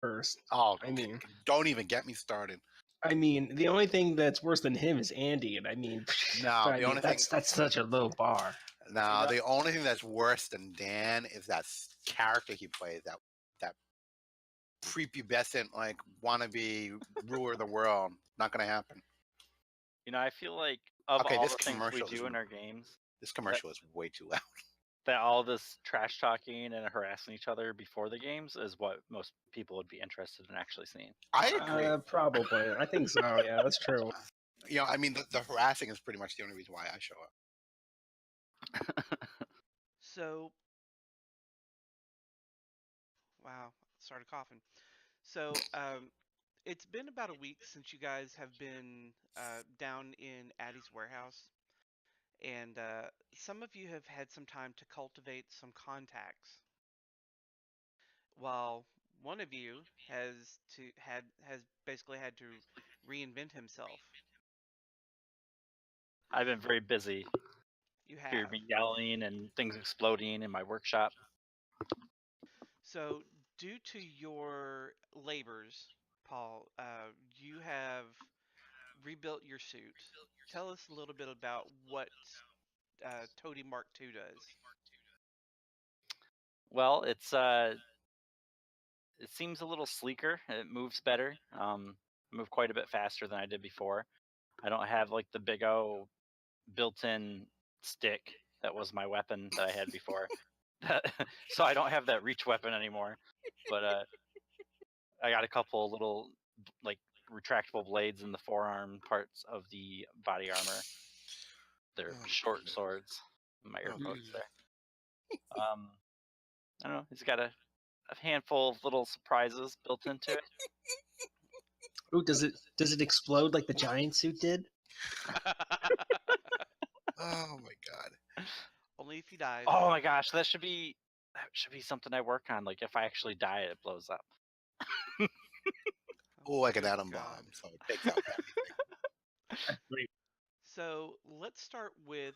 first. Oh, I mean, don't even get me started. I mean, the only thing that's worse than him is Andy, and I mean, that's such a low bar. No, the only thing that's worse than Dan is that character he plays, that prepubescent, like, wannabe ruler of the world. Not gonna happen. You know, I feel like of all the things we do in our games, this commercial is way too loud. That all this trash talking and harassing each other before the games is what most people would be interested in actually seeing. I agree. Probably. I think so. Yeah, that's true. You know, I mean, the harassing is pretty much the only reason why I show up. So, wow, started coughing. So, it's been about a week since you guys have been down in Addie's warehouse, and some of you have had some time to cultivate some contacts, while one of you has basically had to reinvent himself. I've been very busy. You have. Hear me yelling and things exploding in my workshop. So, due to your labors, Paul, you have rebuilt your suit. Tell us a little bit about what Toty Mark II does. Well, it seems a little sleeker. It moves better. I move quite a bit faster than I did before. I don't have like the big O built-in stick that was my weapon that I had before. So I don't have that reach weapon anymore. But I got a couple little like retractable blades in the forearm parts of the body armor. They're short swords. My air quotes there. I don't know. He's got a handful of little surprises built into it. Ooh, does it explode like the giant suit did? Oh my god! Only if you die. Oh my gosh, that should be something I work on. Like if I actually die, it blows up. Like an atom bomb, so it takes out everything. So let's start with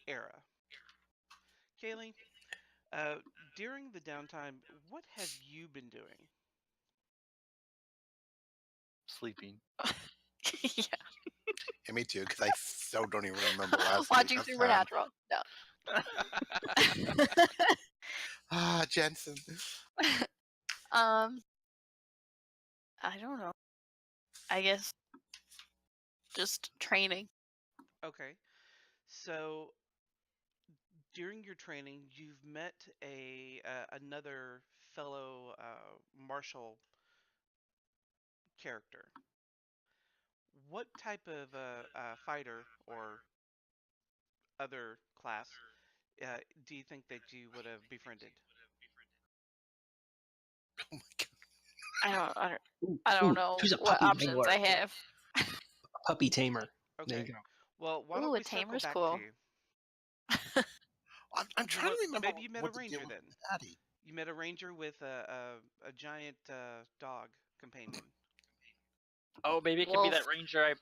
Aera. Kaylee, during the downtime, what have you been doing? Sleeping. Yeah. Yeah, me too, because I so don't even remember last Watching Supernatural. No. Jensen. I don't know. I guess just training. Okay. So during your training, you've met another fellow martial character. What type of fighter or other class do you think that you would have befriended? Oh my god! I don't know what options I have. A puppy tamer. Okay. There you go. Well, why don't we circle back to you? I'm trying to remember. Maybe you met a ranger then. You met a ranger with a giant dog companion. Oh, maybe it could be that ranger I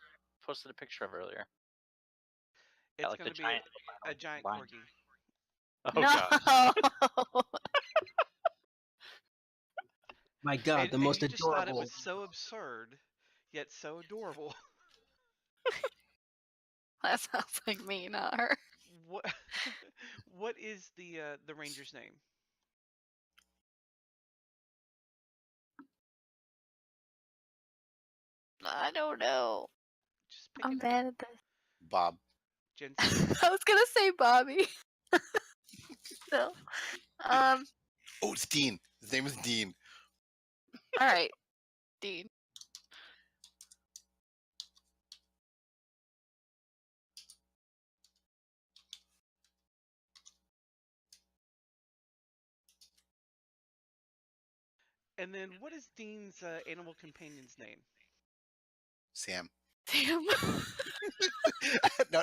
posted a picture of earlier. It's like going to be a giant corgi. Oh god. My god, the most adorable. Just thought it was so absurd, yet so adorable. That sounds like me, not her. What is the ranger's name? I don't know. I'm bad at this. Bob. Jensen. I was gonna say Bobby. No. Oh, it's Dean. His name is Dean. All right, Dean. And then, what is Dean's animal companion's name? Sam. Sam. No,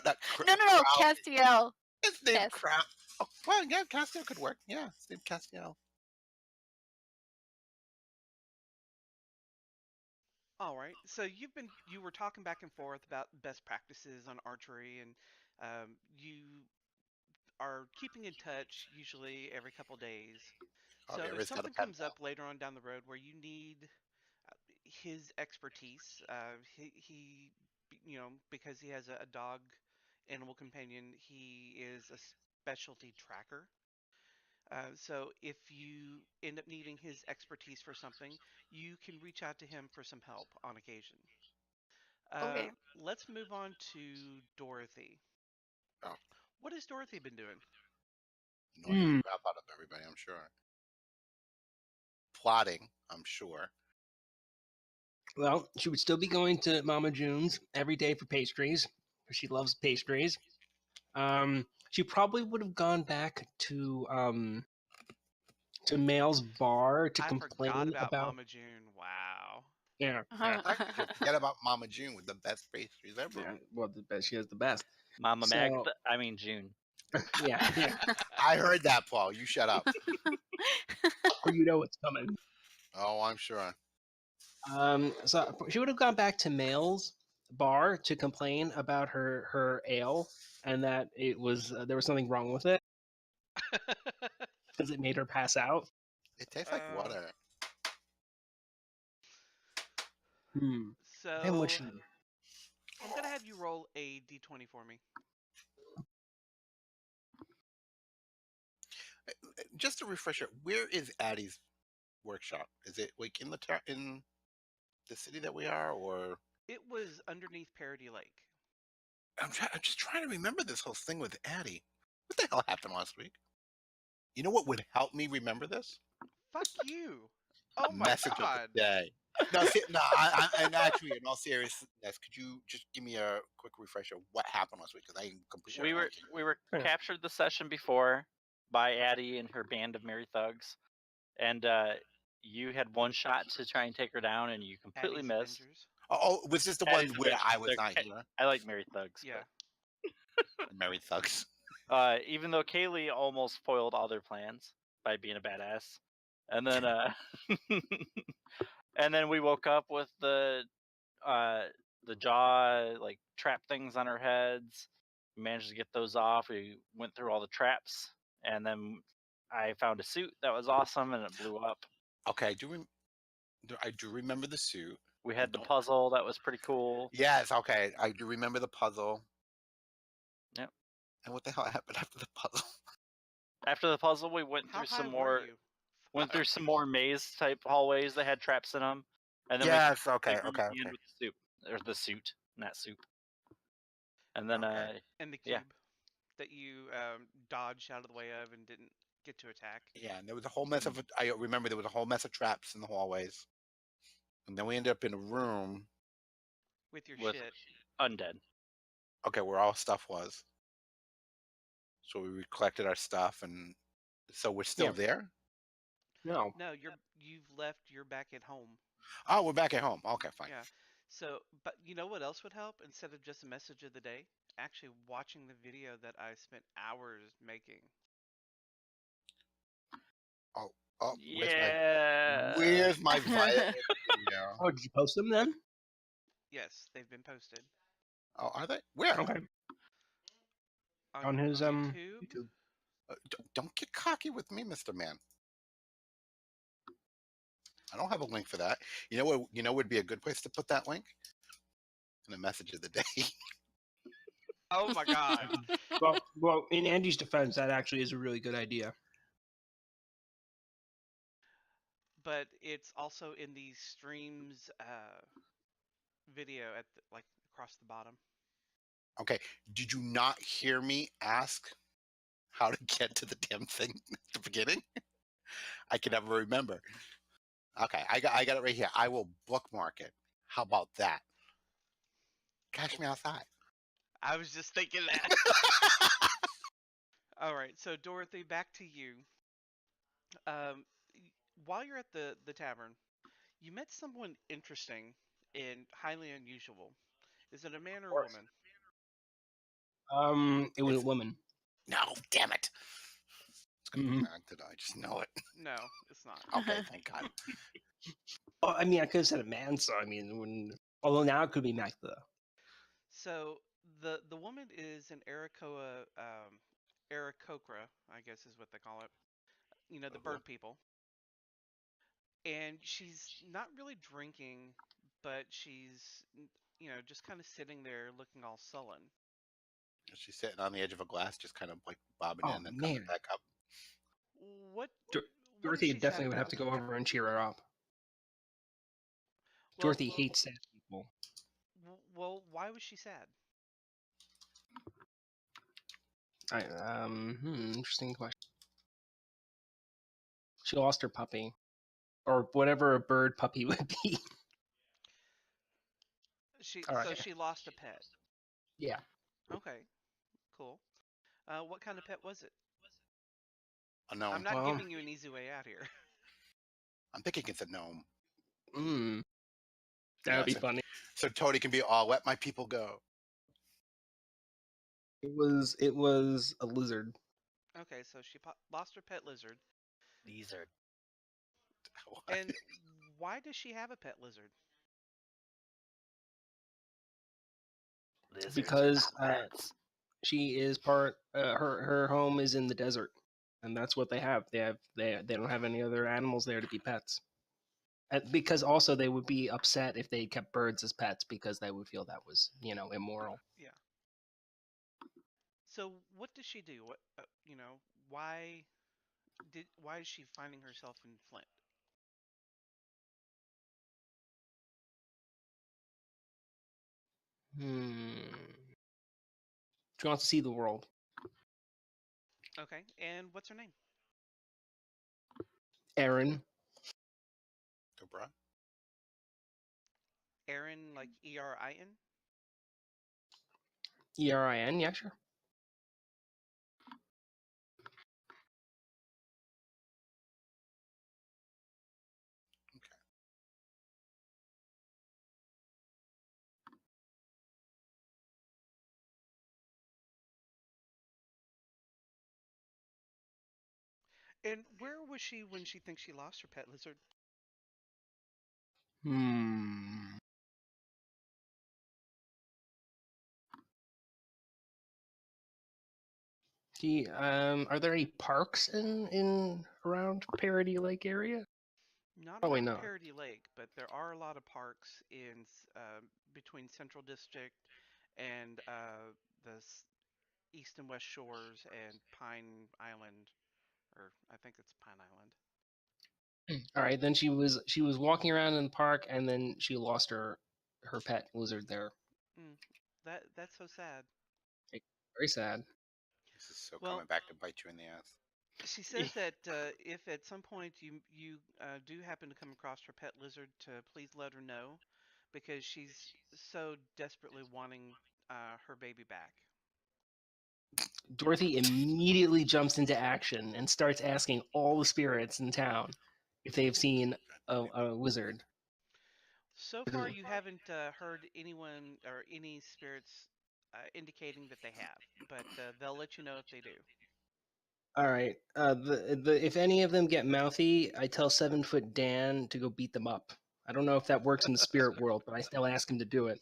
Castiel. His name Crap. Oh, well, yeah, Castiel could work. Yeah, his name Castiel. All right. So you were talking back and forth about best practices on archery, and you are keeping in touch usually every couple days. So if something comes up later on down the road where you need his expertise. He, because he has a dog animal companion, he is a specialty tracker. So if you end up needing his expertise for something, you can reach out to him for some help on occasion. Okay. Let's move on to Dorothy. Oh. What has Dorothy been doing? Annoying the crap out of everybody, I'm sure. Plotting, I'm sure. Well, she would still be going to Mama June's every day for pastries, because she loves pastries. She probably would have gone back to Mail's bar to I complain forgot about about. Mama June. Wow. Yeah, How could you forget about Mama June with the best pastries ever? yeah. Well, the best. She has the best. Mama So- Magda, I mean June. Yeah. I heard that, Paul. You shut up. Or you know what's coming. Oh, I'm sure. So she would have gone back to Mail's bar to complain about her ale, and that it was there was something wrong with it because it made her pass out. It tastes like water. So Then what she- I'm gonna have you roll a d20 for me. Just a refresher, where is Addie's workshop? Is it like in the city that we are, or It was underneath Parody Lake. I'm just trying to remember this whole thing with Addie. What the hell happened last week? You know what would help me remember this? Fuck you! Oh my Message god! of the day. No, and actually, in all seriousness, could you just give me a quick refresher of what happened last week? Because I completely We were Yeah. captured the session before by Addie and her band of merry thugs, and you had one shot to try and take her down, and you completely Addie's missed. Avengers. Oh, was this the one Addie's where I Avengers, was they're not here? I like merry thugs. Yeah. Merry thugs. Even though Cali almost foiled all their plans by being a badass, and then and then we woke up with the jaw like trap things on our heads. We managed to get those off. We went through all the traps, and then I found a suit that was awesome, and it blew up. Okay, I do remember the suit. We had the puzzle that was pretty cool. Yes, okay, I do remember the puzzle. Yep. And what the hell happened after the puzzle? After the puzzle, we went How through high some were more. you? Went through some more maze type hallways that had traps in them, and then Yes, we okay. with the soup or the suit, not soup. And then And the cube yeah. that you dodged out of the way of and didn't get to attack. Yeah, and there was a whole mess of. I remember there was a whole mess of traps in the hallways, and then we ended up in a room. With your With shit. undead. Okay, where all stuff was. So we collected our stuff, and so we're still there. No. No, you've left. You're back at home. Oh, we're back at home. Okay, fine. Yeah. So, but you know what else would help instead of just a message of the day? Actually, watching the video that I spent hours making. Oh, yeah. Where's my violet video? Oh, did you post them then? Yes, they've been posted. Oh, are they? Where? Okay. On his YouTube. Don't get cocky with me, Mr. Man. I don't have a link for that. You know what? You know would be a good place to put that link? In a message of the day. Oh my god. well, in Andy's defense, that actually is a really good idea. But it's also in the streams video at like across the bottom. Okay. Did you not hear me ask how to get to the damn thing at the beginning? I can never remember. Okay, I got it right here. I will bookmark it. How about that? Catch me outside. I was just thinking that. All right, so Dorothy, back to you. While you're at the tavern, you met someone interesting and highly unusual. Is it a man or a woman? It was a woman. No, damn it. It's gonna Mhm. be bad today. I just know it. No, it's not. Okay, thank God. Oh, I mean, I could have said a man, so I mean, although now it could be Magda. So the woman is an Aarakocra, I guess is what they call it. You know, the bird people. And she's not really drinking but she's, just kind of sitting there looking all sullen. She's sitting on the edge of a glass, just kind of like bobbing Oh, in and then coming man. back up. What? Dor- What is Dorothy she definitely sad would have about? to go over and cheer her up. Well, Dorothy hates sad people. well, why was she sad? Interesting question. She lost her puppy, or whatever a bird puppy would be. All So right. she lost a pet. Yeah. Okay, cool. What kind of pet was it? A gnome. I'm not Well, giving you an easy way out here. I'm thinking it's a gnome. That would be so, funny. So Toty can be all, let my people go. It was a lizard. Okay, so she lost her pet lizard. Lizard. And why does she have a pet lizard? Lizards Because are not pets. she is part. Her home is in the desert, and that's what they have. They don't have any other animals there to be pets. Because also they would be upset if they kept birds as pets because they would feel that was immoral. Yeah. So what does she do? What why is she finding herself in Flint? She wants to see the world. Okay, and what's her name? Erin. Dobra? Erin, like Erin? Erin. Yeah, sure. And where was she when she thinks she lost her pet lizard? Are there any parks in around Parody Lake area? Not Probably around not. Parody Lake, but there are a lot of parks in between Central District and the East and West Shores and Pine Island, or I think it's Pine Island. All right, then she was walking around in the park, and then she lost her pet lizard there. That's so sad. Very sad. This is so Well, coming back to bite you in the ass. She says that if at some point you do happen to come across her pet lizard, to please let her know, because she's so desperately wanting her baby back. Dorothy immediately jumps into action and starts asking all the spirits in town if they've seen a wizard. So far, you haven't heard anyone or any spirits indicating that they have, but they'll let you know if they do. All right. If any of them get mouthy, I tell 7-foot Dan to go beat them up. I don't know if that works in the spirit world, but I still ask him to do it.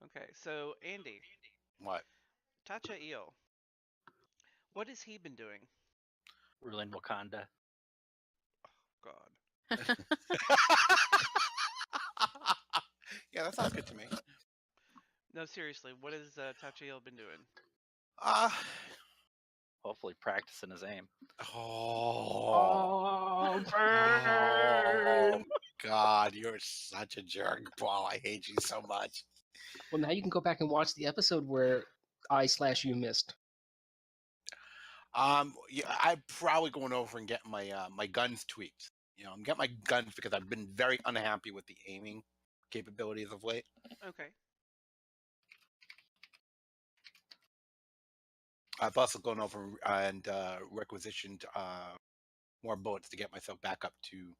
Okay, so Andy. What? Tacha Eel. What has he been doing? Ruling Wakanda. God. Yeah, that sounds good to me. No, seriously, what has Tacha Eel been doing? Hopefully practicing his aim. Oh, burn! Oh, God, you're such a jerk, Paul. I hate you so much. Well, now you can go back and watch the episode where I/you missed. Yeah, I'm probably going over and getting my my guns tweaked. I'm getting my guns because I've been very unhappy with the aiming capabilities of late. Okay. I've also gone over and requisitioned more bullets to get myself back up to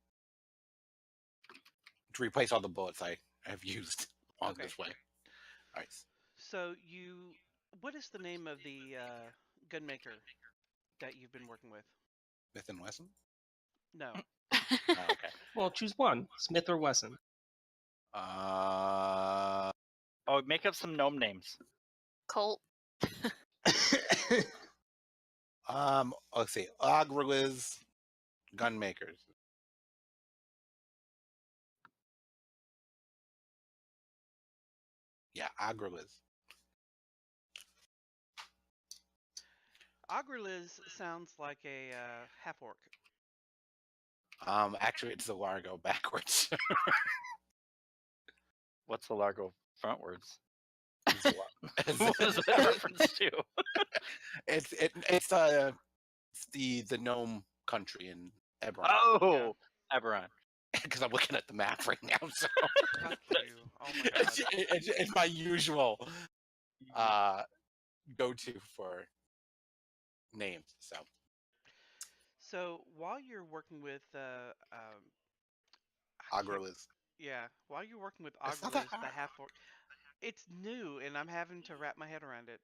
replace all the bullets I have used along this way. All right. So what is the name of the gun maker that you've been working with? Smith and Wesson? No. Oh, okay. Well, choose one, Smith or Wesson. Oh, make up some gnome names. Colt. Let's see. Agriliz gun makers. Yeah, Agroliz. Agroliz sounds like a half orc. Actually, it's the Largo backwards. What's the Largo frontwards? It's the Lar- What is that reference to? it's the gnome country in Eberron. Oh, Eberron. Because I'm looking at the map right now, so Fuck you. Oh my god. it's my usual go-to for names. So while you're working with I can't- Agroliz. yeah, while you're working with It's not that Agroliz, the hard. half orc, it's new, and I'm having to wrap my head around it.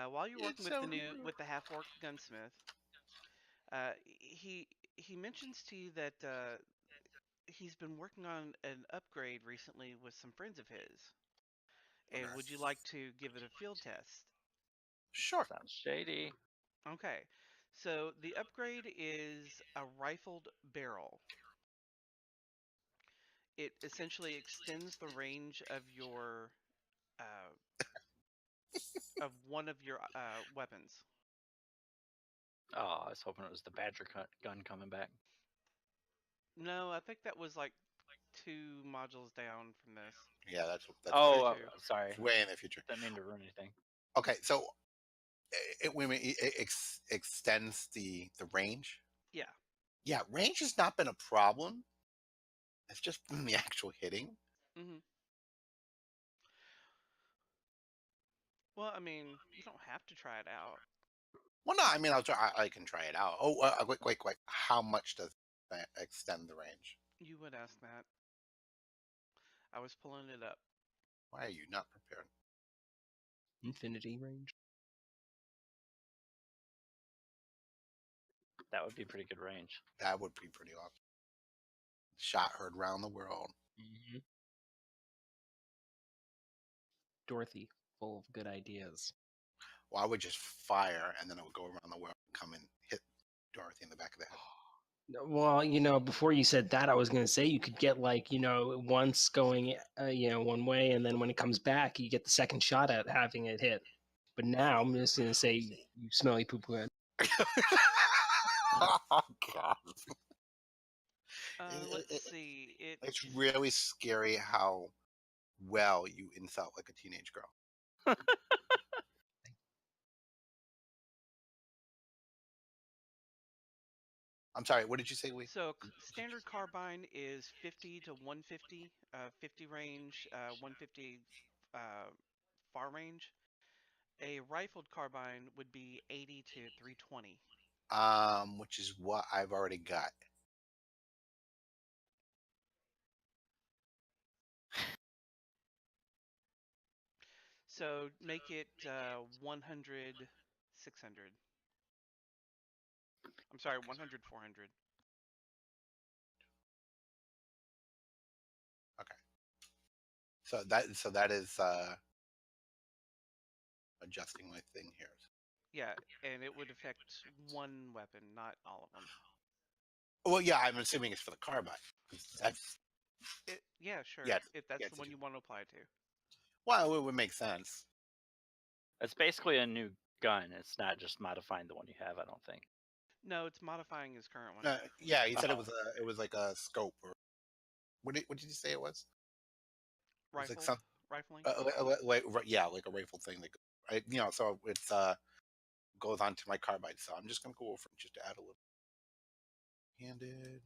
While you're working It's with so the half orc gunsmith, he mentions to you that he's been working on an upgrade recently with some friends of his. And Okay. would you like to give it a field test? Sure. Sounds shady. Okay. So the upgrade is a rifled barrel. It essentially extends the range of your of one of your weapons. Oh, I was hoping it was the Badger gun coming back. No, I think that was like 2 modules down from this. Yeah, that's Oh, true. sorry. way in the future. Didn't mean to ruin anything. Okay, so it extends the range. Yeah. Yeah, range has not been a problem. It's just been the actual hitting. Mhm. Well, I mean, you don't have to try it out. Well, no, I mean, I'll try. I can try it out. Oh, wait. How much does that extend the range? You would ask that. I was pulling it up. Why are you not prepared? Infinity range. That would be pretty good range. That would be pretty awesome. Shot heard round the world. Mm-hmm. Dorothy, full of good ideas. Well, I would just fire, and then it would go around the world and come and hit Dorothy in the back of the head. Well, before you said that, I was going to say you could get once going, one way, and then when it comes back, you get the second shot at having it hit. But now I'm just going to say you smelly poo poo head. Oh God! Let's see. It's really scary how well you insult like a teenage girl. I'm sorry. What did you say? So standard carbine is 50 to 150, 50 range, 150 far range. A rifled carbine would be 80 to 320. Which is what I've already got. So make it 100, 600. I'm sorry, 100, 400. Okay. So that is adjusting my thing here. Yeah, and it would affect one weapon, not all of them. Well, yeah, I'm assuming it's for the carbine. That's Yeah, sure. Yeah, If that's yeah, the one you want to apply to. well, it would make sense. It's basically a new gun. It's not just modifying the one you have, I don't think. No, it's modifying his current one. Yeah, he said it was like a scope or what did you say it was? Rifle, It's like rifling. yeah, like a rifle thing. So it's goes on to my carbide. So I'm just gonna go over just to add a little handed.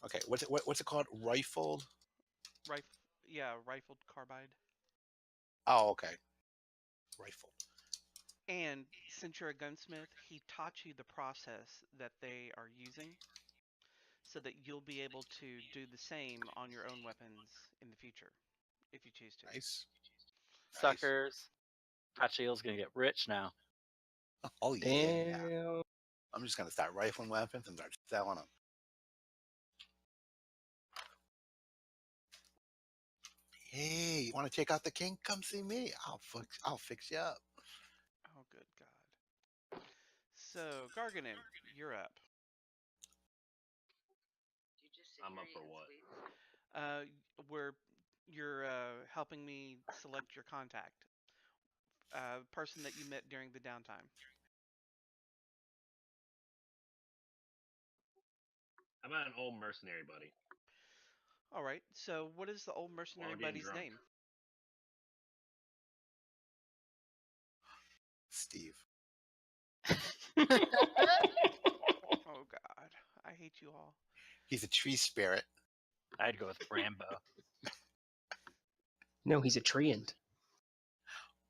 Okay, what's it called? Rifled. Rifled carbide. Oh, okay. Rifle. And since you're a gunsmith, he taught you the process that they are using, so that you'll be able to do the same on your own weapons in the future, if you choose to. Nice. Suckers. Hachio's gonna get rich now. Oh yeah. Damn. I'm just gonna start rifling weapons and start selling them. Hey, you want to check out the king? Come see me. I'll fix you up. Oh, good God. So, Gargenyn, you're up. I'm up for what? We're you're helping me select your contact, person that you met during the downtime. How about an old mercenary buddy? All right. So, what is the old mercenary getting buddy's drunk. name? Steve. Oh God, I hate you all. He's a tree spirit. I'd go with Rambo. No, he's a treant.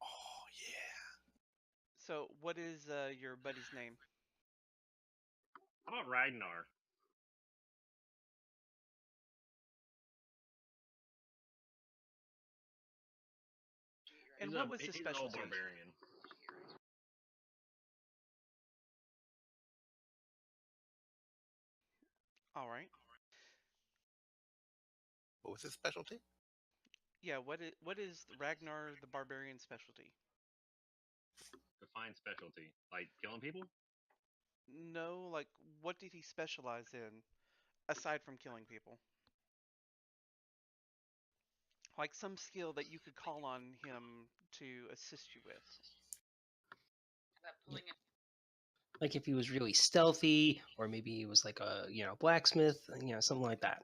Oh yeah. So, what is your buddy's name? How about Ragnar? And He's what was his he's an old specialty? barbarian. All right. What was his specialty? Yeah. What is Ragnar the Barbarian specialty? Define specialty. Like killing people? No, like what did he specialize in aside from killing people? Like some skill that you could call on him to assist you with. Like if he was really stealthy, or maybe he was like a blacksmith, something like that.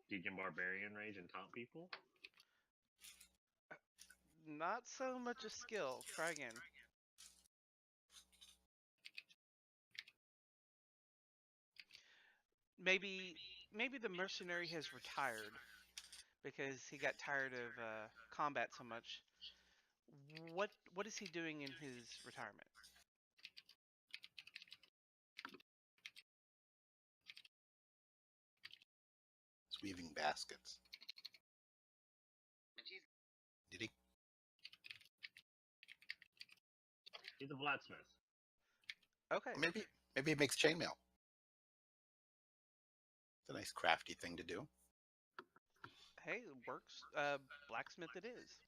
Teach him barbarian rage and taunt people? Not so much a skill. Try again. Maybe the mercenary has retired because he got tired of combat so much. What is he doing in his retirement? He's weaving baskets. Did he? He's a blacksmith. Okay. Or maybe he makes chainmail. It's a nice crafty thing to do. Hey, it works. Blacksmith it is.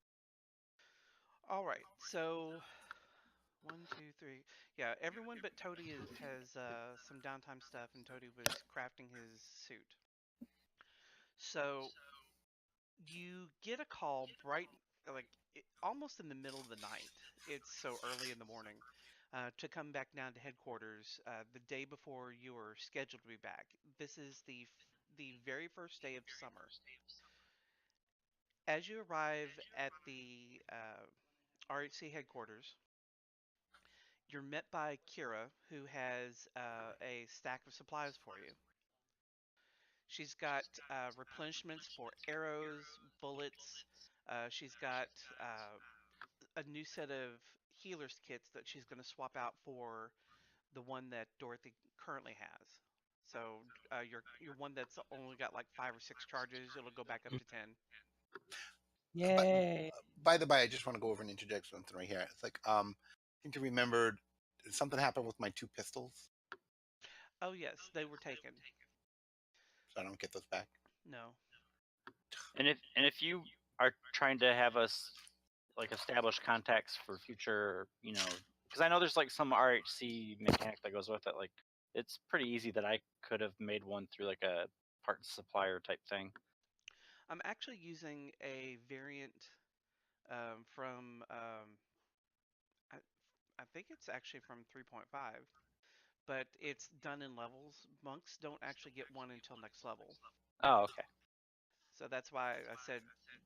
All right. So 1, 2, 3. Yeah, everyone but Toty has some downtime stuff, and Toty was crafting his suit. So you get a call almost in the middle of the night. It's so early in the morning. To come back down to headquarters the day before you are scheduled to be back. This is the very first day of summer. As you arrive at the RHC headquarters, you're met by Kira, who has a stack of supplies for you. She's got replenishments for arrows, bullets. She's got a new set of healer's kits that she's going to swap out for the one that Dorothy currently has. So your one that's only got like 5 or 6 charges, it'll go back up to 10. Yay! By the by, I just want to go over and interject something right here. It's like, I think you remembered something happened with my 2 pistols, Oh yes, they were taken. so I don't get those back. No. And if you are trying to have us like establish contacts for future, because I know there's like some RHC mechanic that goes with it. Like it's pretty easy that I could have made one through like a parts supplier type thing. I'm actually using a variant from I think it's actually from 3.5, but it's done in levels. Monks don't actually get one until next level. Oh, okay. So that's why I said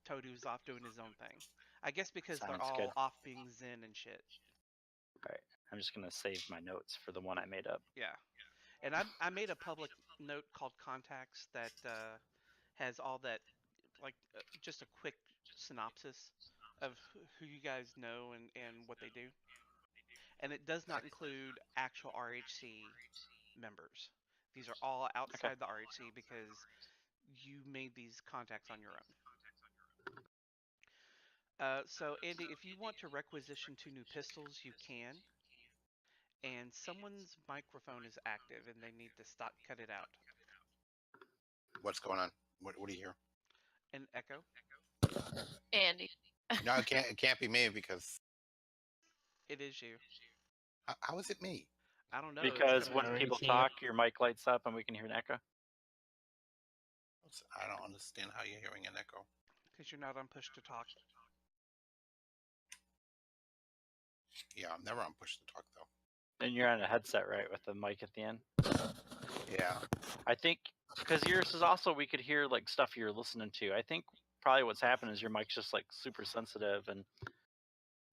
Toty was off doing his own thing. I guess because they're Sounds all good. off being zen and shit. All right. I'm just gonna save my notes for the one I made up. Yeah. And I made a public note called contacts that has all that, like just a quick synopsis of who you guys know and what they do. And it does not include actual RHC members. These are all outside the RHC because you made these contacts on your own. So Andy, if you want to requisition 2 new pistols, you can. and someone's microphone is active, and they need to cut it out. What's going on? What do you hear? An echo. Andy. No, it can't be me because It is you. how is it me? I don't know. Because it's when coming people Can't. talk, your mic lights up and we can hear an echo. I don't understand how you're hearing an echo. because you're not on push to talk. Yeah, I'm never on push to talk though. And you're on a headset, right, with the mic at the end? Yeah. I think because yours is also, we could hear like stuff you're listening to. I think probably what's happened is your mic's just like super sensitive, and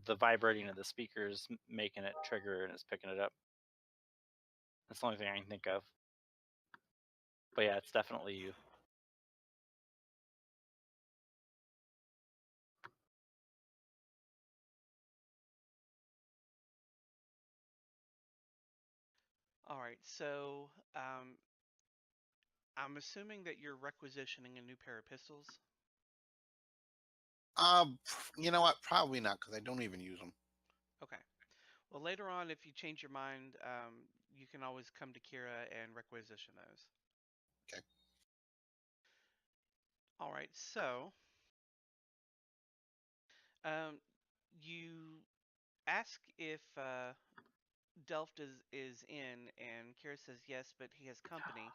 the vibrating of the speakers making it trigger and it's picking it up. That's the only thing I can think of. But yeah, it's definitely you. All right, so I'm assuming that you're requisitioning a new pair of pistols. You know what? Probably not because I don't even use them. Okay. Well, later on, if you change your mind, you can always come to Kira and requisition those. Okay. All right, so you ask if Delft is in, and Kira says yes, but he has company.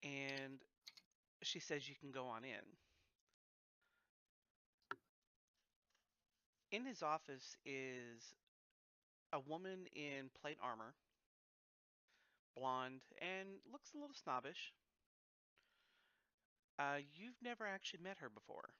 And she says you can go on in. In his office is a woman in plate armor, blonde, and looks a little snobbish. You've never actually met her before.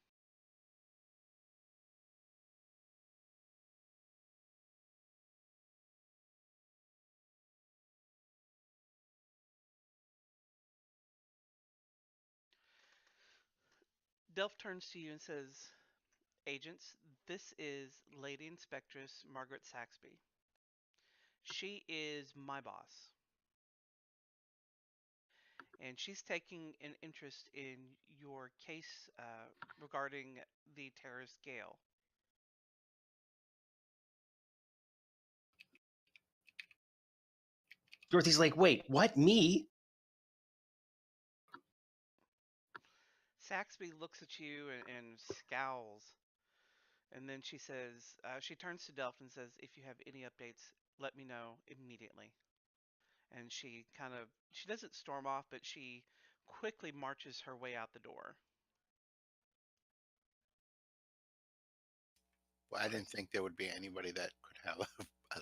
Delph turns to you and says, Agents, this is Lady Inspectress Margaret Saxby. She is my boss. And she's taking an interest in your case regarding the terrorist Gale. Dorothy's like, wait, what? Me? Saxby looks at you and scowls. And then she says, she turns to Delph and says, if you have any updates, let me know immediately. And she doesn't storm off, but she quickly marches her way out the door. Well, I didn't think there would be anybody that could have a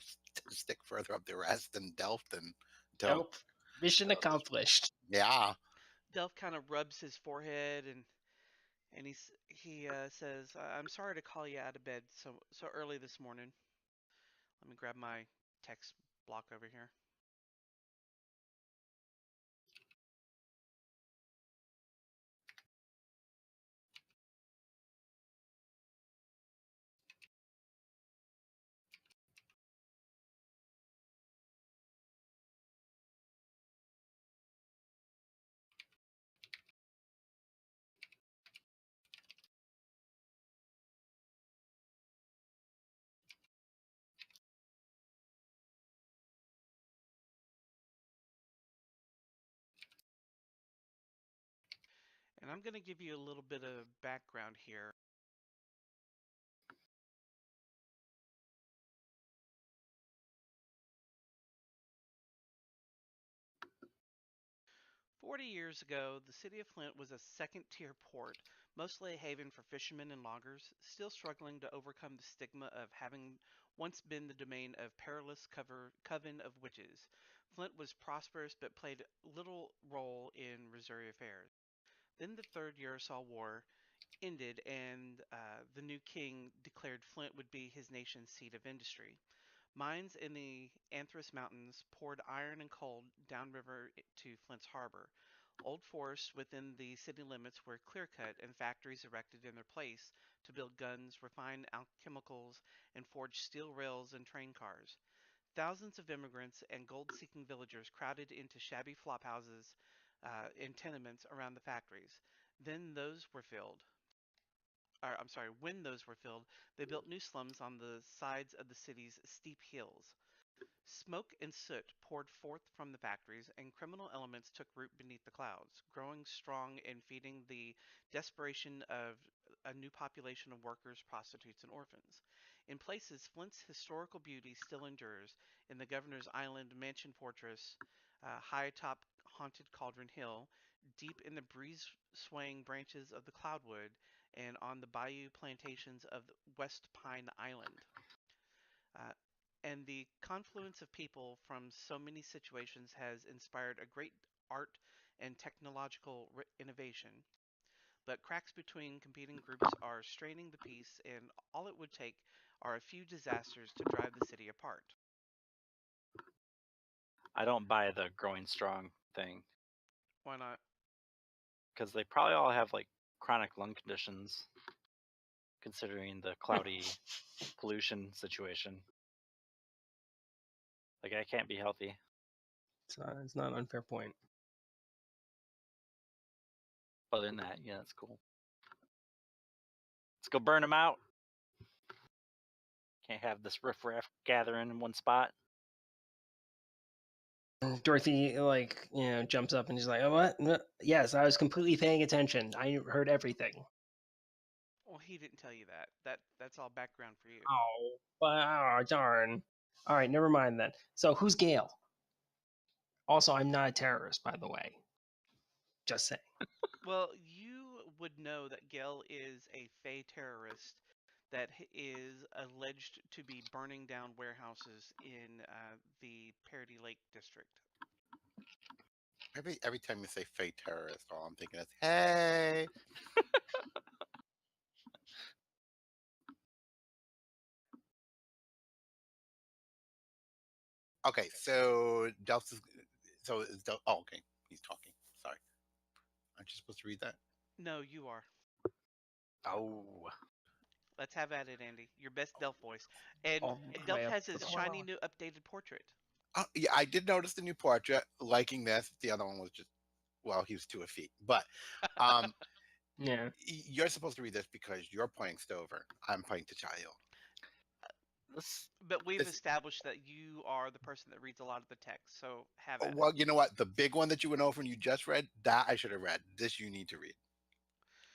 stick further up their ass than Delft and Delft. Nope. Mission accomplished. Yeah. Delph kind of rubs his forehead and he says, "I'm sorry to call you out of bed so early this morning. Let me grab my text block over here." And I'm going to give you a little bit of background here. "40 years ago, the city of Flint was a second-tier port, mostly a haven for fishermen and loggers, still struggling to overcome the stigma of having once been the domain of perilous coven of witches. Flint was prosperous but played little role in Missouri affairs. Then the Third Urusal War ended, and the new king declared Flint would be his nation's seat of industry. Mines in the Anthrax Mountains poured iron and coal downriver to Flint's harbor. Old forests within the city limits were clear-cut and factories erected in their place to build guns, refine chemicals, and forge steel rails and train cars. Thousands of immigrants and gold-seeking villagers crowded into shabby flophouses and tenements around the factories. Then those were filled. When those were filled, they built new slums on the sides of the city's steep hills. Smoke and soot poured forth from the factories, and criminal elements took root beneath the clouds, growing strong and feeding the desperation of a new population of workers, prostitutes, and orphans. In places, Flint's historical beauty still endures. In the Governor's Island Mansion Fortress, high atop haunted Cauldron Hill, deep in the breeze-swaying branches of the Cloudwood, and on the bayou plantations of West Pine Island. Uh, and the confluence of people from so many situations has inspired a great art and technological innovation. But cracks between competing groups are straining the peace, and all it would take are a few disasters to drive the city apart. I don't buy the growing strong thing Why not? because they probably all have like chronic lung conditions, considering the cloudy pollution situation. Like I can't be healthy. It's not an unfair point. Other than that, yeah, that's cool. Let's go burn them out. Can't have this riffraff gathering in one spot. Dorothy, like, jumps up and she's like, "Oh, what? No, yes, I was completely paying attention. I heard everything." Well, he didn't tell you that. That's all background for you. Oh, but darn. All right, never mind then. So who's Gale? Also, I'm not a terrorist, by the way. Just saying. Well, you would know that Gale is a Fey terrorist that is alleged to be burning down warehouses in the Parody Lake district. Every time you say fake terrorist, all I'm thinking is, hey. Okay, so Delph is. Oh, okay. He's talking. Sorry. Aren't you supposed to read that? No, you are. Oh. Let's have at it, Andy. Your best Delph voice. And All the Delph way up has to his the shiny horn. new updated portrait. Oh, yeah, I did notice the new portrait. Liking this. The other one was just, well, he was 2 feet. But Yeah. you're supposed to read this because you're playing Stover. I'm playing T'Challa. But we've This- established that you are the person that reads a lot of the text, so have at it. Well, you know what? The big one that you went over and you just read, that I should have read. This you need to read.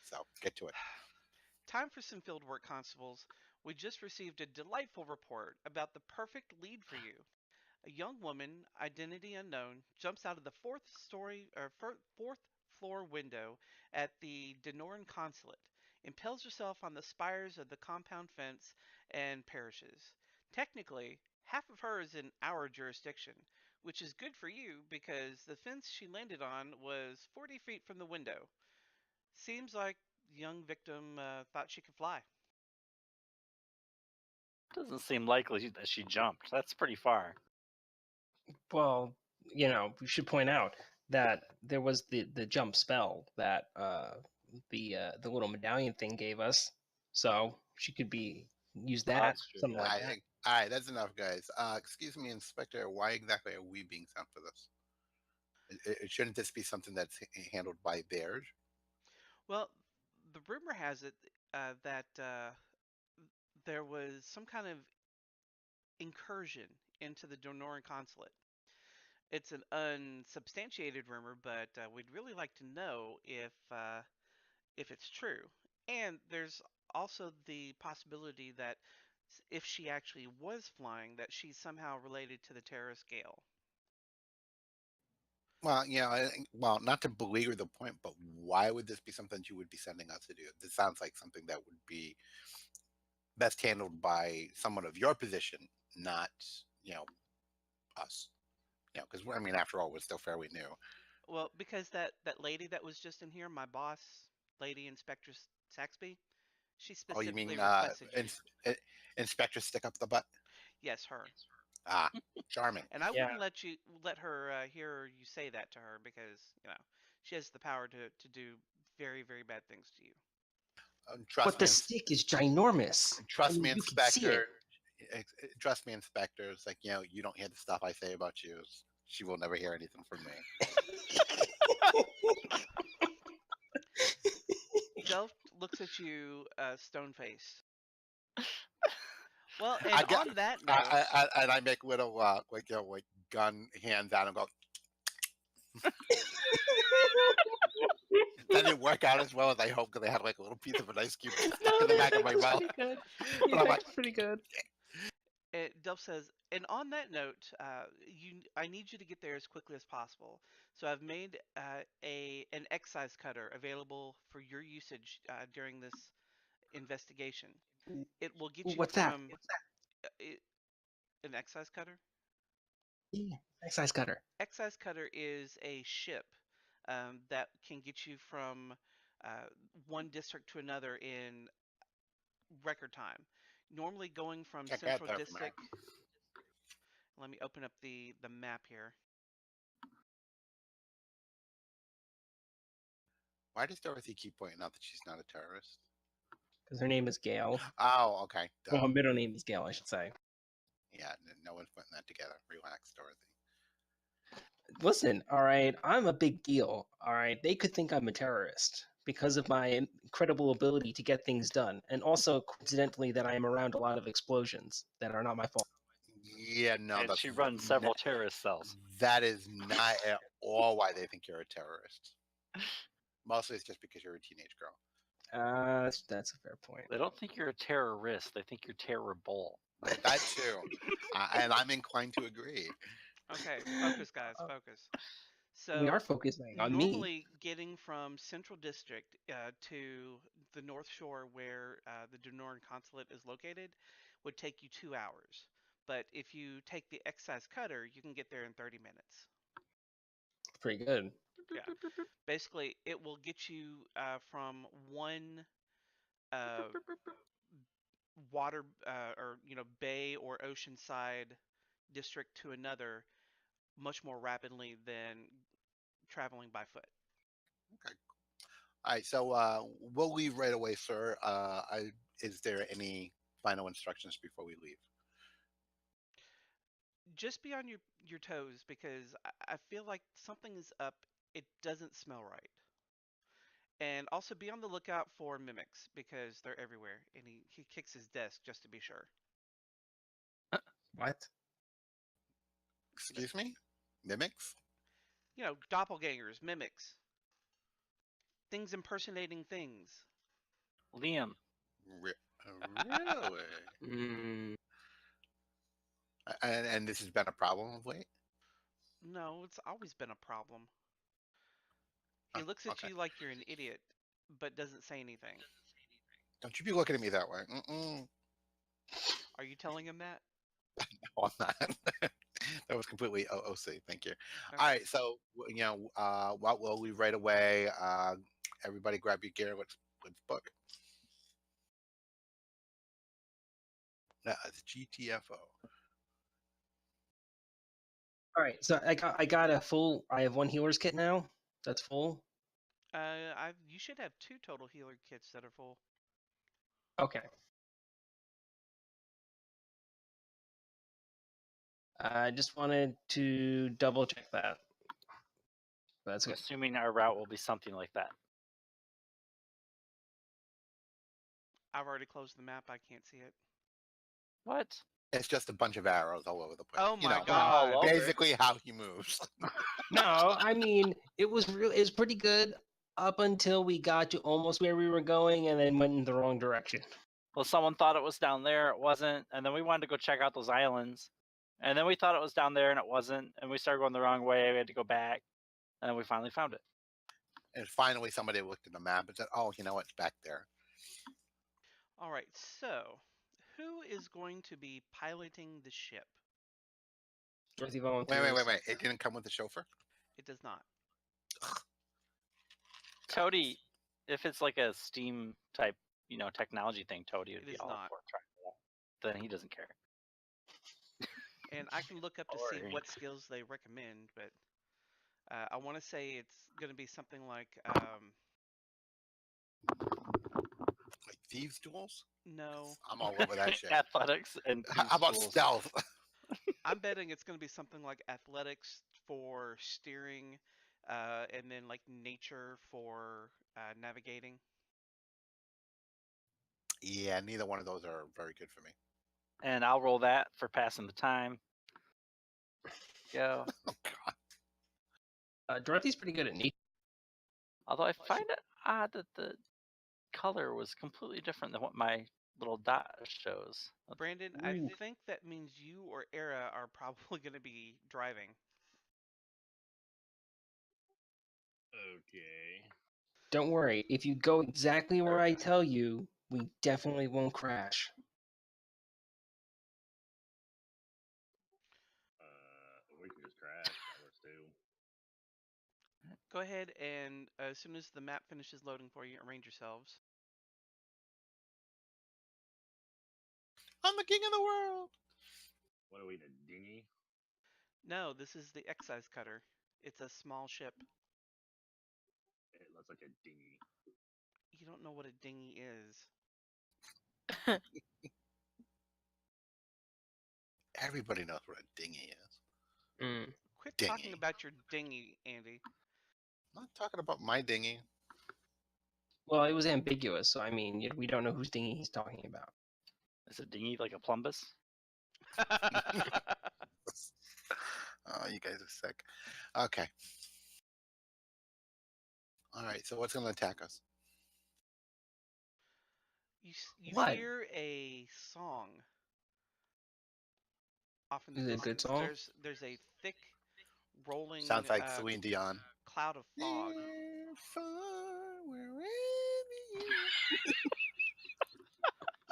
So get to it. Time for some fieldwork, constables. We just received a delightful report about the perfect lead for you. A young woman, identity unknown, jumps out of the fourth floor window at the Denoran consulate, impales herself on the spires of the compound fence, and perishes. Technically, half of her is in our jurisdiction, which is good for you because the fence she landed on was 40 feet from the window. Seems like the young victim thought she could fly. Doesn't seem likely that she jumped. That's pretty far. Well, we should point out that there was the jump spell that the little medallion thing gave us, so she could use that, that's true, something yeah. like that. All right, that's enough, guys. Excuse me, Inspector. Why exactly are we being sent for this? Shouldn't this be something that's handled by theirs? Well, the rumor has it that there was some kind of incursion into the Donoran consulate. It's an unsubstantiated rumor, but we'd really like to know if it's true. And there's also the possibility that if she actually was flying, that she's somehow related to the terrorist Gale. Well, well, not to belabor the point, but why would this be something you would be sending us to do? This sounds like something that would be best handled by someone of your position, not, us. Because I mean, after all, we're still fairly new. Well, because that lady that was just in here, my boss, Lady Inspector Saxby, she Oh, you specifically mean requested you. Inspector stick up the butt? Yes, her. Charming. And I Yeah. wouldn't let her hear you say that to her because she has the power to do very, very bad things to you. Trust But me, the stick is ginormous. trust I mean, me, you can see Inspector. it. Trust me, Inspector. It's like, you don't hear the stuff I say about you. She will never hear anything from me. Delph looks at you, stone faced. Well, and I get- on that note, and I make little like gun hands out and go. That didn't work out as well as I hoped because I had like a little piece of an ice cube stuck in the back of my mouth. Good. But I'm like, Pretty good. Delph says, and on that note, I need you to get there as quickly as possible. So I've made an excise cutter available for your usage during this investigation. It will get you What's from that? an excise cutter. Yeah, excise cutter. Excise cutter is a ship that can get you from one district to another in record time. Normally going from Check Central that from District. Let me open up the map here. Why does Dorothy keep pointing out that she's not a terrorist? Because her name is Gail. Oh, okay. Well, her middle name is Gail, I should say. Yeah, no one's putting that together. Relax, Dorothy. Listen, all right, I'm a big deal. All right, they could think I'm a terrorist because of my incredible ability to get things done, and also coincidentally that I am around a lot of explosions that are not my fault. Yeah, no, And that's she runs several terrorist cells. That is not at all why they think you're a terrorist. Mostly it's just because you're a teenage girl. That's a fair point. They don't think you're a terrorist. They think you're terrible. That too. And I'm inclined to agree. Okay, focus, guys, focus. So We are focusing on me. normally getting from Central District to the North Shore where the Denoran Consulate is located would take you 2 hours. But if you take the excise cutter, you can get there in 30 minutes. Pretty good. Yeah. Basically, it will get you from one water or bay or oceanside district to another much more rapidly than traveling by foot. Okay. All right, so we'll leave right away, sir. Is there any final instructions before we leave? Just be on your toes because I feel like something is up. It doesn't smell right. And also be on the lookout for mimics because they're everywhere. And he kicks his desk just to be sure. What? Excuse me? Mimics? Doppelgangers, mimics. Things impersonating things. Liam. Really? Mm, And this has been a problem of late? No, it's always been a problem. He looks at okay. you like you're an idiot, but doesn't say anything. Don't you be looking at me that way. Mm-mm. Are you telling him that? No, I'm not. That was completely OC. Thank you. Okay. All right, so we'll leave right away. Everybody, grab your gear. Let's book. It's GTFO. all right, so I got a full. I have one healer's kit now. That's full. You should have 2 total healer kits that are full. Okay. I just wanted to double check that. That's I'm good. assuming our route will be something like that. I've already closed the map. I can't see it. What? It's just a bunch of arrows all over the place. Oh my Oh, god. well. Basically how he moves. No, I mean it was pretty good up until we got to almost where we were going, and then went in the wrong direction. Well, someone thought it was down there. It wasn't. And then we wanted to go check out those islands. And then we thought it was down there and it wasn't. And we started going the wrong way. We had to go back. And then we finally found it. And finally somebody looked at the map and said, oh, you know what's back there. All right, so who is going to be piloting the ship? Dorothy volunteers. Wait. It didn't come with a chauffeur? It does not. Toty, if it's like a Steam type, technology thing, Toty would It be is all not. for trying that. Then he doesn't care. And I can look up to see Boring. what skills they recommend, but I want to say it's going to be something like Like thieves' duels? no. I'm all over that shit. Athletics and How about schools. stealth? I'm betting it's going to be something like athletics for steering, and then like nature for navigating. Yeah, neither one of those are very good for me. And I'll roll that for passing the time. Go. Oh God. Dorothy's pretty good at nature. Although I find it odd that the color was completely different than what my little dot shows. Brandon, I think that means you or Aera are probably going to be driving. Okay. Don't worry, if you go exactly where I tell you, we definitely won't crash. We can just crash. That works too. Go ahead and as soon as the map finishes loading for you, arrange yourselves. I'm the king of the world. What are we, the dinghy? No, this is the excise cutter. It's a small ship. It looks like a dinghy. You don't know what a dinghy is. Everybody knows what a dinghy is. Mm. Quit Dinghy. talking about your dinghy, Andy. I'm not talking about my dinghy. Well, it was ambiguous, so I mean, we don't know whose dinghy he's talking about. Is a dinghy like a plumbus? Oh, you guys are sick. Okay. All right. So what's going to attack us? You What? hear a song off in the Is it a distance. good song? There's a thick rolling Sounds like Celine Dion. cloud of fog.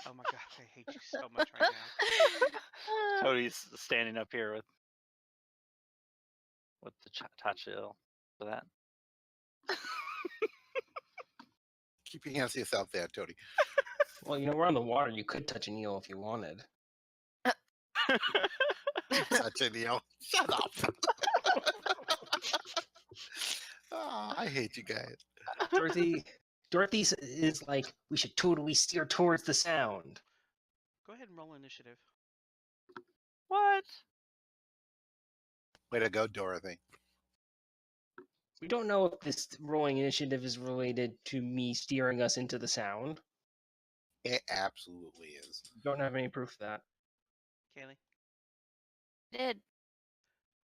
Oh my god, I hate you so much right now. Toty's standing up here with the Tachil for that. Keep your hands to yourself there, Toty. Well, we're on the water. You could touch an eel if you wanted. Touch it, Neil. Shut up. Oh, I hate you guys. Dorothy is like, we should totally steer towards the sound. Go ahead and roll initiative. What? Way to go, Dorothy. We don't know if this rolling initiative is related to me steering us into the sound. It absolutely is. Don't have any proof of that. Kaylee? Did.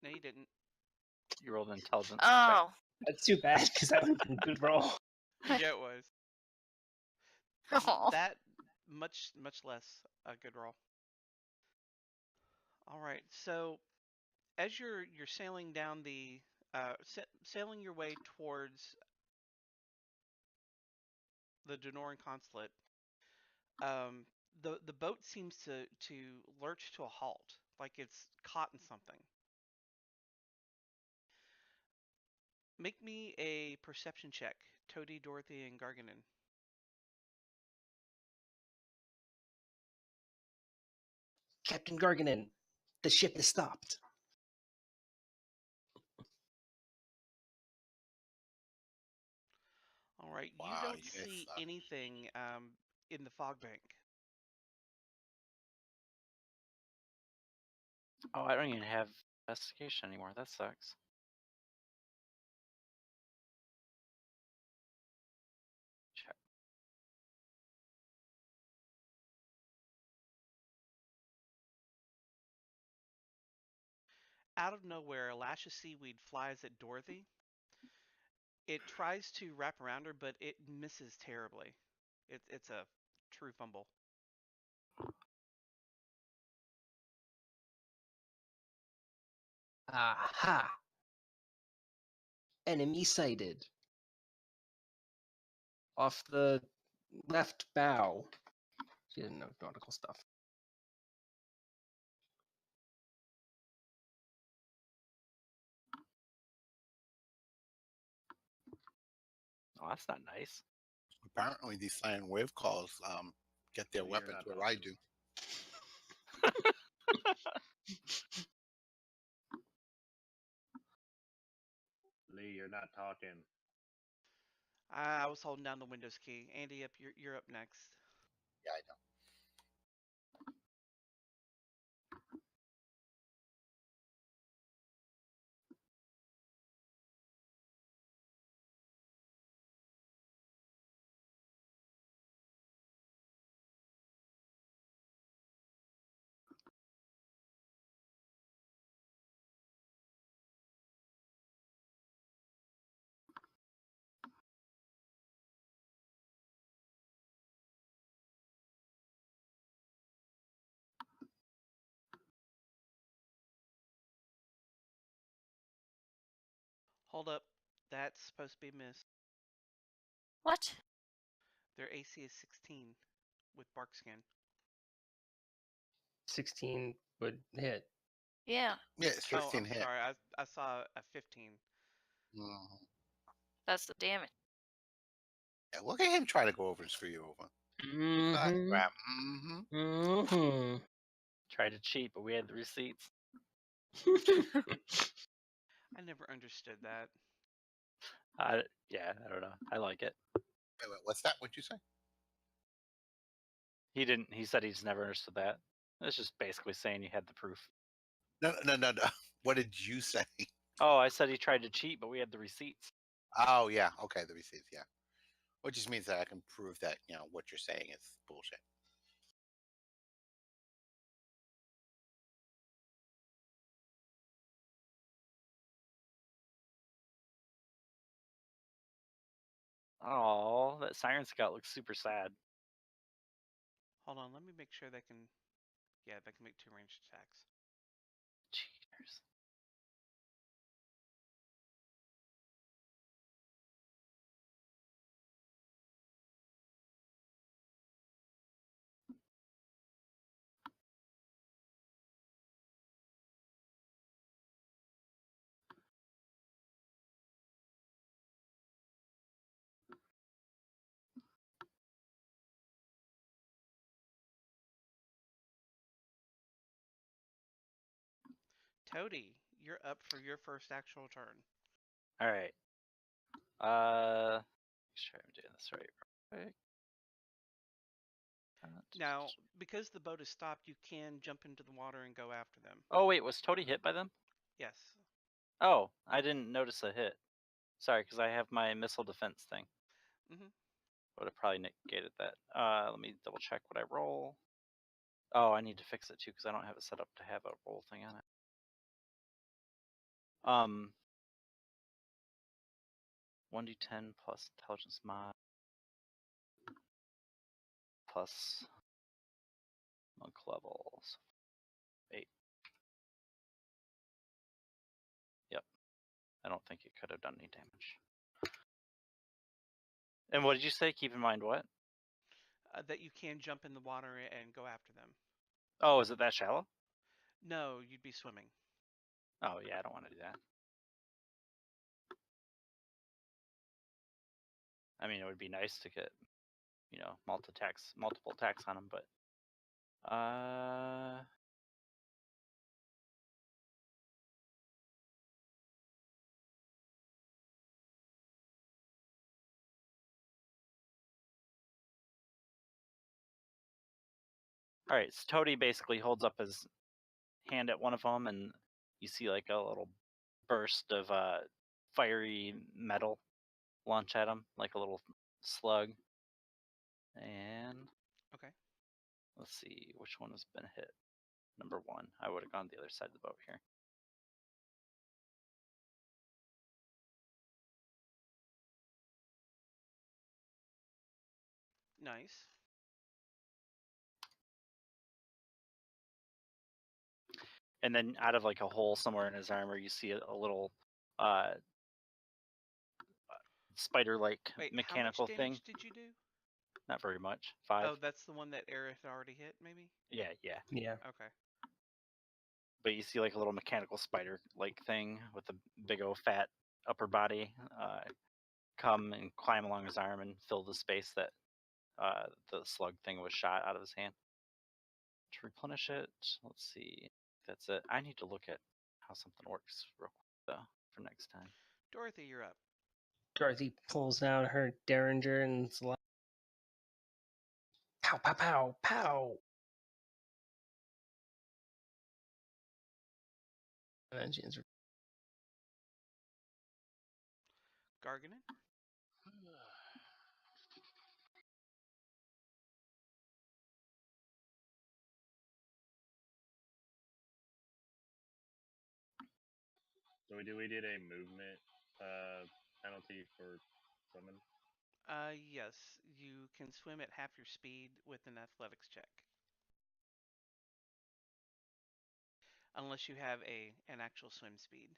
No, you didn't. You rolled intelligence. Oh. That's too bad, because that would have been a good roll. Yeah, it was. Oh. That much less a good roll. All right. So as you're sailing down the sailing your way towards the Denoran consulate, the boat seems to lurch to a halt, like it's caught in something. Make me a perception check, Toty, Dorothy, and Gargenyn. Captain Gargenyn, the ship is stopped. All right, you Wow, don't you guys see suck. anything in the fog bank. Oh, I don't even have investigation anymore. That sucks. Check. Out of nowhere, a lash of seaweed flies at Dorothy. It tries to wrap around her, but it misses terribly. It's a true fumble. Aha! Enemy sighted. Off the left bow. She didn't know nautical stuff. Oh, that's not nice. Apparently, these silent wave calls get their You're weapons not where I talking. do. you're not talking. I was holding down the Windows key. Andy, you're up next. Yeah, I know. Hold up. That's supposed to be missed. What? Their AC is 16 with bark skin. 16 would hit. Yeah, Yeah, Oh, 16 I'm hit. sorry. I saw a 15. Mhm. that's the damage. Yeah, look at him try to go over and screw you over. Mm-hmm. Mm-hmm. Mm-hmm. Tried to cheat, but we had the receipts. I never understood that. Yeah, I don't know. I like it. Wait, what's that? What'd you say? He didn't. He said he's never understood that. It's just basically saying you had the proof. No. What did you say? Oh, I said he tried to cheat, but we had the receipts. Oh, yeah. Okay, the receipts, yeah. Which just means that I can prove that, what you're saying is bullshit. Oh, that Siren Scout looks super sad. Hold on. Let me make sure they can. Yeah, they can make 2 ranged attacks. Cheaters. Toty, you're up for your first actual turn. All right. Make sure I'm doing this right. Real quick. Now, because the boat is stopped, you can jump into the water and go after them. Oh wait, was Toty hit by them? Yes. Oh, I didn't notice a hit. Sorry, because I have my missile defense thing. Mhm. Would have probably negated that. Let me double check what I roll. Oh, I need to fix it too because I don't have it set up to have a roll thing on it. 1d10 plus intelligence mod plus monk levels. 8. Yep. I don't think it could have done any damage. And what did you say? Keep in mind what? That you can jump in the water and go after them. Oh, is it that shallow? No, you'd be swimming. Oh yeah, I don't want to do that. I mean, it would be nice to get, multiple attacks on him, but all right. So Toty basically holds up his hand at one of them, and you see like a little burst of fiery metal launch at him, like a little slug. And Okay. let's see which one has been hit. Number 1. I would have gone the other side of the boat here. Nice. And then out of like a hole somewhere in his armor, you see a little spider-like Wait, mechanical how much thing. damage did you do? Not very much. 5. Oh, that's the one that Aera had already hit, maybe? Yeah. Yeah. Okay. But you see like a little mechanical spider-like thing with a big old fat upper body come and climb along his arm and fill the space that the slug thing was shot out of his hand. To replenish it, let's see. That's it. I need to look at how something works real quick though for next time. Dorothy, you're up. Dorothy pulls out her derringer and it's like, pow, pow, pow, pow. And then she's Gargenyn? So we did a movement penalty for swimming. Yes. You can swim at half your speed with an athletics check. Unless you have an actual swim speed.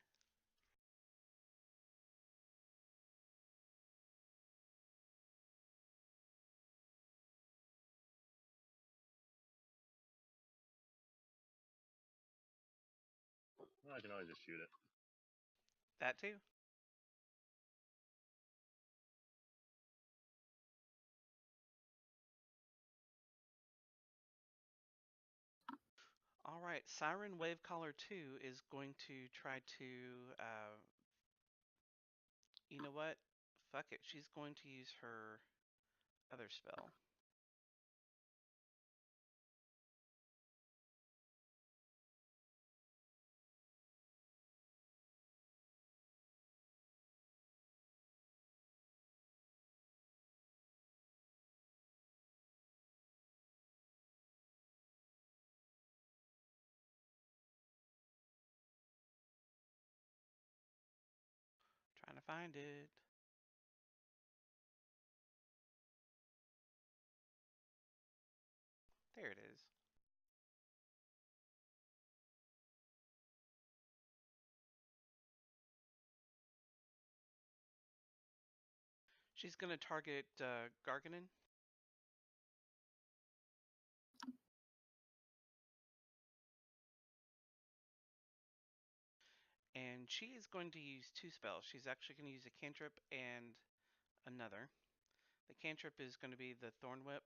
Well, I can always just shoot it. That too? All right, Siren Wave Caller 2 is going to try to, you know what? Fuck it. She's going to use her other spell. Trying to find it. There it is. She's going to target Gargenyn. And she is going to use two spells. She's actually going to use a cantrip and another. The cantrip is going to be the Thorn Whip.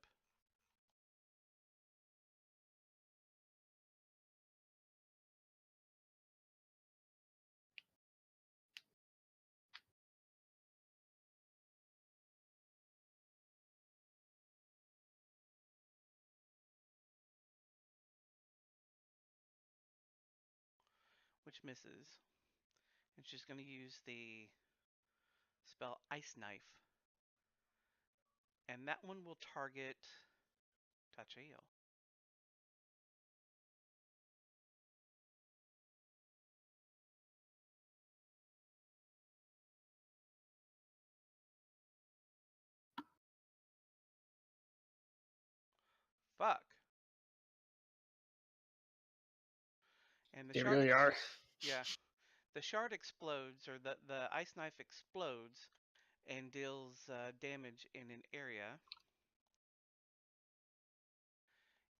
Which misses. And she's going to use the spell Ice Knife. And that one will target Tachiel. Fuck. And the they shard really are. yeah. The shard explodes, or the ice knife explodes and deals damage in an area.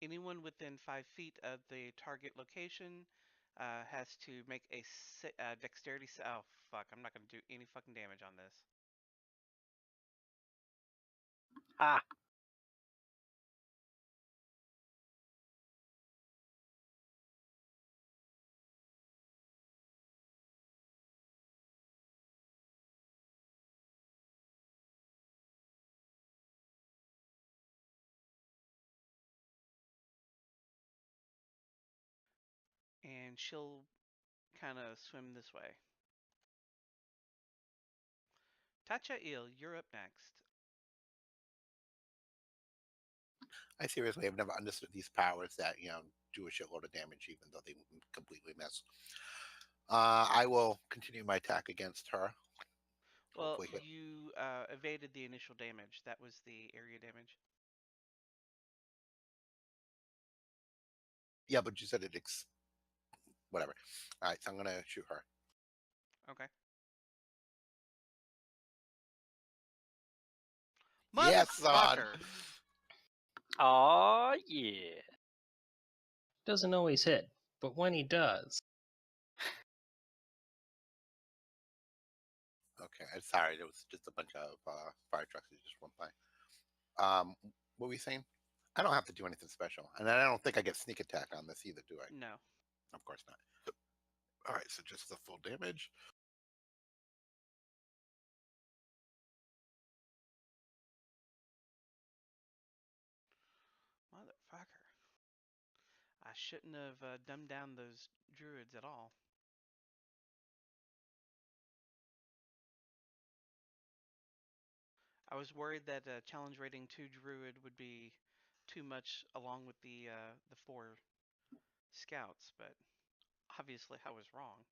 Anyone within 5 feet of the target location has to make a dexterity. Oh fuck! I'm not gonna do any fucking damage on this. Ah, And she'll kind of swim this way. Tachiel, you're up next. I seriously have never understood these powers that do a shitload of damage, even though they completely miss. I will continue my attack against her. Well, Hopefully hit. you evaded the initial damage. That was the area damage. Yeah, but you said it. Whatever. All right, so I'm gonna shoot her. Okay. Yes, son. Motherfucker! oh yeah. Doesn't always hit, but when he does. Okay, I'm sorry. There was just a bunch of fire trucks that just went by. What were you saying? I don't have to do anything special, and I don't think I get sneak attack on this either, do I? No. Of course not. All right, so just the full damage. I shouldn't have dumbed down those druids at all. I was worried that challenge rating 2 druid would be too much along with the 4 scouts, but obviously I was wrong.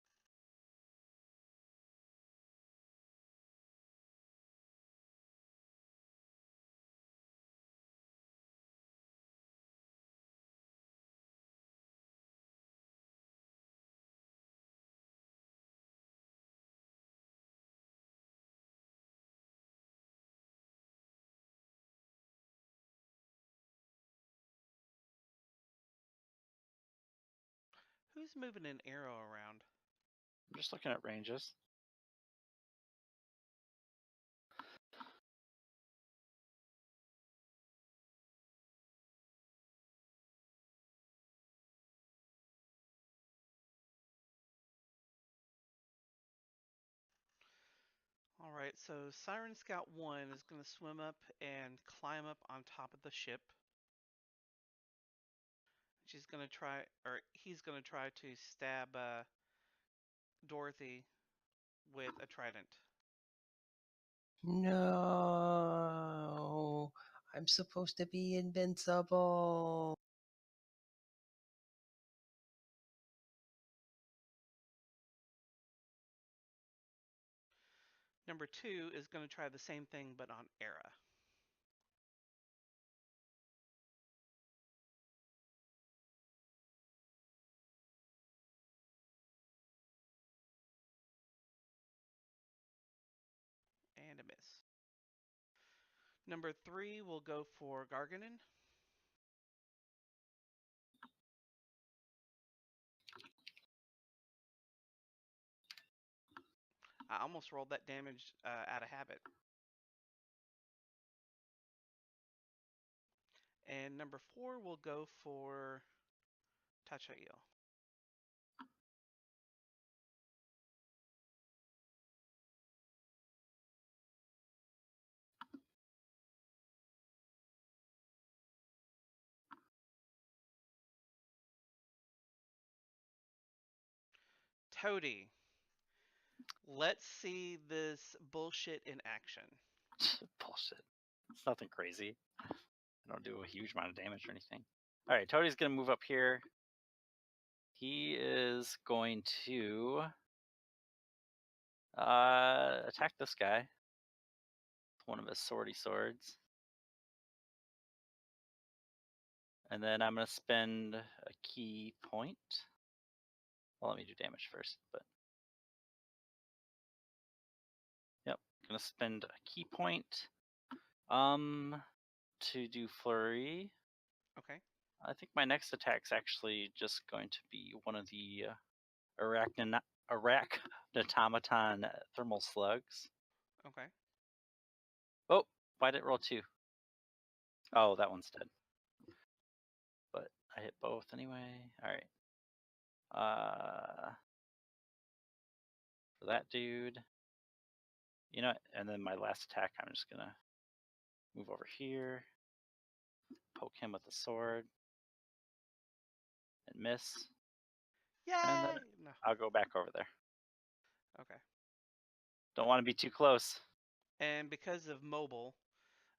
Who's moving an arrow around? I'm just looking at ranges. Alright, so Siren Scout 1 is going to swim up and climb up on top of the ship. She's going to try, or he's going to try to stab Dorothy with a trident. No, I'm supposed to be invincible. Number 2 is going to try the same thing but on Aera. And a miss. Number 3 will go for Gargenyn. I almost rolled that damage out of habit. And number 4 will go for Tachael. Toty, let's see this bullshit in action. Bullshit. It's nothing crazy. I don't do a huge amount of damage or anything. All right, Toty's gonna move up here. He is going to attack this guy with one of his swordy swords. And then I'm gonna spend a key point. Well, let me do damage first, but yep, gonna spend a key point to do flurry. Okay. I think my next attack's actually just going to be one of the arachnatomaton thermal slugs. Okay. Oh, why did it roll 2? Oh, that one's dead. But I hit both anyway. All right. For that dude, you know, and then my last attack, I'm just gonna move over here, poke him with the sword, and miss. Yay! And then No. I'll go back over there. Okay. Don't want to be too close. And because of mobile,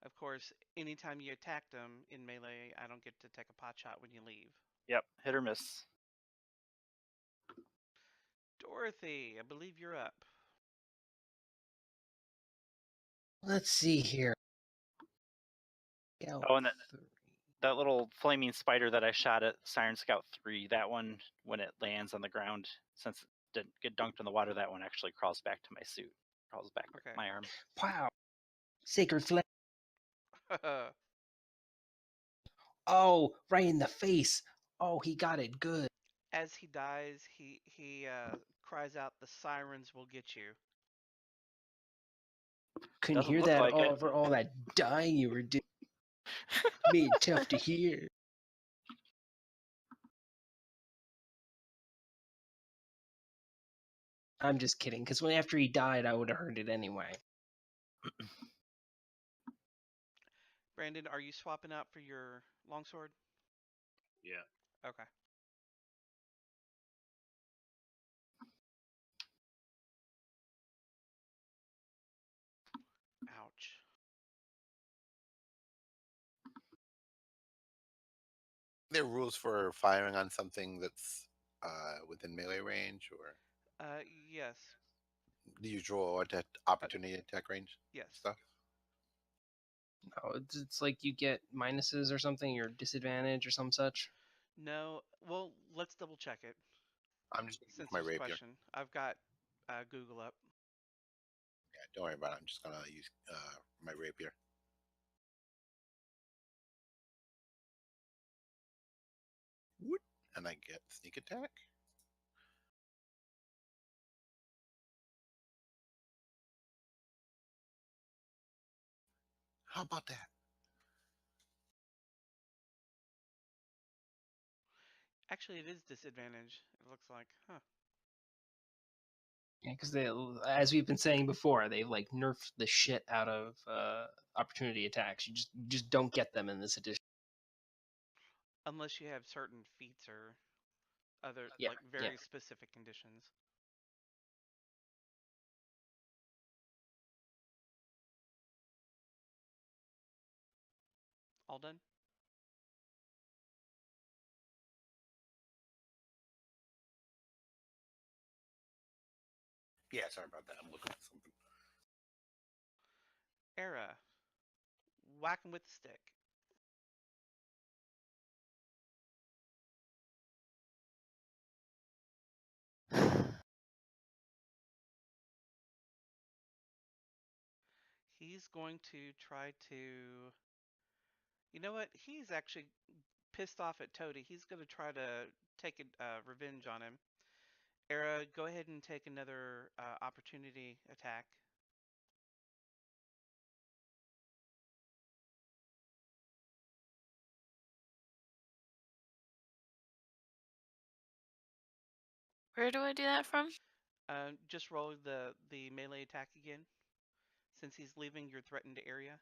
of course, anytime you attack them in melee, I don't get to take a pot shot when you leave. Yep, hit or miss. Dorothy, I believe you're up. Let's see here. Oh, and that little flaming spider that I shot at Siren Scout 3, that one, when it lands on the ground, since it didn't get dunked in the water, that one actually crawls back to my suit. Crawls back to Okay. my arm. Wow. Sacred flame. Oh, right in the face. Oh, he got it good. As he dies, he cries out, "The sirens will get you." Couldn't Doesn't hear look that like it. over all that dying you were doing. Made it tough to hear. I'm just kidding, because after he died, I would have heard it anyway. Brandyn, are you swapping out for your longsword? Yeah. Okay. There are rules for firing on something that's within melee range, or Yes. the usual opportunity attack range Yes. stuff. No, it's like you get minuses or something, or disadvantage or some such. No. Well, let's double check it. I'm just gonna use Since my there's a rapier. question, I've got Google up. Yeah, don't worry about it. I'm just gonna use my rapier. Whoop, and I get sneak attack. How about that? Actually, it is disadvantage. It looks like, huh? Yeah, because they, as we've been saying before, they've like nerfed the shit out of opportunity attacks. You just don't get them in this edition. Unless you have certain feats or other Yeah, like very specific conditions. All done? Yeah, sorry about that. I'm looking at something. Aera. Whack him with the stick. He's going to try to. You know what? He's actually pissed off at Toty. He's going to try to take revenge on him. Aera, go ahead and take another opportunity attack. Where do I do that from? Just roll the melee attack again, since he's leaving your threatened area.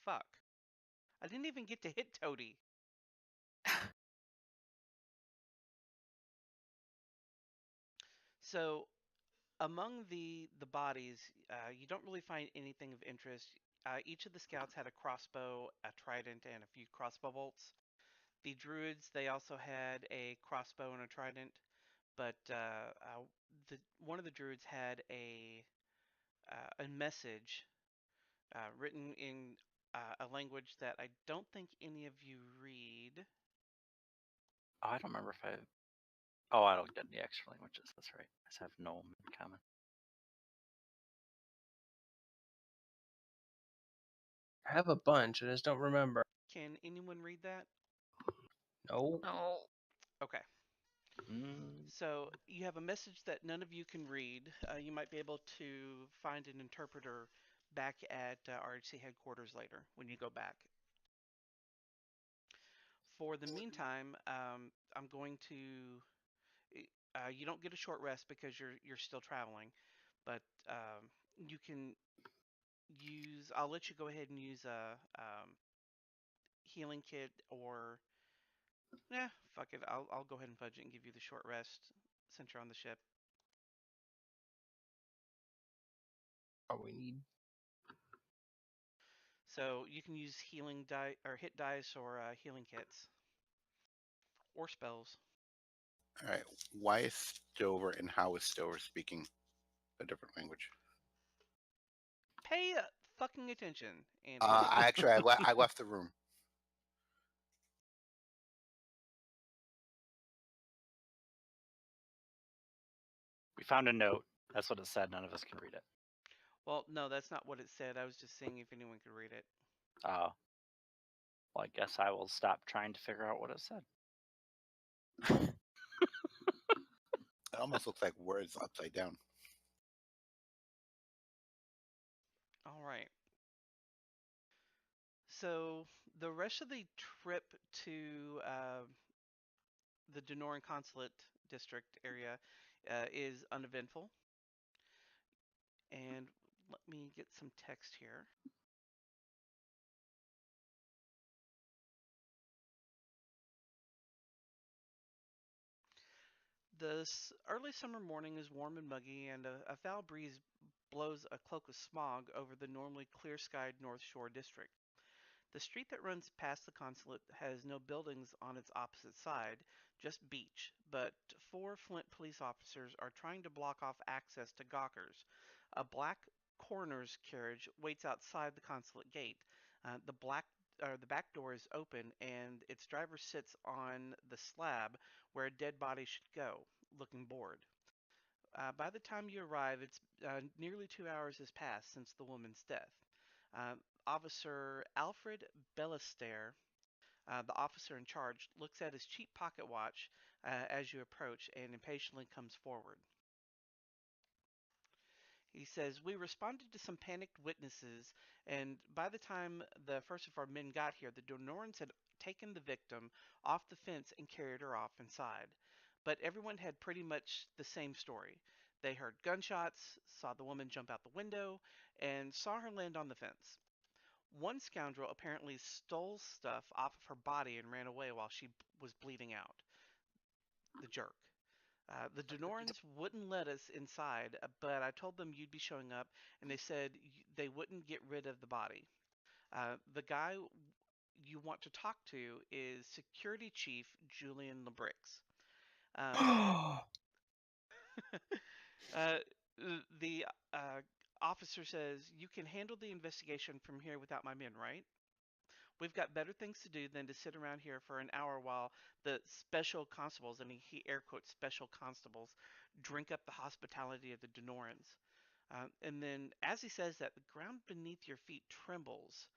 Fuck. I didn't even get to hit Toty. So, among the bodies, you don't really find anything of interest. Each of the scouts had a crossbow, a trident, and a few crossbow bolts. The druids, they also had a crossbow and a trident, but one of the druids had a message written in a language that I don't think any of you read. Oh, I don't remember if I. Oh, I don't get any extra languages. That's right. I just have Gnome in common. I have a bunch. I just don't remember. Can anyone read that? No. No. Okay. Mm, So you have a message that none of you can read. You might be able to find an interpreter back at RHC headquarters later when you go back. For the meantime, I'm going to. You don't get a short rest because you're still traveling, but you can use. I'll let you go ahead and use a healing kit or. Yeah, fuck it. I'll go ahead and fudge it and give you the short rest since you're on the ship. Oh, we need. So you can use healing die or hit dice or healing kits or spells. All right. Why is Stover and how is Stover speaking a different language? Pay fucking attention, Andy. I left the room. we found a note. That's what it said. None of us can read it. Well, no, that's not what it said. I was just seeing if anyone could read it. Oh. Well, I guess I will stop trying to figure out what it said. It almost looks like words upside down. All right. So the rest of the trip to the Denoran Consulate District area is uneventful. And let me get some text here. The early summer morning is warm and muggy, and a foul breeze blows a cloak of smog over the normally clear-skied North Shore district. The street that runs past the consulate has no buildings on its opposite side, just beach, but 4 Flint police officers are trying to block off access to Gawkers. A black coroner's carriage waits outside the consulate gate. The back door is open, and its driver sits on the slab where a dead body should go, looking bored. By the time you arrive, it's nearly 2 hours has passed since the woman's death. Officer Alfred Bellester, the officer in charge, looks at his cheap pocket watch as you approach and impatiently comes forward. He says, "We responded to some panicked witnesses, and by the time the first of our men got here, the Donorans had taken the victim off the fence and carried her off inside. But everyone had pretty much the same story. They heard gunshots, saw the woman jump out the window, and saw her land on the fence. One scoundrel apparently stole stuff off of her body and ran away while she was bleeding out. The jerk. The Denorans wouldn't let us inside, but I told them you'd be showing up, and they said they wouldn't get rid of the body. The guy you want to talk to is Security Chief Julian Lebrix. The officer says, you can handle the investigation from here without my men, right? We've got better things to do than to sit around here for an hour while the special constables, and he air quotes special constables, drink up the hospitality of the Denorans. And then as he says that, the ground beneath your feet trembles,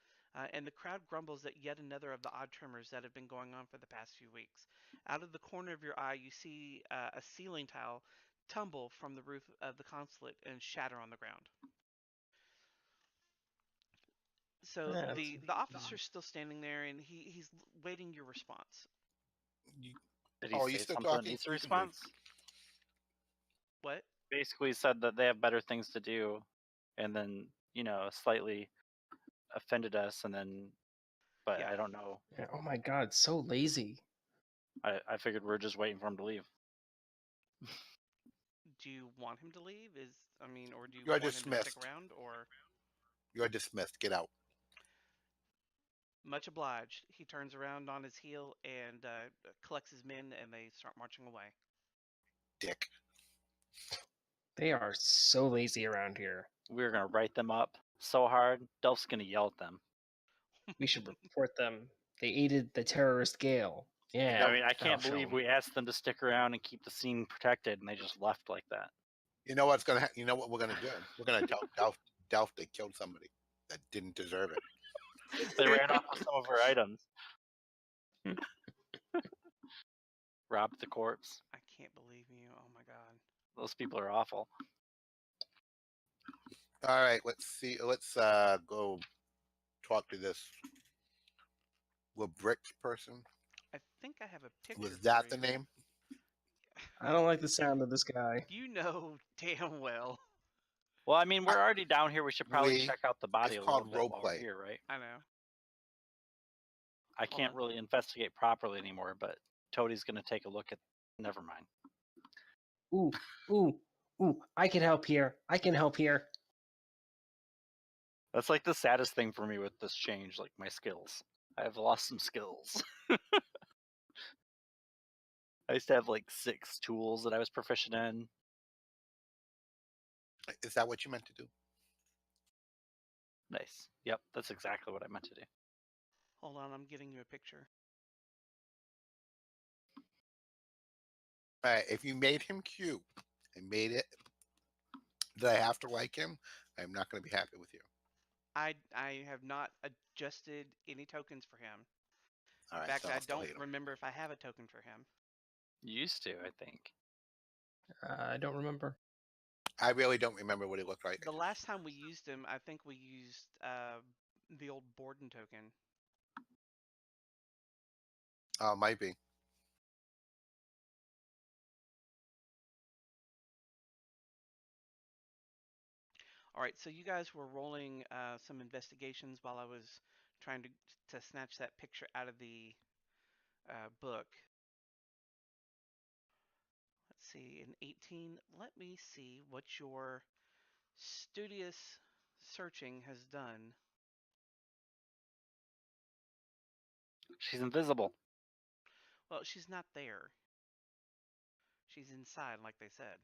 and the crowd grumbles at yet another of the odd tremors that have been going on for the past few weeks. Out of the corner of your eye, you see a ceiling tile tumble from the roof of the consulate and shatter on the ground. So the officer's still standing there, and he's waiting your response. Did he Oh, are you say still something that talking? needs a You can breathe. response? What? Basically said that they have better things to do, and then slightly offended us, and then, but Yeah. I don't know. Yeah, oh my god, so lazy. I figured we're just waiting for him to leave. Do you want him to leave? Or do you You are want him to stick dismissed. around? Or You are dismissed. Get out. much obliged. He turns around on his heel and collects his men, and they start marching away. Dick. They are so lazy around here. We're gonna write them up so hard. Delph's gonna yell at them. We should report them. They aided the terrorist Gale. Yeah. I mean, I can't that'll show believe 'em. we asked them to stick around and keep the scene protected, and they just left like that. You know what's gonna? You know what we're gonna do? We're gonna tell Delph they killed somebody that didn't deserve it. They ran off with some of our items. Robbed the corpse. I can't believe you. Oh my god. Those people are awful. All right, let's see. Let's go talk to this Lebrix person. I think I have a picture. Was that for the you. name? I don't like the sound of this guy. You know damn well. Well, I mean, we're already down here. We should probably We- check out the body it's a little called bit while we're roleplay. here, right? I know. I Hold can't on. really investigate properly anymore, but Toty's gonna take a look at. Never mind. Ooh, ooh, ooh, I can help here. I can help here. That's like the saddest thing for me with this change, like my skills. I've lost some skills. I used to have like 6 tools that I was proficient in. Is that what you meant to do? Nice. Yep, that's exactly what I meant to do. Hold on, I'm getting you a picture. All right, if you made him cute and made it that I have to like him, I'm not going to be happy with you. I have not adjusted any tokens for him. All right, In fact, so I I'll still don't hate him. remember if I have a token for him. You used to, I think. I don't remember. I really don't remember what he looked like. The last time we used him, I think we used the old Borden token. Might be. All right, so you guys were rolling some investigations while I was trying to snatch that picture out of the book. Let's see, in 18, let me see what your studious searching has done. She's invisible. Well, she's not there. She's inside, like they said.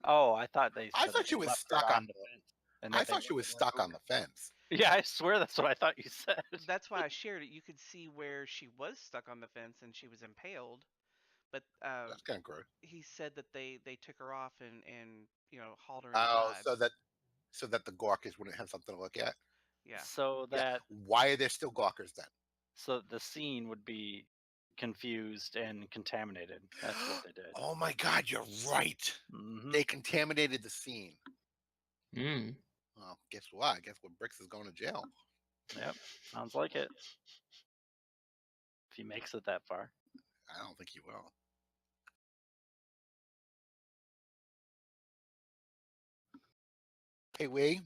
Oh, I thought they. I said thought she they was left stuck her on the fence. And I that they thought she was wouldn't stuck on remove the fence. her. Yeah, I swear that's what I thought you said. That's why I shared it. You could see where she was stuck on the fence and she was impaled. But That's kind of gross. he said that they took her off and hauled her Oh, inside. so that the gawkers wouldn't have something to look at. Yeah. So Yeah. that Why are there still gawkers then? so the scene would be confused and contaminated. That's what they did. Oh my God, you're right. Mhm. They contaminated the scene. Mm. Well, guess what? I guess what Bricks is going to jail. Yep, sounds like it. If he makes it that far. I don't think he will. Hey, Wee,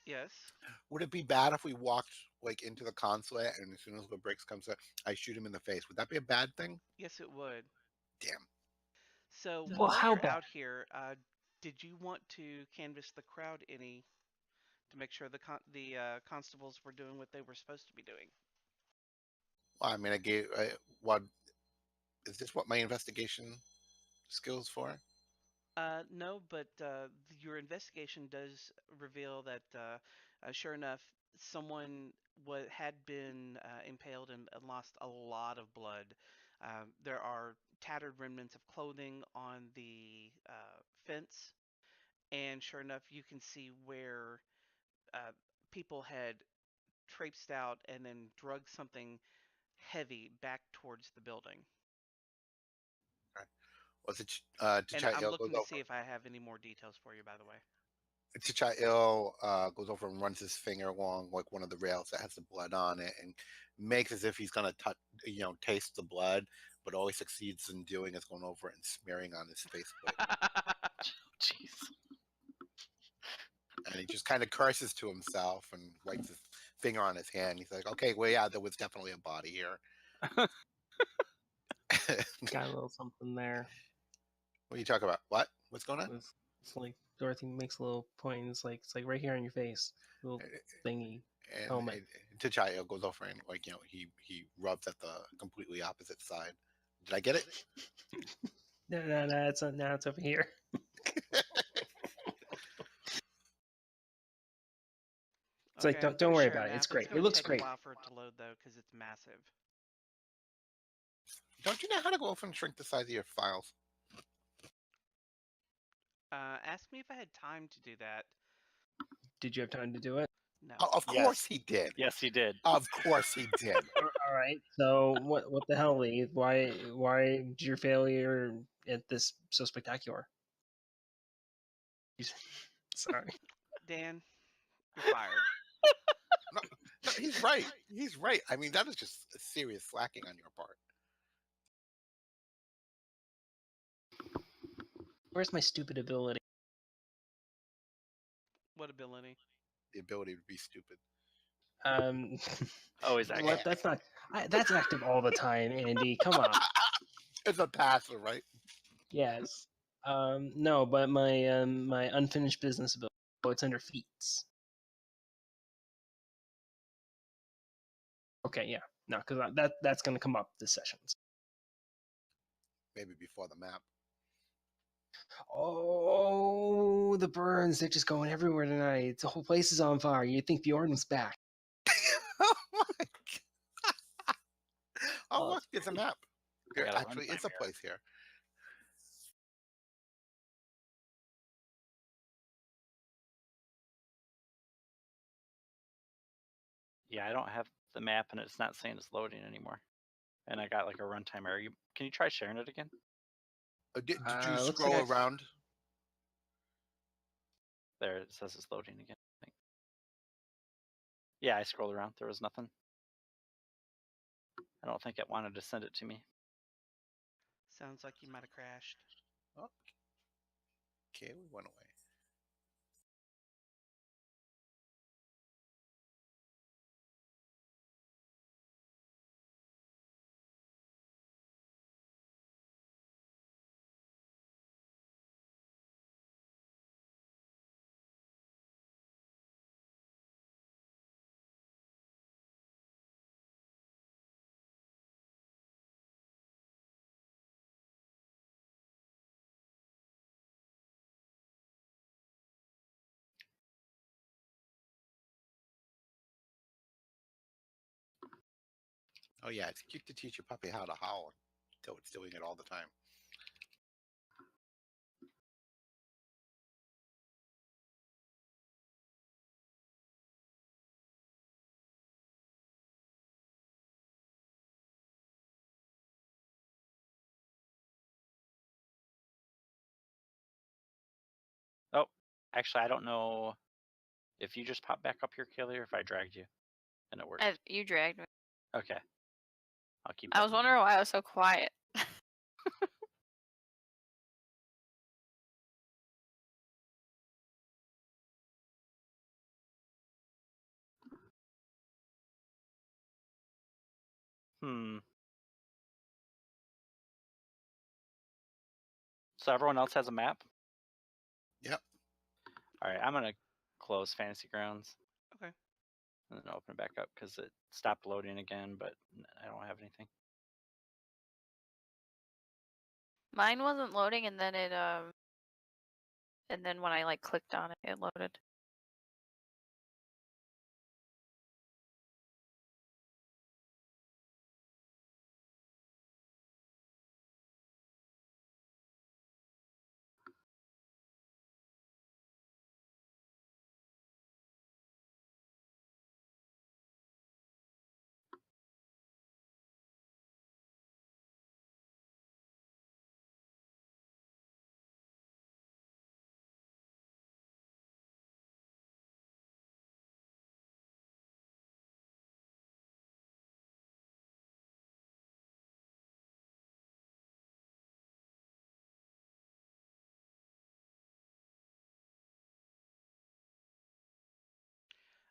Yes. would it be bad if we walked like into the consulate and as soon as the Bricks comes up, I shoot him in the face? Would that be a bad thing? Yes, it would. Damn. So Well, while how you're bad? out here, did you want to canvass the crowd any to make sure the constables were doing what they were supposed to be doing? Well, I mean, what is this? What my investigation skills for? No, but your investigation does reveal that, sure enough, someone had been impaled and lost a lot of blood. There are tattered remnants of clothing on the fence, and sure enough, you can see where uh, people had traipsed out and then drug something heavy back towards the building. Was it And I'm T'Challa looking goes to over? see if I have any more details for you, by the way. T'Challa goes over and runs his finger along like one of the rails that has the blood on it, and makes as if he's gonna touch, taste the blood, but all he succeeds in doing is going over it and smearing on his face plate. Jeez. And he just kind of curses to himself and writes his finger on his hand. He's like, "Okay, well, yeah, there was definitely a body here." Got a little something there. What are you talking about? What? What's going on? It's like Dorothy makes a little point. It's like right here on your face, little thingy. And, Helmet. and T'Challa goes over and he rubs at the completely opposite side. Did I get it? No, it's not. Now it's over here. It's like I'm don't gonna worry share a about it. map. It's great. It's gonna It looks take great. a while for it to load though, because it's massive. Don't you know how to go over and shrink the size of your files? Ask me if I had time to do that. Did you have time to do it? No. Oh, of Yes. course he did. Yes, he did. Of course he did. All right. So what the hell, Lee? Why did your failure at this so spectacular? Sorry. Dan, you're fired. No, he's right. He's right. I mean, that is just a serious slacking on your part. Where's my stupid ability? What ability? The ability to be stupid. Always active. What? That's not. That's active all the time, Andy. Come on. It's a passive, right? Yes. No, but my unfinished business ability. Oh, it's under feats. Okay, yeah. No, because that's gonna come up this session. Maybe before the map. Oh, the burns! They're just going everywhere tonight. The whole place is on fire. You'd think Bjorn was back. Oh my God. Oh, Oh, look, there's a map. There got a actually is runtime a error. place here. Yeah, I don't have the map, and it's not saying it's loading anymore. And I got like a runtime error. Can you try sharing it again? Did you looks scroll like around? There, it says it's loading again. I think. Yeah, I scrolled around. There was nothing. I don't think it wanted to send it to me. Sounds like you might have crashed. Oh. Okay, we went away. Oh yeah, it's cute to teach your puppy how to howl. It's doing it all the time. Oh, actually, I don't know if you just popped back up here, Kelly, or if I dragged you and it worked. You dragged me. Okay. I'll keep I that was in mind. wondering why I was so quiet. So everyone else has a map? Yep. All right, I'm going to close Fantasy Grounds. Okay. And then open it back up because it stopped loading again, but I don't have anything. Mine wasn't loading, and then and then when I like clicked on it, it loaded.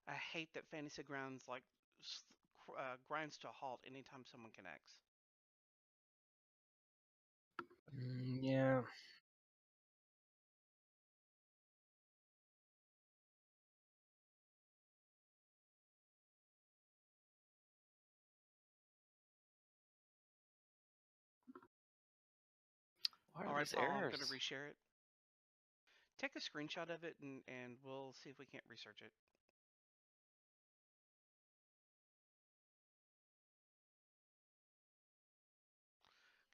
I hate that Fantasy Grounds like grinds to a halt anytime someone connects. Yeah. Why are All right, these Paul, errors? I'm going to reshare it. Take a screenshot of it, and we'll see if we can't research it.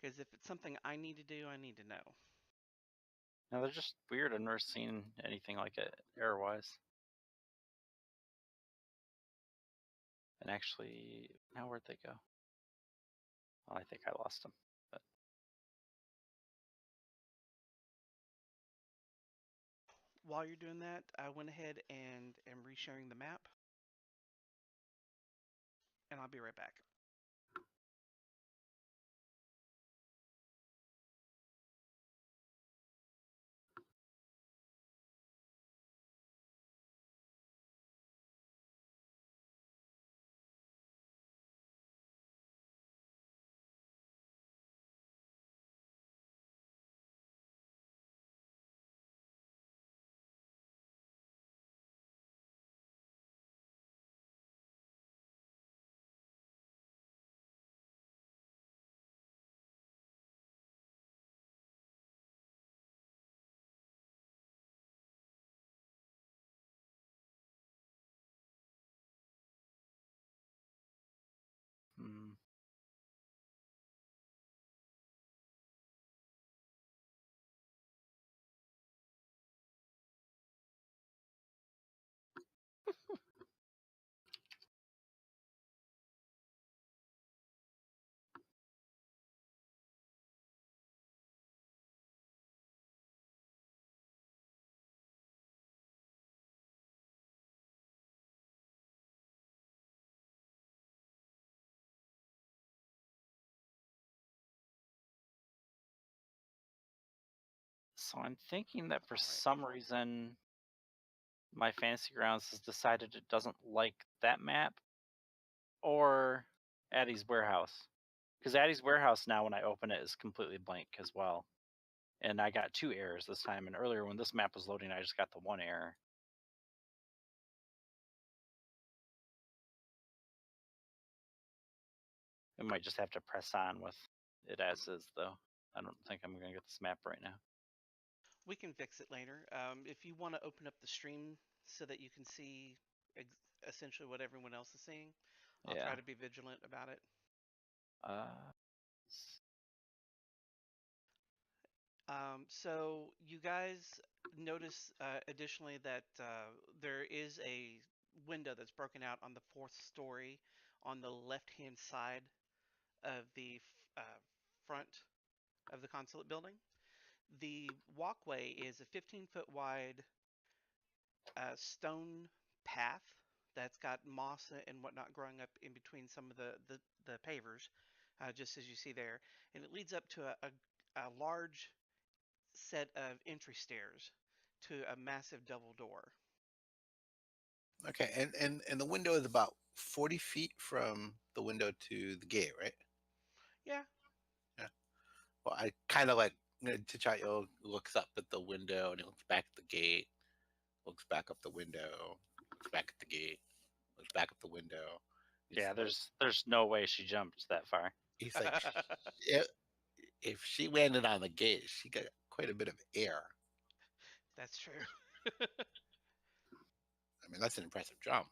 Because if it's something I need to do, I need to know. No, they're just weird. I've never seen anything like it error-wise. And actually, now where'd they go? Oh, I think I lost them. But While you're doing that, I went ahead and am resharing the map. And I'll be right back. so I'm thinking that for All right. some reason, my Fantasy Grounds has decided it doesn't like that map or Addie's Warehouse. Because Addie's Warehouse now, when I open it, is completely blank as well. And I got 2 errors this time. And earlier, when this map was loading, I just got the 1 error. I might just have to press on with it as is, though. I don't think I'm going to get this map right now. We can fix it later. If you want to open up the stream so that you can see essentially what everyone else is seeing, I'll try to be vigilant about it. So you guys notice additionally that there is a window that's broken out on the 4th story on the left-hand side of the front of the consulate building. The walkway is a 15-foot wide stone path that's got moss and whatnot growing up in between some of the pavers, just as you see there. And it leads up to a large set of entry stairs to a massive double door. Okay, and the window is about 40 feet from the window to the gate, right? Yeah. Yeah. Well, I kind of like T'Challa looks up at the window and he looks back at the gate, looks back up the window, looks back at the gate, looks back up the window. Yeah, there's no way she jumped that far. He's like, if she landed on the gate, she got quite a bit of air. That's true. I mean, that's an impressive jump.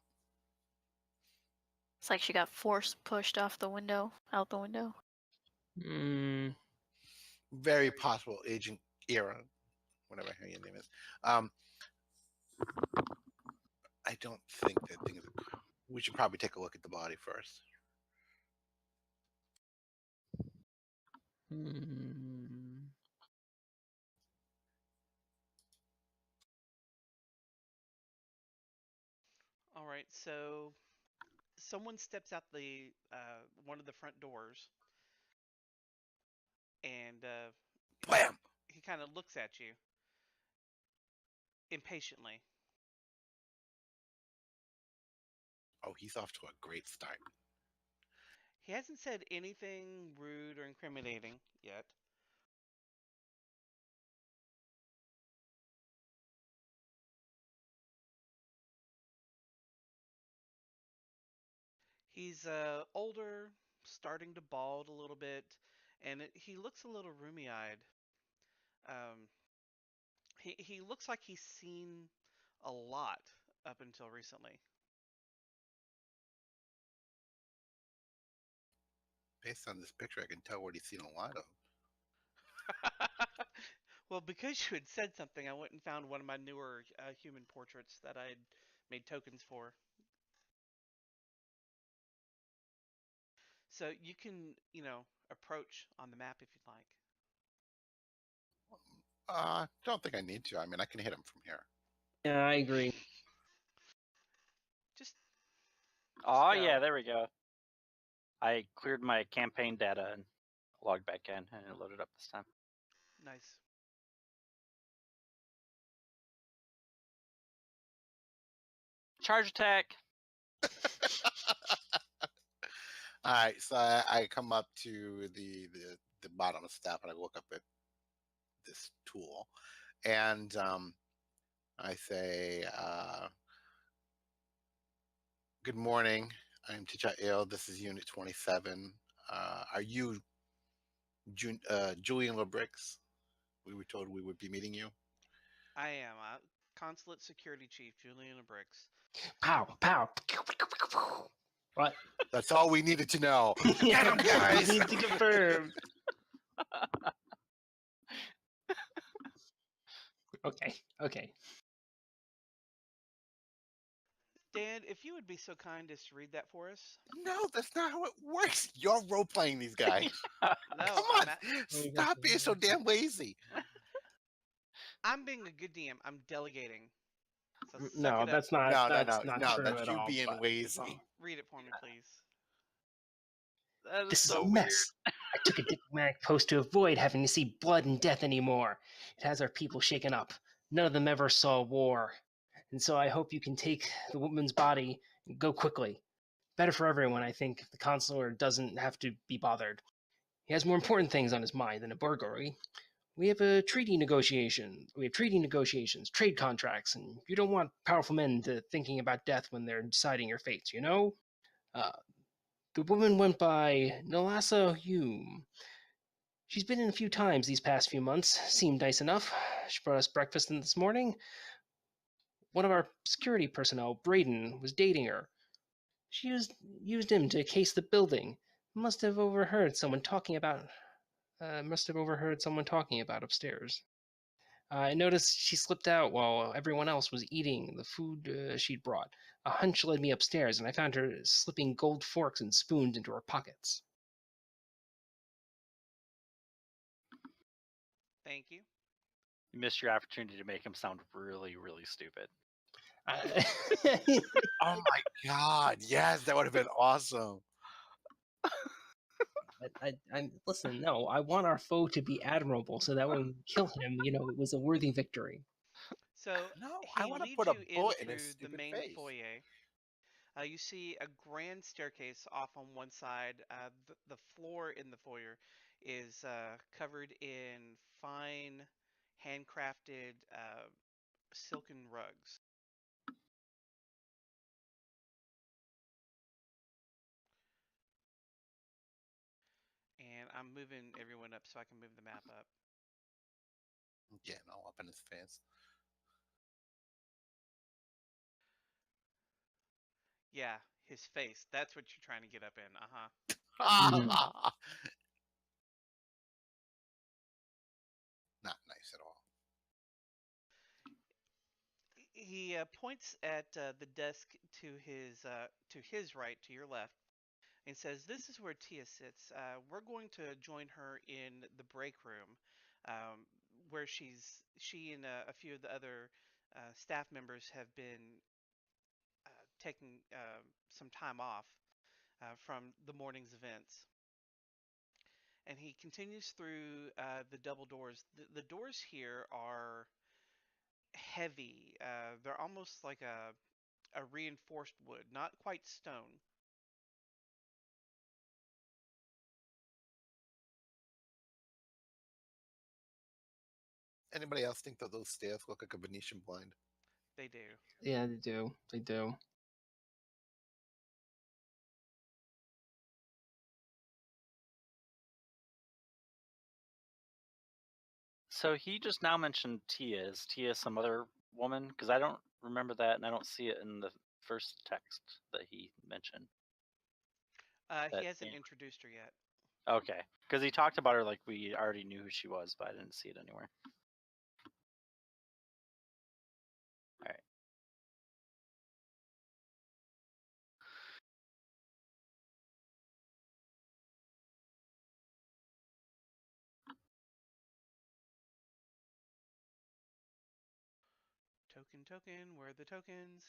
It's like she got force pushed off the window, out the window. Very possible, Agent Aera, whatever her name is. I don't think that thing is. We should probably take a look at the body first. All right, so someone steps out the one of the front doors, and Blam! he kind of looks at you impatiently. Oh, he's off to a great start. He hasn't said anything rude or incriminating yet. He's older, starting to bald a little bit, and he looks a little rheumy-eyed. He looks like he's seen a lot up until recently. Based on this picture, I can tell what he's seen a lot of. Well, because you had said something, I went and found one of my newer human portraits that I had made tokens for. So you can, approach on the map if you'd like. Don't think I need to. I mean, I can hit him from here. Yeah, I agree. Just Oh go. yeah, there we go. I cleared my campaign data and logged back in, and it loaded up this time. Nice. Charge attack. All right, so I come up to the bottom step and I look up at this tool, and I say, "Good morning. I'm T'Challa. This is Unit 27. Are you Julian LeBrix? We were told we would be meeting you." I am Consulate Security Chief Julian Bricks. Pow, pow. What? That's all we needed to know. Yeah, guys. I need to confirm. Okay. Dan, if you would be so kind as to read that for us. No, that's not how it works. You're role playing these guys. No, Come on, stop being so damn lazy. I'm being a good DM. I'm delegating. So suck No, it up. that's not. No, that's not no, true that's at you all, being but- lazy. Read it for me, please. That is This is so a mess. I took a diplomatic post to avoid having to see blood and death anymore. It has our people shaken up. None of them ever saw war. And so I hope you can take the woman's body and go quickly. Better for everyone, I think, if the consular doesn't have to be bothered. He has more important things on his mind than a burglary. We have treaty negotiations, trade contracts, and you don't want powerful men thinking about death when they're deciding your fates, you know? The woman went by Nalasa Hume. She's been in a few times these past few months. Seemed nice enough. She brought us breakfast this morning. One of our security personnel, Brandyn, was dating her. She used him to case the building. Must have overheard someone talking about. Upstairs. I noticed she slipped out while everyone else was eating the food she'd brought. A hunch led me upstairs, and I found her slipping gold forks and spoons into her pockets. Thank you. You missed your opportunity to make him sound really, really stupid. Oh my god! Yes, that would have been awesome. Listen. No, I want our foe to be admirable, so that when we kill him, it was a worthy victory. So No, he I want to leads put a you in bullet in his through the stupid main face. foyer. You see a grand staircase off on one side. The floor in the foyer is covered in fine, handcrafted silken rugs. And I'm moving everyone up so I can move the map up. Getting all up in his face. Yeah, his face. That's what you're trying to get up in. Not nice at all. He points at the desk to his right, to your left, and says, "This is where Tia sits. We're going to join her in the break room, where she and a few of the other staff members have been taking some time off from the morning's events." And he continues through the double doors. The doors here are heavy. They're almost like a reinforced wood, not quite stone. Anybody else think that those stairs look like a Venetian blind? They do. Yeah, they do. They do. So he just now mentioned Tia. Is Tia some other woman? Because I don't remember that, and I don't see it in the first text that he mentioned. He hasn't introduced her yet. Okay, because he talked about her like we already knew who she was, but I didn't see it anywhere. All right. Token, where are the tokens?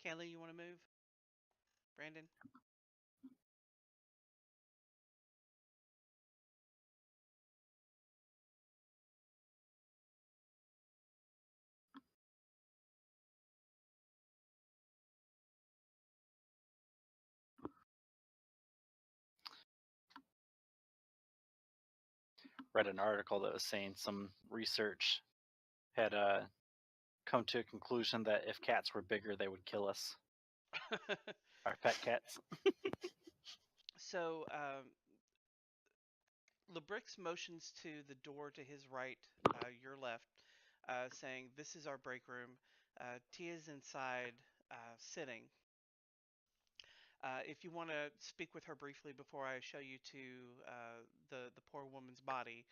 Cali, you want to move? Brandyn? Read an article that was saying some research had come to a conclusion that if cats were bigger, they would kill us. Our pet cats. So, Lebrix motions to the door to his right, your left, saying, "This is our break room. Tia's inside, sitting. If you want to speak with her briefly before I show you to the poor woman's body,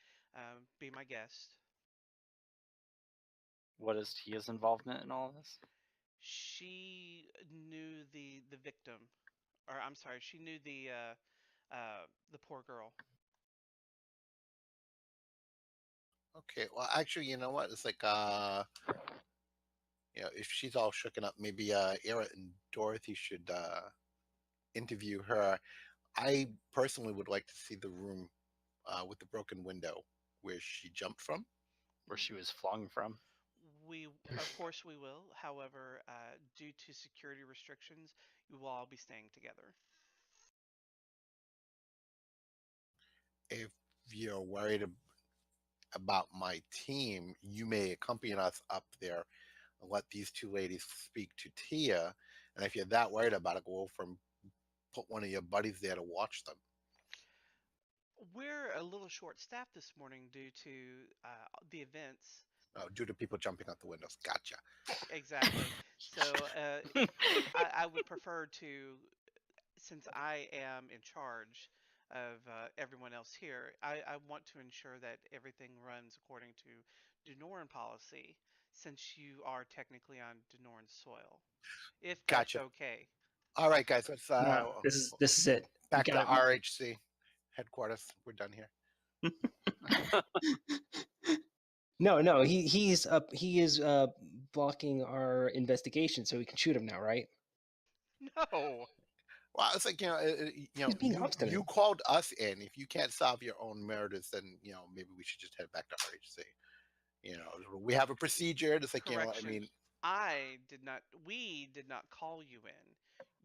be my guest." What is Tia's involvement in all of this? She knew the victim, or I'm sorry, she knew the poor girl. Okay, well, actually, you know what? It's like, if she's all shooken up, maybe Aera and Dorothy should interview her. I personally would like to see the room with the broken window where she jumped from. Where she was flung from? Of course, we will. However, due to security restrictions, you will all be staying together. If you're worried about my team, you may accompany us up there and let these two ladies speak to Tia. And if you're that worried about it, go from put one of your buddies there to watch them. We're a little short-staffed this morning due to the events. Oh, due to people jumping out the windows. Gotcha. Exactly. So I would prefer to, since I am in charge of everyone else here, I want to ensure that everything runs according to Denoran policy, since you are technically on Denoran soil, if that's Gotcha. okay. All right, guys. Let's No, this is it. We back to gotta- RHC headquarters. We're done here. No, he is blocking our investigation, so we can shoot him now, right? No. Well, it's like He's being obstinate. you called us in. If you can't solve your own murders, then maybe we should just head back to RHC. We have a procedure. It's like Correction. I mean, We did not call you in.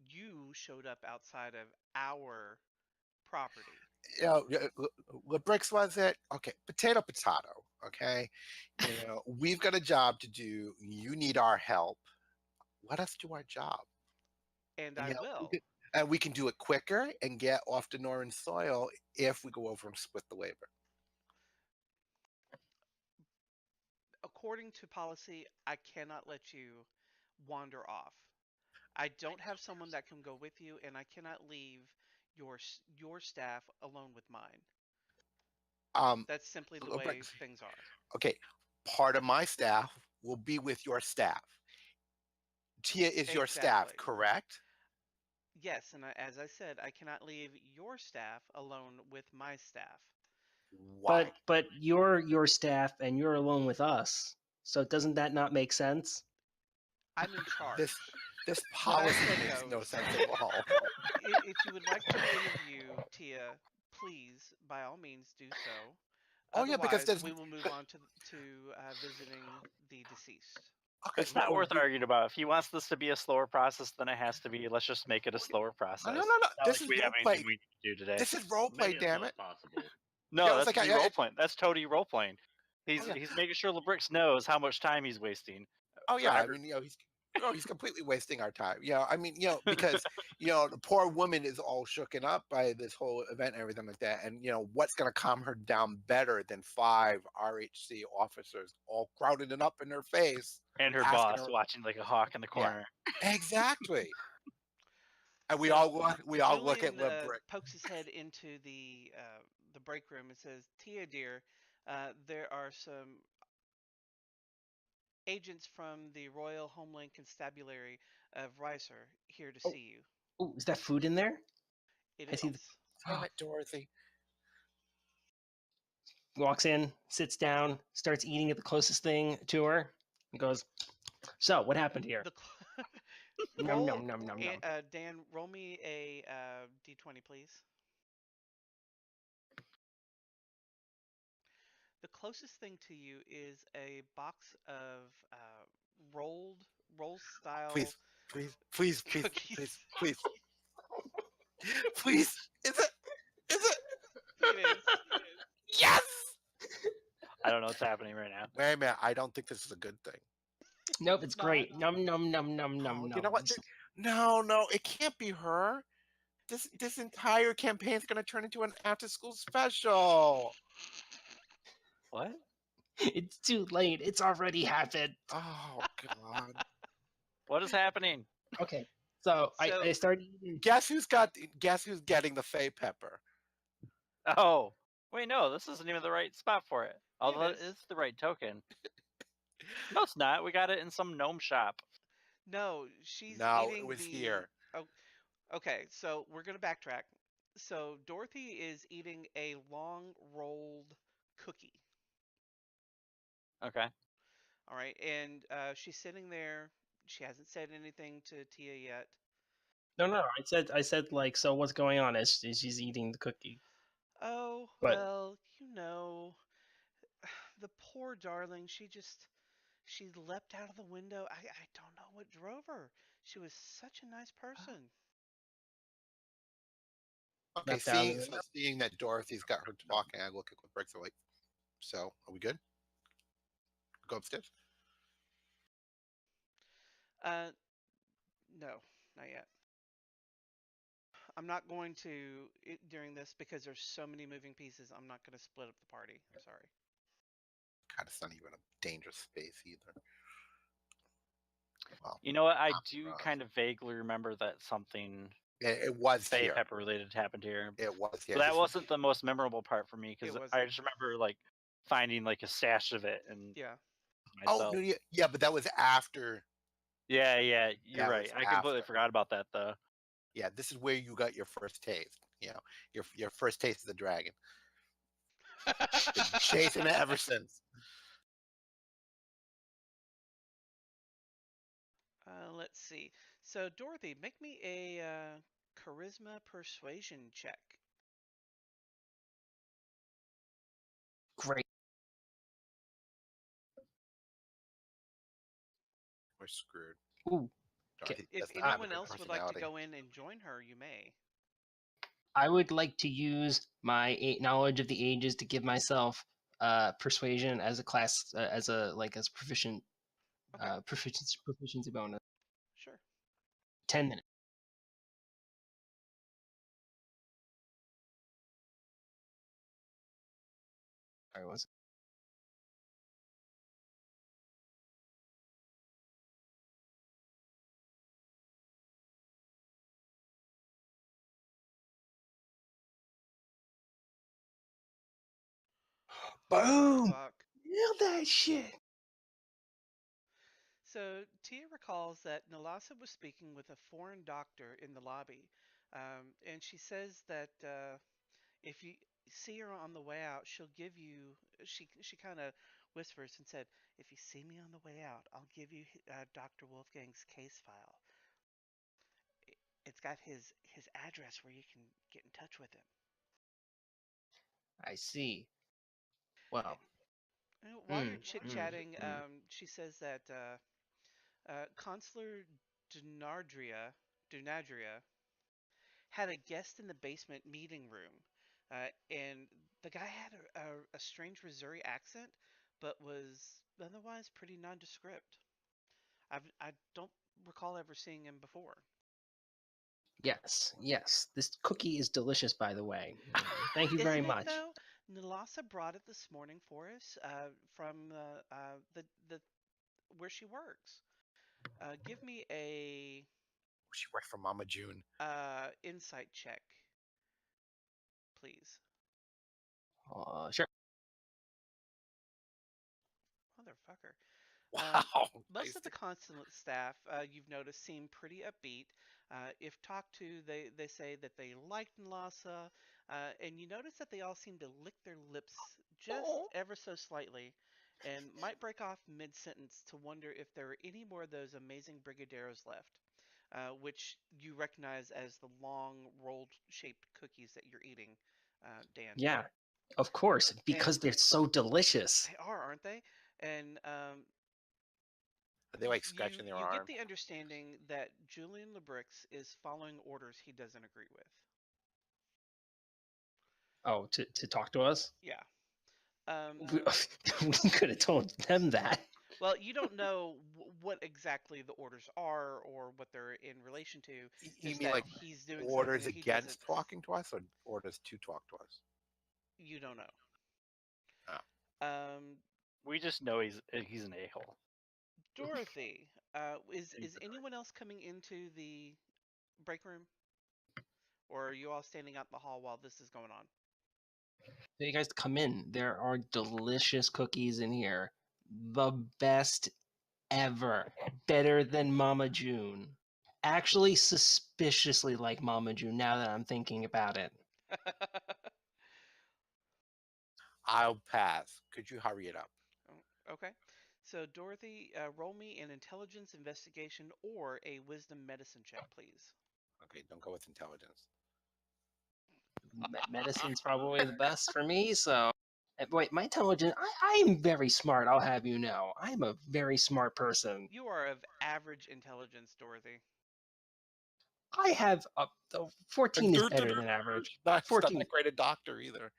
You showed up outside of our property. what bricks was it? Okay, potato. Okay, we've got a job to do. You need our help. Let us do our job. And I will. And we can do it quicker and get off the Northern soil if we go over and split the labor. According to policy, I cannot let you wander off. I don't have someone that can go with you, and I cannot leave your staff alone with mine. That's simply the way things are. Okay, part of my staff will be with your staff. Tia is your staff, correct? Yes, and as I said, I cannot leave your staff alone with my staff. Why? But you're your staff and you're alone with us. So doesn't that not make sense? I'm in charge. This policy makes no sense at all. If you would like to interview Tia, please, by all means, do so. Oh yeah, because we will move on to visiting the deceased. Okay, It's not worth arguing about. If he wants this to be a slower process, then it has to be. Let's just make it a slower process. No. This is we have anything we need to do today. This is roleplay, damn it. Possible. No, Yeah, that's like, role playing. That's Toty role playing. He's yeah. he's making sure LeBrix knows how much time he's wasting. Oh yeah, I mean, he's completely wasting our time. I mean, because the poor woman is all shooken up by this whole event and everything like that. And what's gonna calm her down better than 5 RHC officers all crowded up in her face, and her boss watching like a hawk in the corner. Yeah, exactly. And we all look at LeBrix. Pokes his head into the break room and says, "Tia, dear, there are some agents from the Royal Homeland Constabulary of Ricer here to see you." Oh, is that food in there? It I is. see Damn it, Dorothy. Walks in, sits down, starts eating at the closest thing to her, and goes, "So, what happened here?" Nom, nom, nom, nom, nom. Dan, roll me a d20, please. The closest thing to you is a box of roll style. Please, cookies. please. Is it? It is. Yes. I don't know what's happening right now. Wait a minute. I don't think this is a good thing. Nope, it's great. Num num num num num num. You know what? No, it can't be her. This entire campaign is going to turn into an after-school special. What? It's too late. It's already happened. Oh God. What is happening? Okay, so I started eating. Guess who's getting the Fey pepper? Oh, wait, no, this isn't even the right spot for it. Although it is the right token. No, it's not. We got it in some gnome shop. No, she's No, eating it was here. Oh, okay, so we're gonna backtrack. So Dorothy is eating a long rolled cookie. Okay. All right, and she's sitting there. She hasn't said anything to Tia yet. No. I said like, so what's going on? As she's eating the cookie. Oh, But- well, the poor darling. She leapt out of the window. I don't know what drove her. She was such a nice person. Okay, Left out of seeing that Dorothy's got her talking, I look at what breaks away. So, are we good? Go upstairs. No, not yet. I'm not going to during this because there's so many moving pieces. I'm not going to split up the party. I'm sorry. God, it's not even a dangerous space either. Well, You know what? I not do for us. kind of vaguely remember that something It was Fae here. Pepper related happened here. It was here. But that This wasn't the most memorable part for me because It I wasn't. just remember like finding like a stash of it and Yeah. myself. Oh, no, yeah, but that was after. Yeah, you're That right. was I completely after. forgot about that though. Yeah, this is where you got your first taste. You know, your first taste of the dragon. Been chasing it ever since. Let's see. So Dorothy, make me a charisma persuasion check. Great. We're screwed. Ooh. Dorothy If does not have a anyone good else would like to personality. go in and join her, you may. I would like to use my knowledge of the ages to give myself persuasion as a class as proficient Okay. proficiency bonus. Sure. 10 minutes. Sorry, was it? Boom! Fuck. Nailed that shit. So Tia recalls that Nalasa was speaking with a foreign doctor in the lobby, and she says that if you see her on the way out, she'll give you. She kind of whispers and said, "If you see me on the way out, I'll give you Dr. Wolfgang's case file. It's got his address where you can get in touch with him." I see. Well, While you're chit-chatting, she says that Consular Dunadria had a guest in the basement meeting room, and the guy had a strange Missouri accent, but was otherwise pretty nondescript. I don't recall ever seeing him before. yes. This cookie is delicious, by the way. Thank you very Isn't it much. though? Nalasa brought it this morning for us from the where she works. Give me a She worked for Mama June. insight check, please. Sure. Motherfucker. Wow. Most of the consulate staff, you've noticed, seem pretty upbeat. If talked to, they say that they liked Nlasa, and you notice that they all seem to lick their lips just ever so slightly, and might break off mid-sentence to wonder if there are any more of those amazing brigadeiros left, which you recognize as the long rolled-shaped cookies that you're eating, Dan. Yeah, of course, because they're so delicious. They are, aren't they? And Are they like scratching their you arm? get the understanding that Julian Lebrix is following orders he doesn't agree with. Oh, to talk to us? Yeah. We could have told them that. Well, you don't know what exactly the orders are or what they're in relation to. You Just mean that like he's doing orders something that he against doesn't. talking to us, or orders to talk to us? You don't know. Oh. We just know he's an a-hole. Dorothy, is anyone else coming into the break room, or are you all standing out in the hall while this is going on? You guys come in. There are delicious cookies in here. The best ever. Better than Mama June. Actually, suspiciously like Mama June now that I'm thinking about it. I'll pass. Could you hurry it up? Okay. So, Dorothy, roll me an intelligence investigation or a wisdom medicine check, please. Okay, don't go with intelligence. Medicine's probably the best for me, so... Wait, my intelligence... I am very smart, I'll have you know. I'm a very smart person. You are of average intelligence, Dorothy. I have... 14 is better than average. Not 14. that great a doctor either.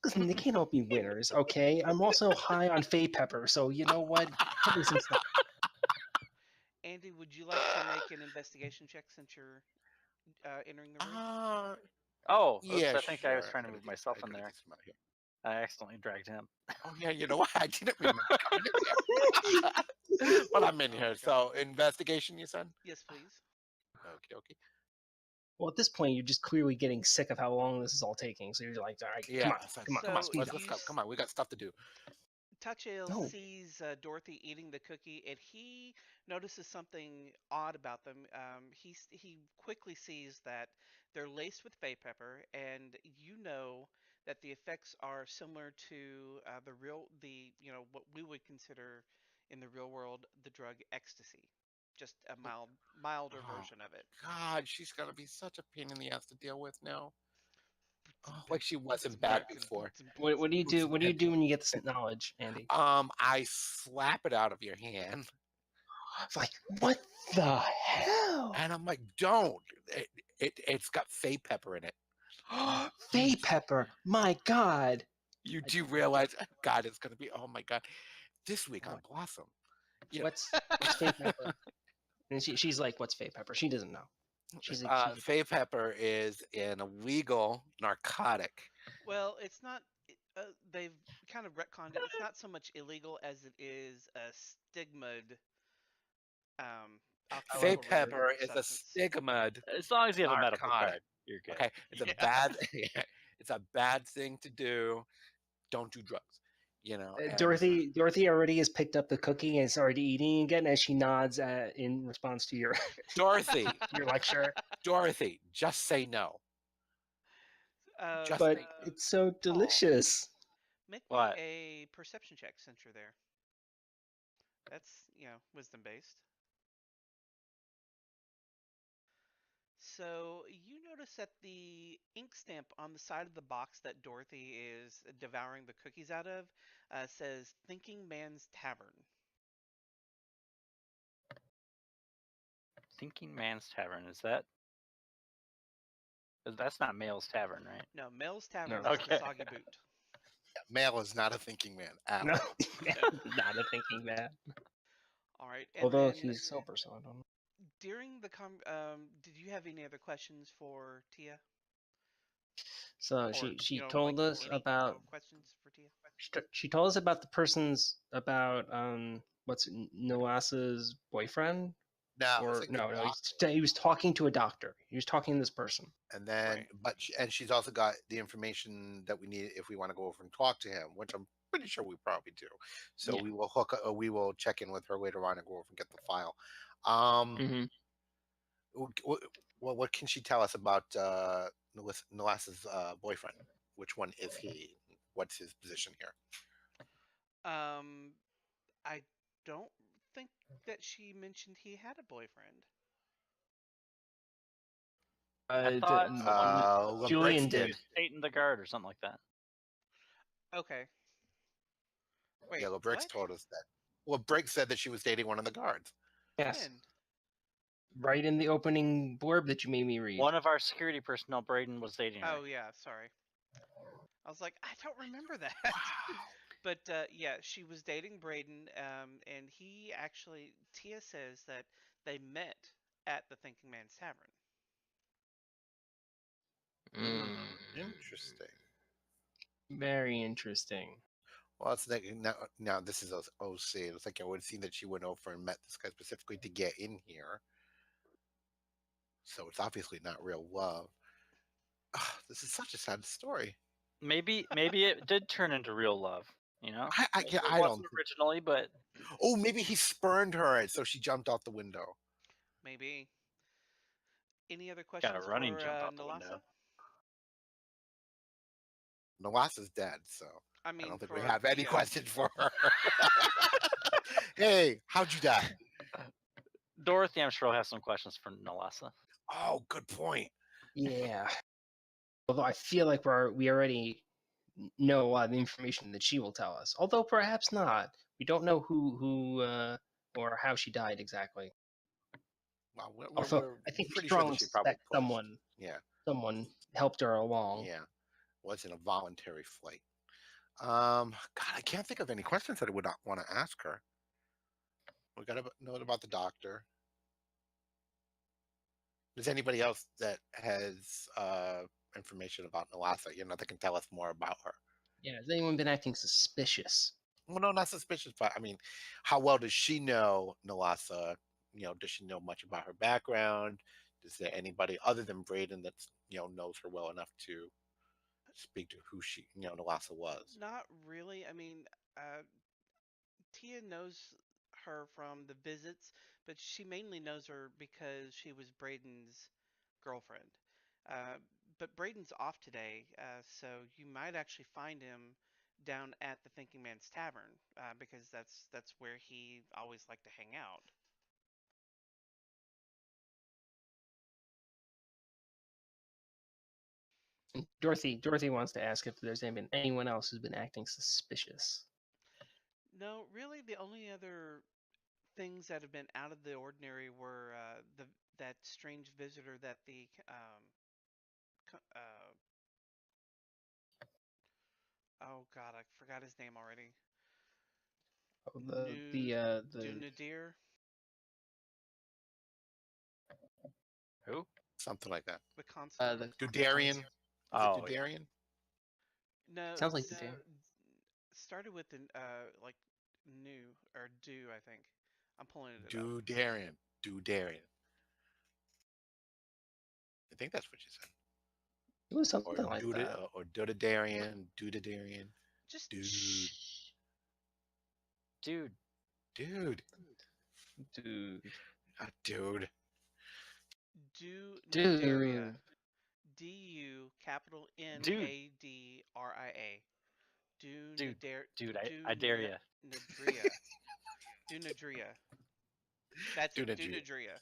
Listen, they can't all be winners, okay? I'm also high on Fae Pepper, so you know what? Cut me some slack. Andy, would you like to make an investigation check since you're entering the room? Oh, oops, yeah, I think I was sure. trying to move myself in there. I accidentally dragged him. Oh yeah, you know what? I didn't remember coming in here. But I'm in Oh here. my So investigation, you said? Yes, please. Okay. Well, at this point, you're just clearly getting sick of how long this is all taking. So you're like, all right, Yeah. come on, So, come on, So speed let's up. go. Come on, we got stuff to do. Touchale No. sees Dorothy eating the cookie, and he notices something odd about them. He quickly sees that they're laced with bay pepper, and you know that the effects are similar to what we would consider in the real world the drug ecstasy, just a milder Oh, version of it. God, she's gonna be such a pain in the ass to deal with now. Oh, like she wasn't Alright. bad before. What do you do? What do you do when you get this knowledge, Andy? I slap it out of your hand, It's like, what the hell? and I'm like, don't. It's got fey pepper in it. Fey pepper. My God. You do realize, God, it's gonna be. Oh my God, this week on Blossom. You know, What's fey pepper? And she's like, what's fey pepper? She doesn't know. She's like, fey pepper is an illegal narcotic. Well, it's not. They've kind of retconned it. It's not so much illegal as it is a stigma'd Fey alcohol-related pepper is a substance. stigma. As long as you have a medical Narcotic. card, you're good. Okay, it's Yeah. a bad. It's a bad thing to do. Don't do drugs. You know. and- Dorothy already has picked up the cookie and is already eating again as she nods in response to your Dorothy, your lecture. Dorothy, just say no. Just But say it's so delicious. Make What? me a perception check since you're there. That's wisdom based. So you notice that the ink stamp on the side of the box that Dorothy is devouring the cookies out of says "Thinking Man's Tavern." Thinking Man's Tavern, is that? That's not Male's Tavern, right? No, Mel's Tavern No. is the Okay. Soggy Boot. Male is not a thinking man at No, all. not a thinking man. All right, and Although then he's sober, so I don't know. during the did you have any other questions for Tia? So Or, she told us any about questions for Tia? she told us about the person's about what's Nolas's boyfriend. No, Or it's like the no, doc- he was talking to a doctor. He was talking to this person. and then, Right. and she's also got the information that we need if we want to go over and talk to him, which I'm pretty sure we probably do. So Yeah. we will check in with her later on and go over and get the file. Mm-hmm. What can she tell us about Nolas's boyfriend? Which one is he? What's his position here? I don't think that she mentioned he had a boyfriend. I thought Julian Briggs did. Satan the Guard or something like that. Okay. Wait, Yeah, Briggs what? told us that. Well, Briggs said that she was dating one of the guards. Yes. When? Right in the opening blurb that you made me read. One of our security personnel, Brandyn, was dating her. Oh yeah, sorry. I was like, I don't remember that. But yeah, she was dating Brandyn, and he actually, Tia says that they met at the Thinking Man's Tavern. Interesting. Very interesting. Well, it's like now this is OC. It's like I would have seen that she went over and met this guy specifically to get in here. So it's obviously not real love. This is such a sad story. Maybe it did turn into real love. You know, I it don't. wasn't originally, but Oh, maybe he spurned her, and so she jumped out the window. Maybe. Any other questions got a running for jump out the Nalasa? window. Nalasa's dead, so I I mean, don't think for we have any Tia. questions for her. Hey, how'd you die? Dorothy, I'm sure will have some questions for Nalasa. Oh, good point. Yeah. Although I feel like we already know a lot of the information that she will tell us. Although perhaps not. We don't know who or how she died exactly. Well, Although we're I think we pretty sure strongly that she probably suspect pushed. someone helped her along. Yeah, wasn't a voluntary flight. God, I can't think of any questions that I would not want to ask her. We got a note about the doctor. Does anybody else that has information about Nalasa, that can tell us more about her? Yeah, has anyone been acting suspicious? Well, no, not suspicious, but I mean, how well does she know Nalasa? Does she know much about her background? Is there anybody other than Brandyn that knows her well enough to speak to who Nalasa was? Not really. I mean, Tia knows her from the visits, but she mainly knows her because she was Brandyn's girlfriend. Uh, but Brandyn's off today, so you might actually find him down at the Thinking Man's Tavern, because that's where he always liked to hang out. And Dorothy wants to ask if there's anyone else who's been acting suspicious. No, really, the only other things that have been out of the ordinary were that strange visitor that the oh god, I forgot his name already. Oh, Do Nadir? Who? Something like that. The constable? Dudarian? Is Oh, it Dudarian? No, sounds like it's, the started with an like new or do, I think. I'm pulling it up. Dudarian. Dudarian. I think that's what you said. It was something like that. Or Dudarian. Dudarian. Just Dude. shh. dude. Dude. Dude. Dude. Nadaria. DU capital NADRIA. Dude, I dare you. Nadria. Dunadria. That's it. Dunadria. Dunadria.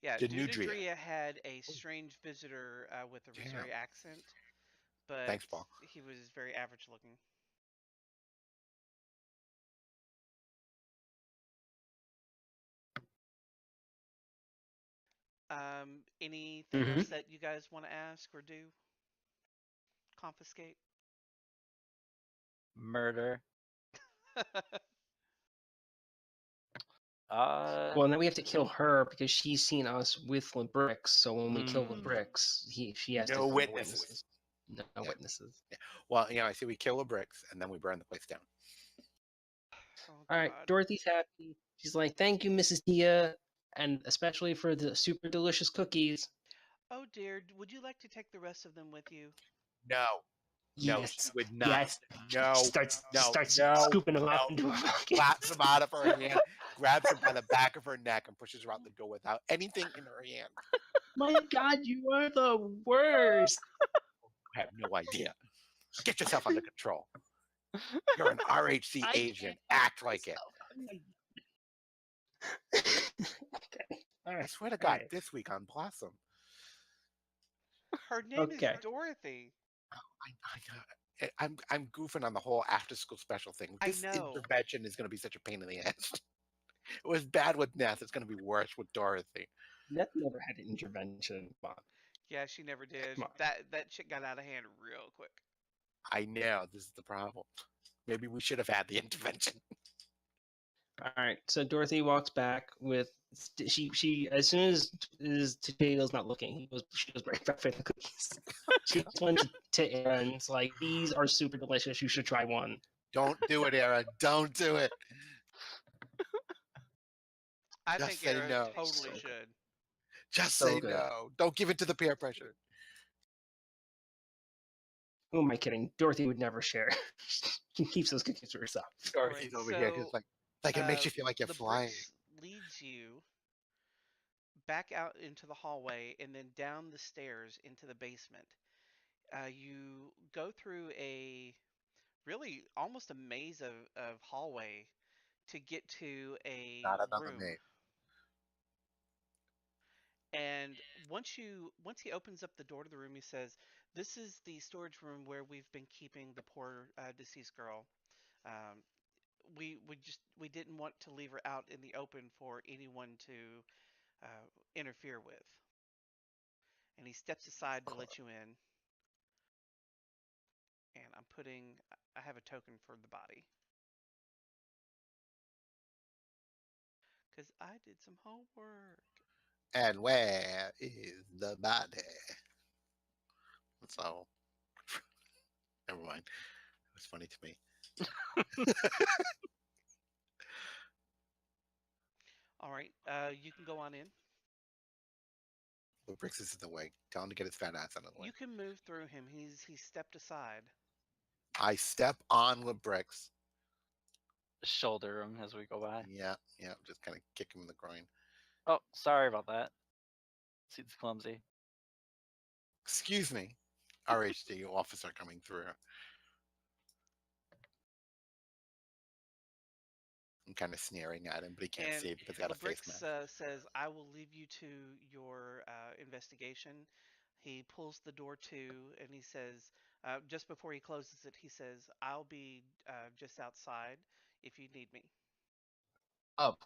Yeah, Dunudria. Dunadria had a strange visitor with a Missouri accent, but Thanks, Paul. he was very average looking. Anything else that you guys want to ask or do? Confiscate? Murder. Well, now we have to kill her because she's seen us with Labrix. So when we kill Labrix, she has no to witnesses. No witnesses. Yeah. Well, I see we kill the bricks and then we burn the place down. Oh, all right, God. Dorothy's happy. She's like, "Thank you, Mrs. Tia, and especially for the super delicious cookies." Oh dear, would you like to take the rest of them with you? No. No, Yes. she would not. Yes. No. Starts No. scooping them up into her pocket. Slaps them out of her hand, grabs her by the back of her neck, and pushes her out the door without anything in her hand. My God, you are the worst. I have no idea. Get yourself under control. You're an RHC agent. Act like it. Okay. All right. I swear to God, right. this week on Blossom. Her name is Dorothy. I'm goofing on the whole after-school special thing. This I know. intervention is going to be such a pain in the ass. It was bad with Neth. It's going to be worse with Dorothy. Neth never had an intervention. Come on. Yeah, she never did. Come on. That shit got out of hand real quick. I know. This is the problem. Maybe we should have had the intervention. All right. So Dorothy walks back with she as soon as Taylor's not looking, she goes right back for the cookies. She goes one to Aera and it's like, "These are super delicious. You should try one." Don't do it, Aera. Don't do it. I Just think say Aera no. totally should. Just So say good. no. Don't give it to the peer pressure. Who am I kidding? Dorothy would never share. She keeps those cookies to herself. Dorothy's over here. She's like it makes you feel like you're flying. Leads you back out into the hallway and then down the stairs into the basement. You go through a really almost a maze of hallway to get to a Not another room. name. And once he opens up the door to the room, he says, "This is the storage room where we've been keeping the poor deceased girl. We didn't want to leave her out in the open for anyone to interfere with." And he steps aside to let you in. And I have a token for the body. Because I did some homework. And where is the body? So, never mind. It was funny to me. All right, you can go on in. But Bricks is in the way. Tell him to get his fat ass out of the way. You can move through him. He's stepped aside. I step on with Bricks. Shoulder him as we go by. Yeah, just kind of kick him in the groin. Oh, sorry about that. Seat's clumsy. Excuse me, RHD officer coming through. I'm kind of sneering at him, but he can't And see it because he got a face Brix mask. says, "I will leave you to your investigation." He pulls the door to, and he says, just before he closes it, he says, "I'll be just outside if you need me." Of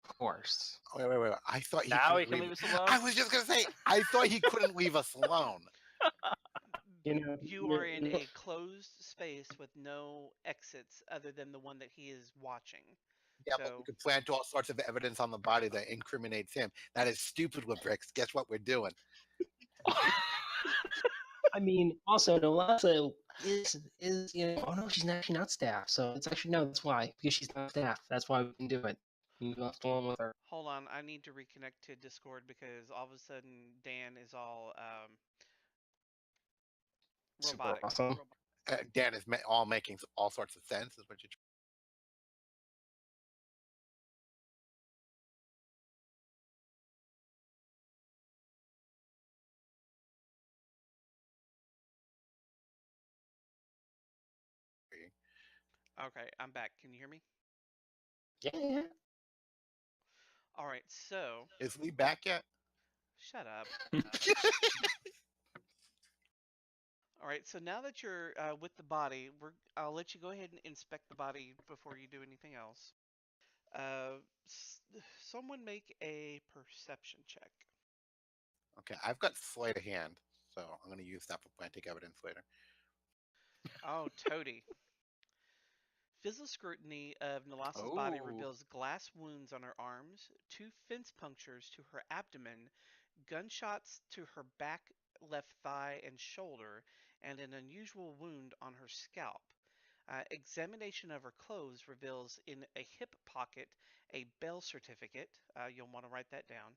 course. Wait. I thought he Now couldn't he can leave us alone. I was just gonna say, I thought he couldn't leave us alone. You are in a closed space with no exits other than the one that he is watching. Yeah, but So we could plant all sorts of evidence on the body that incriminates him. That is stupid with Bricks. Guess what we're doing? I mean, also, Nolasa is oh no, she's actually not staff. So it's actually no, that's why, because she's not staff. That's why we can do it. We left alone with her. hold on, I need to reconnect to Discord because all of a sudden Dan is all Super robotic. awesome. Dan is all making all sorts of sense. Is what you're Okay, I'm back. Can you hear me? Yeah. All right, so Is Lee back yet? shut up. All right, so now that you're with the body, I'll let you go ahead and inspect the body before you do anything else. Someone make a perception check. Okay, I've got sleight of hand, so I'm going to use that for planting evidence later. Oh, Toty. Physical scrutiny of Nalasa's body Oh. reveals glass wounds on her arms, 2 fence punctures to her abdomen, gunshots to her back, left thigh, and shoulder, and an unusual wound on her scalp. Examination of her clothes reveals in a hip pocket a bail certificate. You'll want to write that down.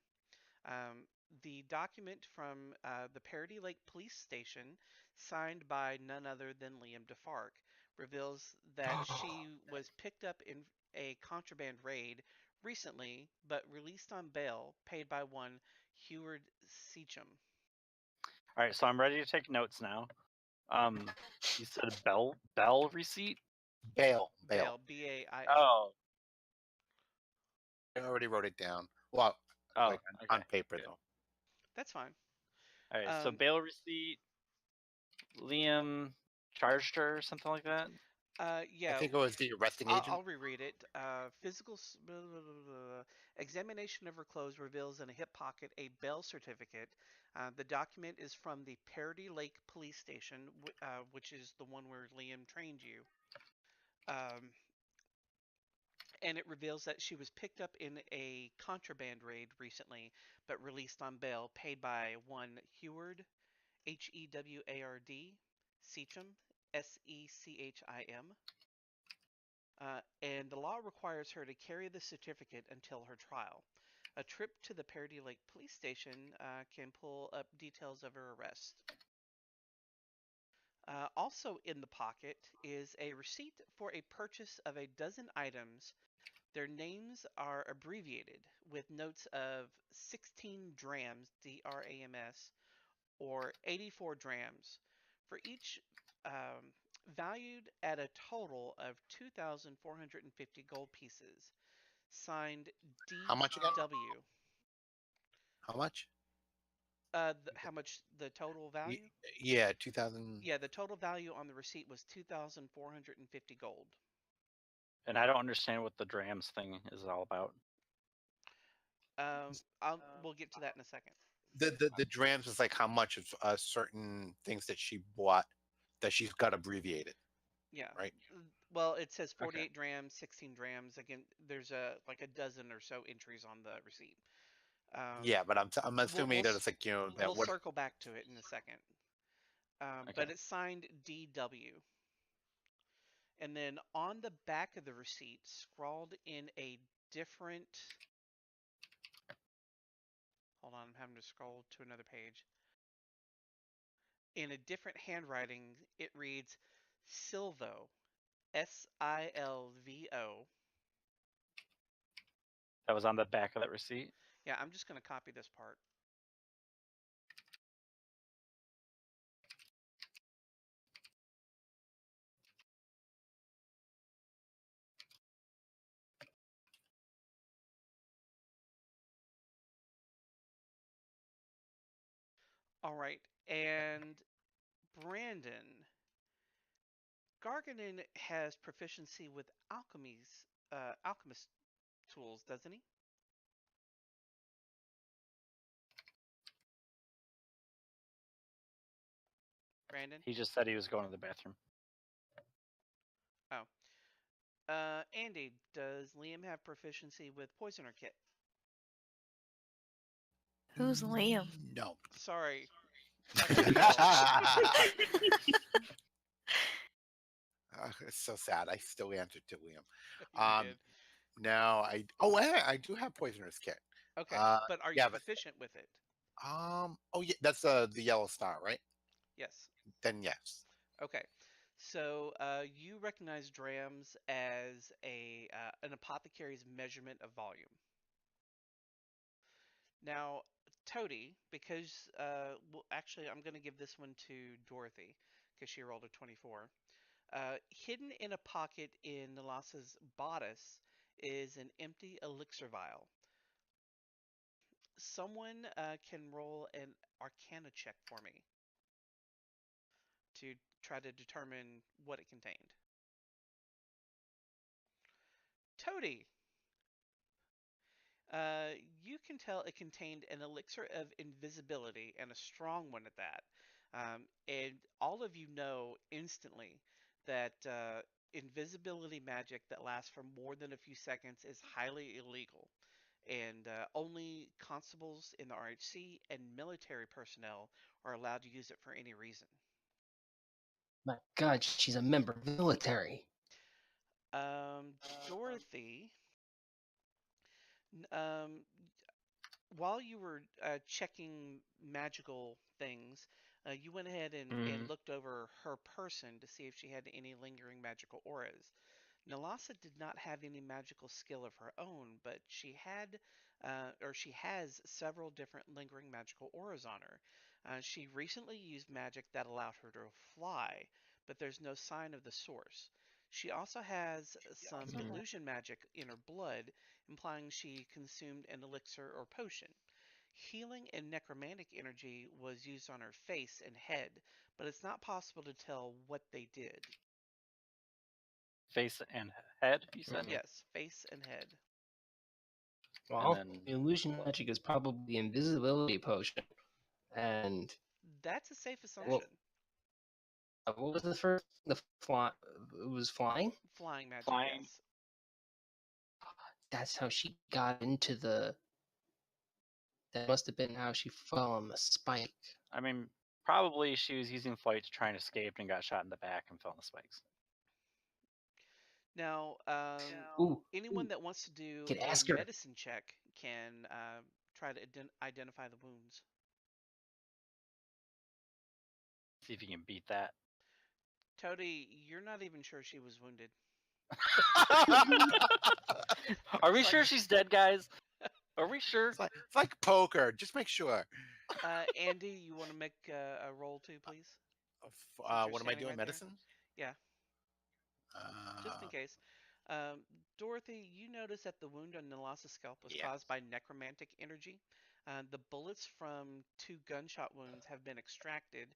The document from the Parody Lake Police Station, signed by none other than Liam DeFark, reveals that she was picked up in a contraband raid recently, but released on bail, paid by one Heward Seacham. All right, so I'm ready to take notes now. You said bell receipt? Bail. B-A-I-L. Oh. I already wrote it down. Well, Oh, like on okay, paper good. though. That's fine. All right, so bail receipt. Liam charged her or something like that. Yeah. I think it was the arresting agent. I'll reread it. Physical examination of her clothes reveals in a hip pocket a bail certificate. The document is from the Parody Lake Police Station, which is the one where Liam trained you. And it reveals that she was picked up in a contraband raid recently, but released on bail, paid by one Heward, Heward, Seacham, Sechim. And the law requires her to carry the certificate until her trial. A trip to the Parody Lake Police Station can pull up details of her arrest. Also in the pocket is a receipt for a purchase of a dozen items. Their names are abbreviated with notes of 16 drams, D-R-A-M-S, or 84 drams, for each valued at a total of 2,450 gold pieces. Signed D.W. How much again? How much? How much the total value? Yeah, 2,000. Yeah, the total value on the receipt was 2,450 gold. And I don't understand what the drams thing is all about. We'll get to that in a second. The drams is like how much of certain things that she bought that she's got abbreviated. Yeah. Right. Well, it says 48 drams, 16 drams. Again, there's like a dozen or so entries on the receipt. Yeah, but I'm assuming that it's like, that We'll what. circle back to it in a second. But it's signed DW. And then on the back of the receipt, scrawled in a different... Hold on, I'm having to scroll to another page. In a different handwriting, it reads Silvo, Silvo. That was on the back of that receipt. Yeah, I'm just going to copy this part. All right, and Brandyn, Gargenyn has proficiency with alchemist tools, doesn't he? Brandyn? He just said he was going to the bathroom. Oh. Andy, does Liam have proficiency with poisoner kit? Who's Liam? No. Sorry. It's so sad. I still answered to Liam. You did. Now I do have poisoner's kit. Okay, but are you yeah, but proficient with it? oh yeah, that's the yellow star, right? Yes. Then yes. Okay. So you recognize drams as an apothecary's measurement of volume. Now, Toty, because well, actually, I'm going to give this one to Dorothy because she rolled a 24. Hidden in a pocket in Nalassa's bodice is an empty elixir vial. Someone can roll an Arcana check for me to try to determine what it contained. Toty! You can tell it contained an elixir of invisibility, and a strong one at that. And all of you know instantly that invisibility magic that lasts for more than a few seconds is highly illegal. And only constables in the RHC and military personnel are allowed to use it for any reason. My God, she's a member of the military. Dorothy, while you were checking magical things, you went ahead and looked over her person to see if she had any lingering magical auras. Nalassa did not have any magical skill of her own, but she has several different lingering magical auras on her. She recently used magic that allowed her to fly, but there's no sign of the source. She also has some illusion magic in her blood, implying she consumed an elixir or potion. Healing and necromantic energy was used on her face and head, but it's not possible to tell what they did. Face and head, you said? Yes, face and head. Well, then- illusion magic is probably the invisibility potion. And That's a safe assumption. what was the first? It was flying? Flying magic, Flying. yes. That's how she got into the... That must have been how she fell on the spike. I mean, probably she was using flight to try and escape and got shot in the back and fell on the spikes. Now, anyone that wants to do Can a ask her. medicine check can try to identify the wounds. See if you can beat that. Toty, you're not even sure she was wounded. Are we sure she's dead, guys? Are we sure? It's like poker. Just make sure. Andy, you want to make a roll too, please? What am I doing? right there. Medicine? Yeah. Just in case. Dorothy, you notice that the wound on Nalassa's scalp was caused by necromantic energy. The bullets from 2 gunshot wounds have been extracted.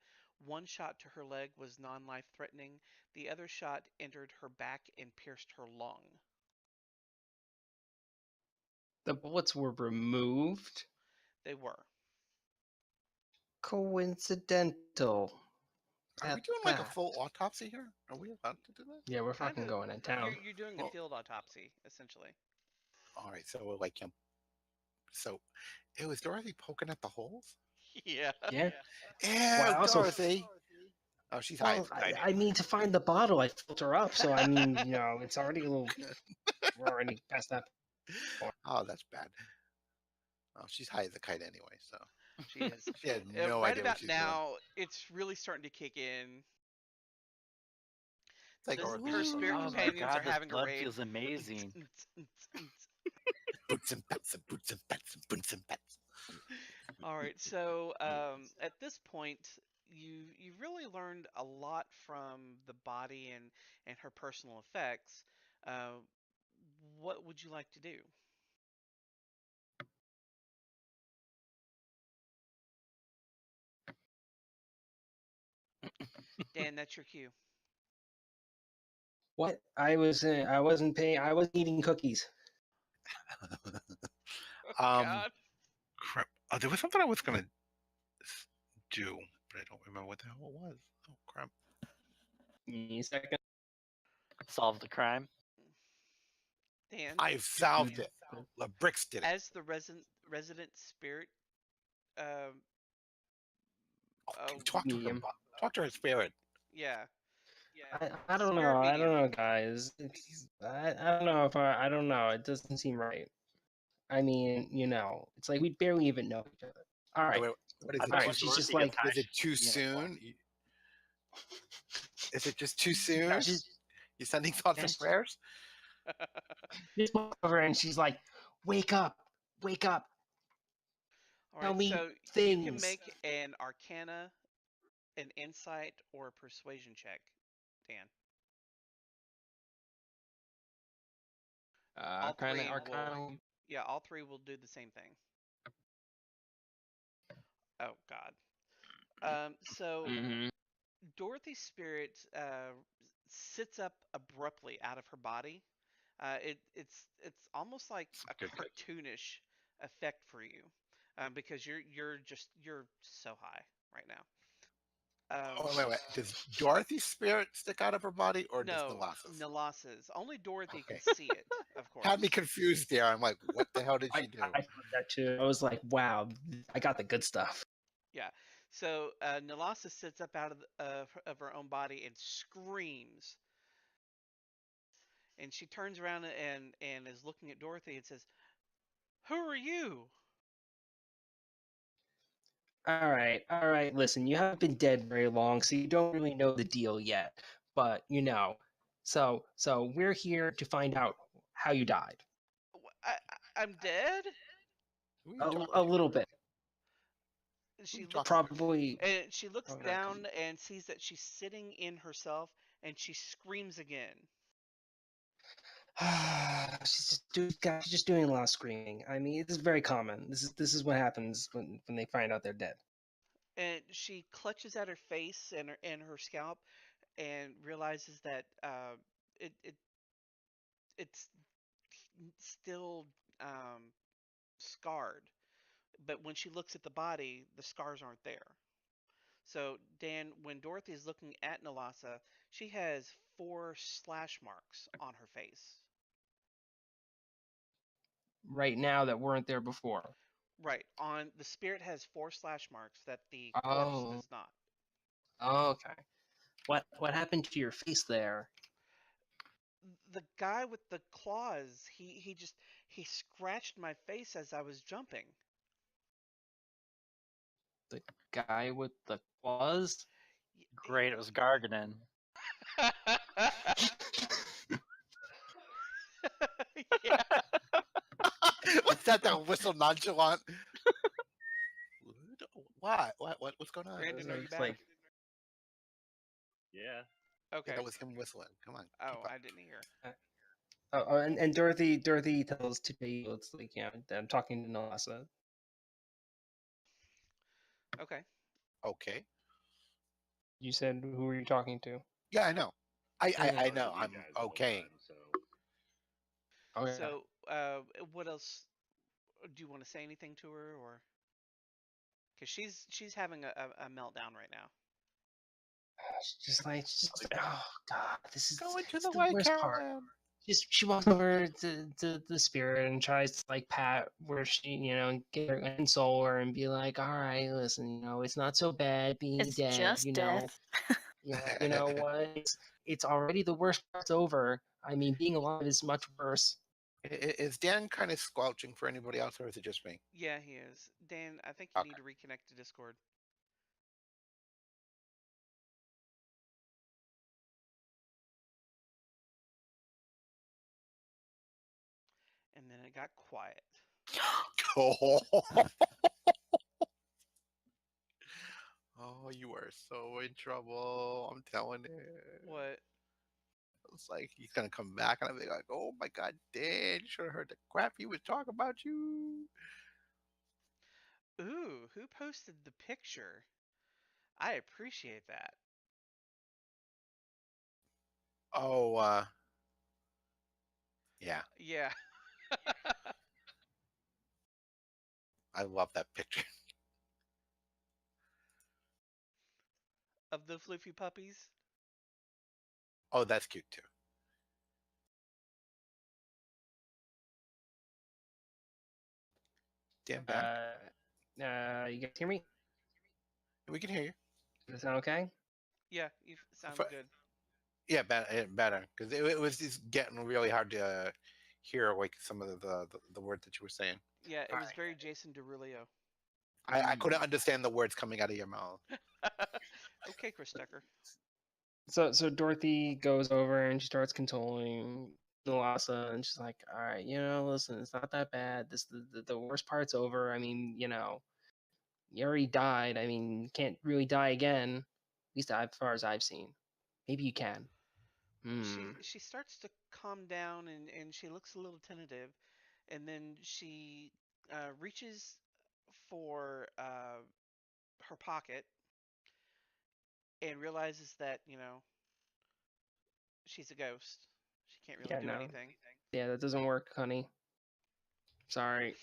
One shot to her leg was non-life threatening. The other shot entered her back and pierced her lung. The bullets were removed? They were. Coincidental. Are we doing like a full autopsy here? Are we allowed to do that? Yeah, we're fucking going to town. You're doing a field autopsy, essentially. All right, so Ew, is Dorothy poking at the holes? Yeah. Yeah. Ew, Well, I also Dorothy. Oh, she's hiding. Well, I mean, to find the bottle, I filter up. So I mean, it's already a little. We're already past that point. Oh, that's bad. Oh, she's hiding the kite anyway, so She is. she had no Right idea what about she's now, it's really starting to kick in. doing. It's like, Her spirit Oh my companions god, are this having a blood raid. feels amazing. boots and pets and boots and pets and boots and pets. All right, so at this point, you really learned a lot from the body and her personal effects. What would you like to do? Dan, that's your cue. What? I wasn't paying. I was eating cookies. God. Crap. Oh, there was something I was gonna do, but I don't remember what the hell it was. Oh crap. Give me a second. Solve the crime. Dan, I've solved it. The bricks did it. as the resident spirit, um, Talk to her. medium. Talk to her spirit. yeah, I don't Spirit know. I medium. don't know, guys. I don't know if I don't know. It doesn't seem right. I mean, it's like we barely even know each other. All right. Wait, what is I it? bet Alright, when she's just Dorothy like- gets high, Is it too she's gonna explode. soon? Is it just too soon? No, she's You sending thoughts and Yes. prayers? just walks over and she's like, "Wake up, wake up." All Tell right, me so you can things. make an Arcana, an Insight, or a Persuasion check, Dan. All Arcana, three Arcana. Yeah, all three will do the same thing. Oh God. So Mm-hmm. Dorothy's spirit sits up abruptly out of her body. It's almost like It's a good pick. cartoonish effect for you, because you're so high right now. Oh, wait. Does Dorothy's spirit stick out of her body, or does No, Nalassa's? Nalassa's. Only Dorothy Okay. can see it, of course. Had me confused there. I'm like, what the hell did I she do? thought that too. I was like, "Wow, I got the good stuff." Yeah. So Nalassa sits up out of her own body and screams. And she turns around and is looking at Dorothy and says, "Who are you?" All right. Listen, you haven't been dead very long, so you don't really know the deal yet. But so we're here to find out how you died. I'm dead. Who are you talking A to? little bit, She you looks talking probably. and she looks Okay. down and sees that she's sitting in herself, and she screams again. She's just doing a lot of screaming. I mean, this is very common. This is what happens when they find out they're dead. And she clutches at her face and her scalp, and realizes that it it's still scarred. But when she looks at the body, the scars aren't there. So, Dan, when Dorothy is looking at Nalassa, she has 4 slash marks on her face. Right now that weren't there before. Right. On the spirit has 4 slash marks that the corpse Oh. does not. Oh, okay. What happened to your face there? The guy with the claws, he scratched my face as I was jumping. The guy with the claws? Great, it was Gargenyn. Yeah. What's that? That whistle nonchalant. What's going on? Brandyn, are you It's back? like- Yeah. Okay. Yeah, that was him whistling. Come on. Oh, keep up. I didn't hear. And Dorothy tells Toty, it's like, I'm talking to Nalassa. Okay. Okay. You said, who were you talking to? Yeah, I know. I Talking to know. you I'm guys the whole okay. time, so Okay. So, what else? Do you want to say anything to her, or? Because she's having a meltdown right now. She's just like, oh god, this is Going to it's the the White worst part. Caravan. she walks over to the spirit and tries to like pat where she get her console her and be like, all right, listen, it's not so bad being It's dead, just death. yeah, you know what, it's already the worst part's over. I mean, being alive is much worse. Is Dan kind of squelching for anybody else, or is it just me? Yeah, he is. Dan, I think you Okay. need to reconnect to Discord. And then it got quiet. Oh, you are so in trouble. I'm telling you. What? It's like he's gonna come back and I'll be like, oh my god, Dan, you should have heard the crap he was talking about you. Ooh, who posted the picture? I appreciate that. Oh, yeah. Yeah. I love that picture. Of the floofy puppies? Oh, that's cute too. Dan back. You guys hear me? We can hear you. Does that sound okay? Yeah, you sound Fi- good. Yeah, better. Because it was just getting really hard to hear like some of the words that you were saying. Yeah, it was very Jason Derulo. I couldn't understand the words coming out of your mouth. Okay, Chris Tucker. So Dorothy goes over and she starts consoling Nalasa, and she's like, all right, listen, it's not that bad. The worst part's over. I mean, you already died. I mean, you can't really die again, at least as far as I've seen. Maybe you can. She starts to calm down and she looks a little tentative, and then she reaches for her pocket and realizes that she's a ghost. She can't really Yeah, do no. anything. Yeah, that doesn't work, honey. Sorry.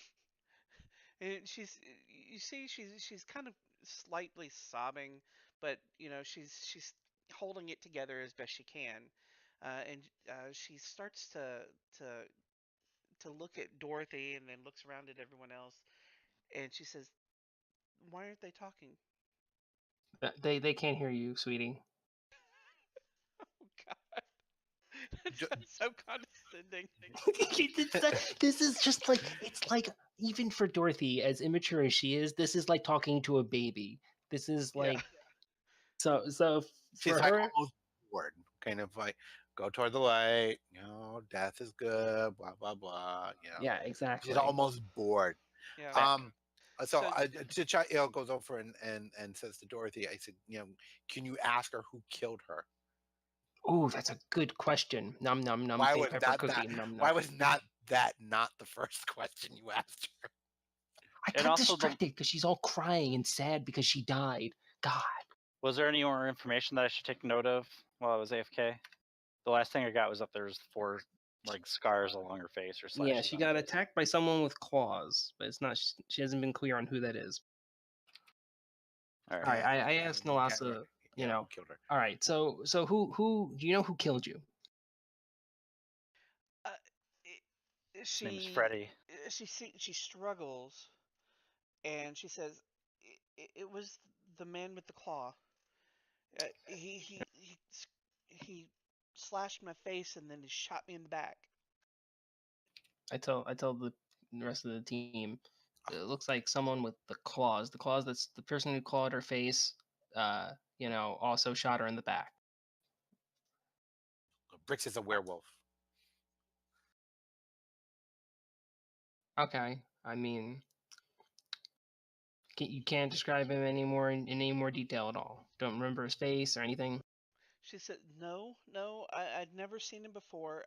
And you see, she's kind of slightly sobbing, but she's holding it together as best she can, and she starts to to look at Dorothy and then looks around at everyone else, and she says, "Why aren't they talking?" They can't hear you, sweetie. Oh God, that sounds so condescending. This is just like, it's like, even for Dorothy, as immature as she is, this is like talking to a baby. This is like, so She's for like her, almost bored, kind of like go toward the light. Death is good. Blah blah blah. yeah, exactly. She's almost bored. Yeah. So So- T'Challa goes over and says to Dorothy, I said, can you ask her who killed her? Oh, that's a good question. Num num num. Why Say was pepper that cookie. not? Num num. Why was not the first question you asked her? I And got also distracted because she's all crying and sad because she died. God. Was there any more information that I should take note of while I was AFK? The last thing I got was that there's 4 like scars along her face or slashes. Yeah, she on her got face. attacked by someone with claws, but it's not. She hasn't been clear on who that is. All right. All right, I asked Nalasa. Who killed her? All right, so who do you know who killed you? His name is Freddy. She struggles, and she says, "It was the man with the claw. He slashed my face and then he shot me in the back." I tell the rest of the team. It looks like someone with the claws. The claws. That's the person who clawed her face. Also shot her in the back. Brix is a werewolf. Okay, I mean, you can't describe him anymore in any more detail at all. Don't remember his face or anything. She said, "No, I'd never seen him before.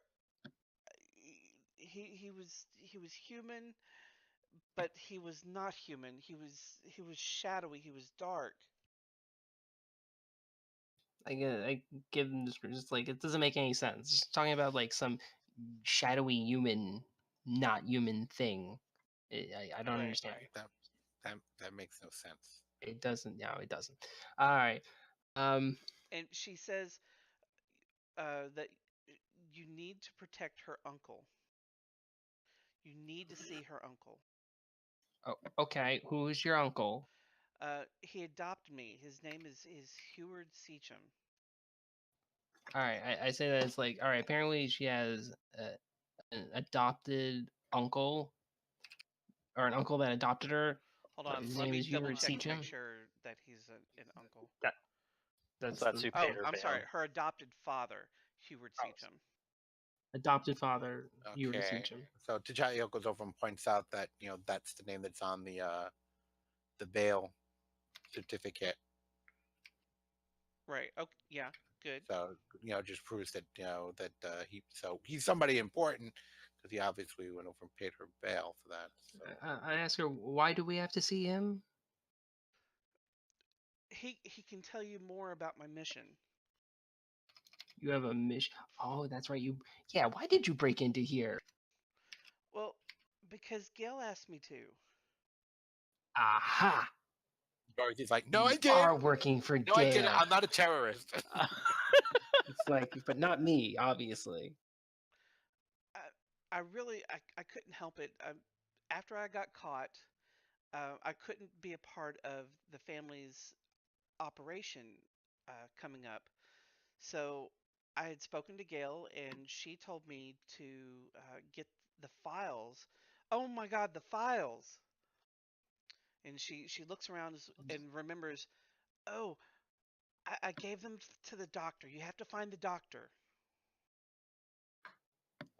He was human, but he was not human. He was shadowy. He was dark." I give them just like, it doesn't make any sense. Just talking about like some shadowy human, not human thing. I don't Right. understand. That makes no sense. It doesn't. No, it doesn't. All right. And she says that you need to protect her uncle. You need to see her uncle. Oh, okay. Who is your uncle? He adopted me. His name is Heward Seacham. All right, I say that it's like, all right. Apparently, she has an adopted uncle, or an uncle that adopted her. Hold on, His let name me is double Hubert check to make Seacham. sure that he's an uncle. That's So that's the who Oh, paid her I'm bail. sorry, her adopted father, Heward Oh, Seacham. adopted father, Hubert Okay. Seacham. So T'Challa goes over and points out that that's the name that's on the bail certificate. Right. Okay. Yeah. Good. So just proves that he's somebody important because he obviously went over and paid her bail for that. So I ask her, why do we have to see him? He can tell you more about my mission. You have a mission. Oh, that's right. Yeah. Why did you break into here? Well, because Gail asked me to. Aha! Dorothy's like, no, I You did. are working for No, I didn't. Gail. I'm not a terrorist. It's like, but not me, obviously. I really I couldn't help it. After I got caught, I couldn't be a part of the family's operation coming up. So I had spoken to Gail, and she told me to get the files. Oh my God, the files! And she looks around and remembers. Oh, I gave them to the doctor. You have to find the doctor.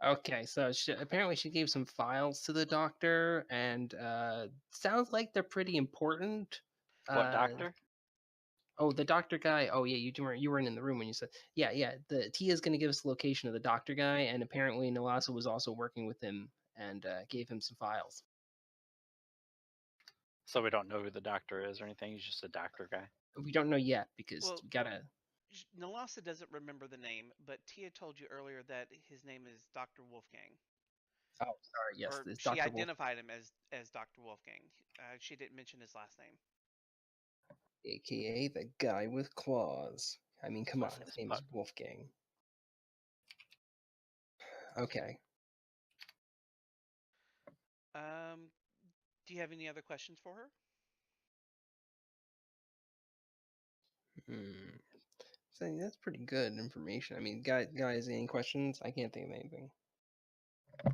Okay, so apparently she gave some files to the doctor, and sounds like they're pretty important. What doctor? Oh, the doctor guy. Oh yeah, you weren't in the room when you said. Yeah. The Tia is gonna give us the location of the doctor guy, and apparently Nalasa was also working with him and gave him some files. So we don't know who the doctor is or anything. He's just a doctor guy. We don't know yet because Well, we gotta. Nalasa doesn't remember the name, but Tia told you earlier that his name is Dr. Wolfgang. Oh, sorry. Yes, Or it's she Dr. Wolf, identified him as Dr. Wolfgang. She didn't mention his last name. aka the guy with claws. I mean, come on, his name is Wolfgang. Okay. Do you have any other questions for her? So that's pretty good information. I mean, guys, any questions? I can't think of anything. Yeah,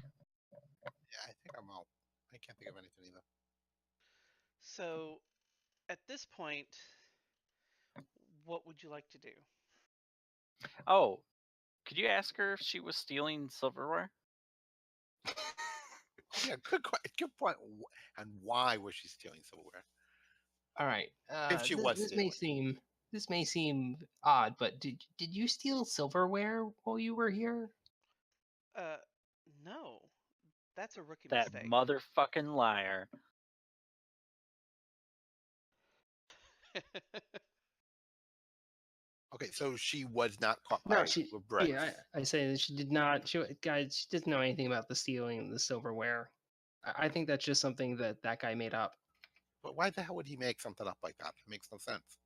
I think I'm out. I can't think of anything either. So, at this point, what would you like to do? Oh, could you ask her if she was stealing silverware? Yeah, good point. And why was she stealing silverware? All right. If she was stealing. This may seem odd, but did you steal silverware while you were here? No. That's a rookie That mistake. motherfucking liar. Okay, so she was not caught by No, she. bricks. Yeah, I say that she did not. She doesn't know anything about the stealing of the silverware. I think that's just something that guy made up. But why the hell would he make something up like that? That makes no sense.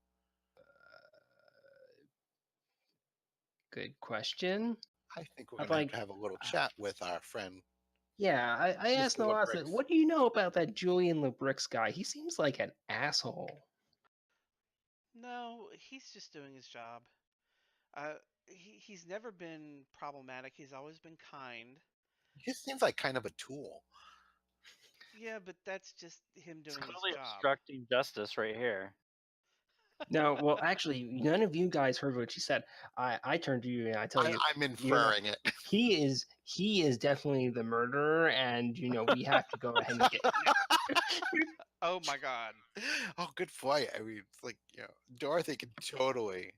Good question. I think we're I'd gonna like- have to have a little chat with our friend. Yeah, I asked Mr. Nalasa, LeBrix. what do you know about that Julian LeBrix guy? He seems like an asshole. No, he's just doing his job. He's never been problematic. He's always been kind. He just seems like kind of a tool. Yeah, but that's just him It's doing his clearly job. obstructing justice right here. No, well, actually, none of you guys heard what she said. I turned to you and I tell you, I'm inferring it. he is definitely the murderer, and we have to go ahead and get. Oh my God. Oh, good point. I mean, it's like Dorothy could totally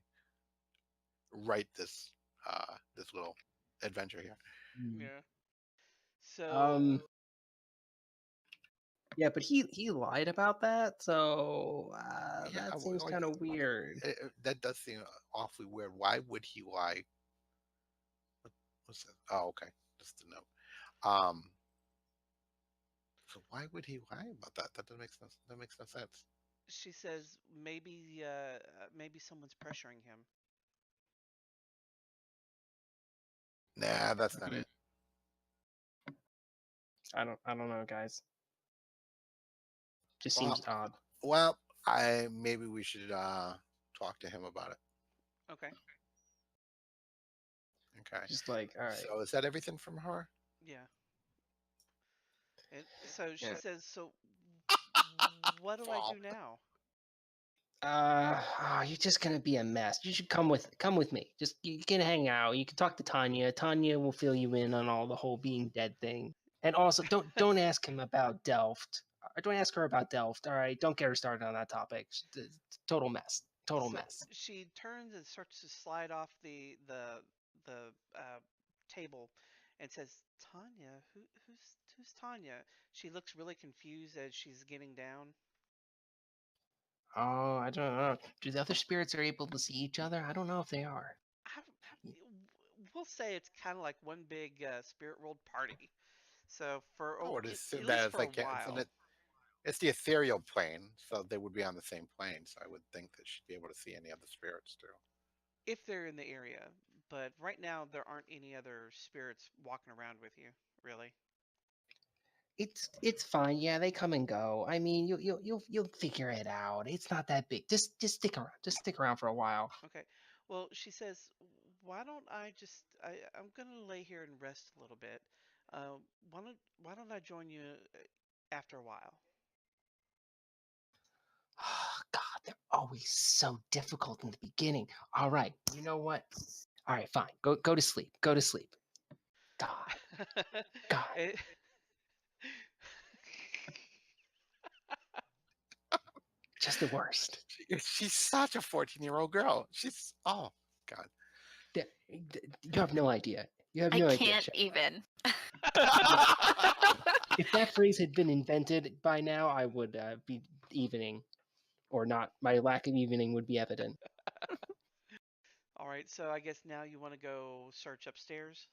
write this little adventure here. Yeah. So. Yeah, but he lied about that, so Yeah, that seems kind of weird. That does seem awfully weird. Why would he lie? What's that? Oh, okay, just a note. So why would he lie about that? That makes no sense. She says maybe someone's pressuring him. Nah, that's not it. I don't know, guys. Just Well, seems odd. Well, maybe we should talk to him about it. Okay. Okay. Just like, all right. So is that everything from her? Yeah. And so she Yeah. says, "So what do I Fall. do now?" You're just gonna be a mess. You should come with me. Just you can hang out. You can talk to Tanya. Tanya will fill you in on all the whole being dead thing. And also, don't ask him about Delft. Don't ask her about Delft. All right, don't get her started on that topic. Total mess. Total So mess. she turns and starts to slide off the table, and says, "Tanya, who's Tanya?" She looks really confused as she's getting down. Oh, I don't know. Do the other spirits are able to see each other? I don't know if they are. We'll say it's kind of like one big spirit world party. So for I would at assume that least it's for a like while. it's the ethereal plane, so they would be on the same plane. So I would think that she'd be able to see any other spirits too. If they're in the area, but right now there aren't any other spirits walking around with you, really. It's fine. Yeah, they come and go. I mean, you'll figure it out. It's not that big. Just stick around. Just stick around for a while. Okay. Well, she says, "Why don't I just I'm gonna lay here and rest a little bit. Uh, why don't I join you after a while?" Oh, God, they're always so difficult in the beginning. All right, you know what? All right, fine. Go to sleep. Go to sleep. God, God. It- Just the worst. She's such a 14-year-old girl. She's oh god. You have no idea. You have I no idea. can't Shep. even. If that phrase had been invented by now, I would be evening, or not. My lack of evening would be evident. All right, so I guess now you want to go search upstairs.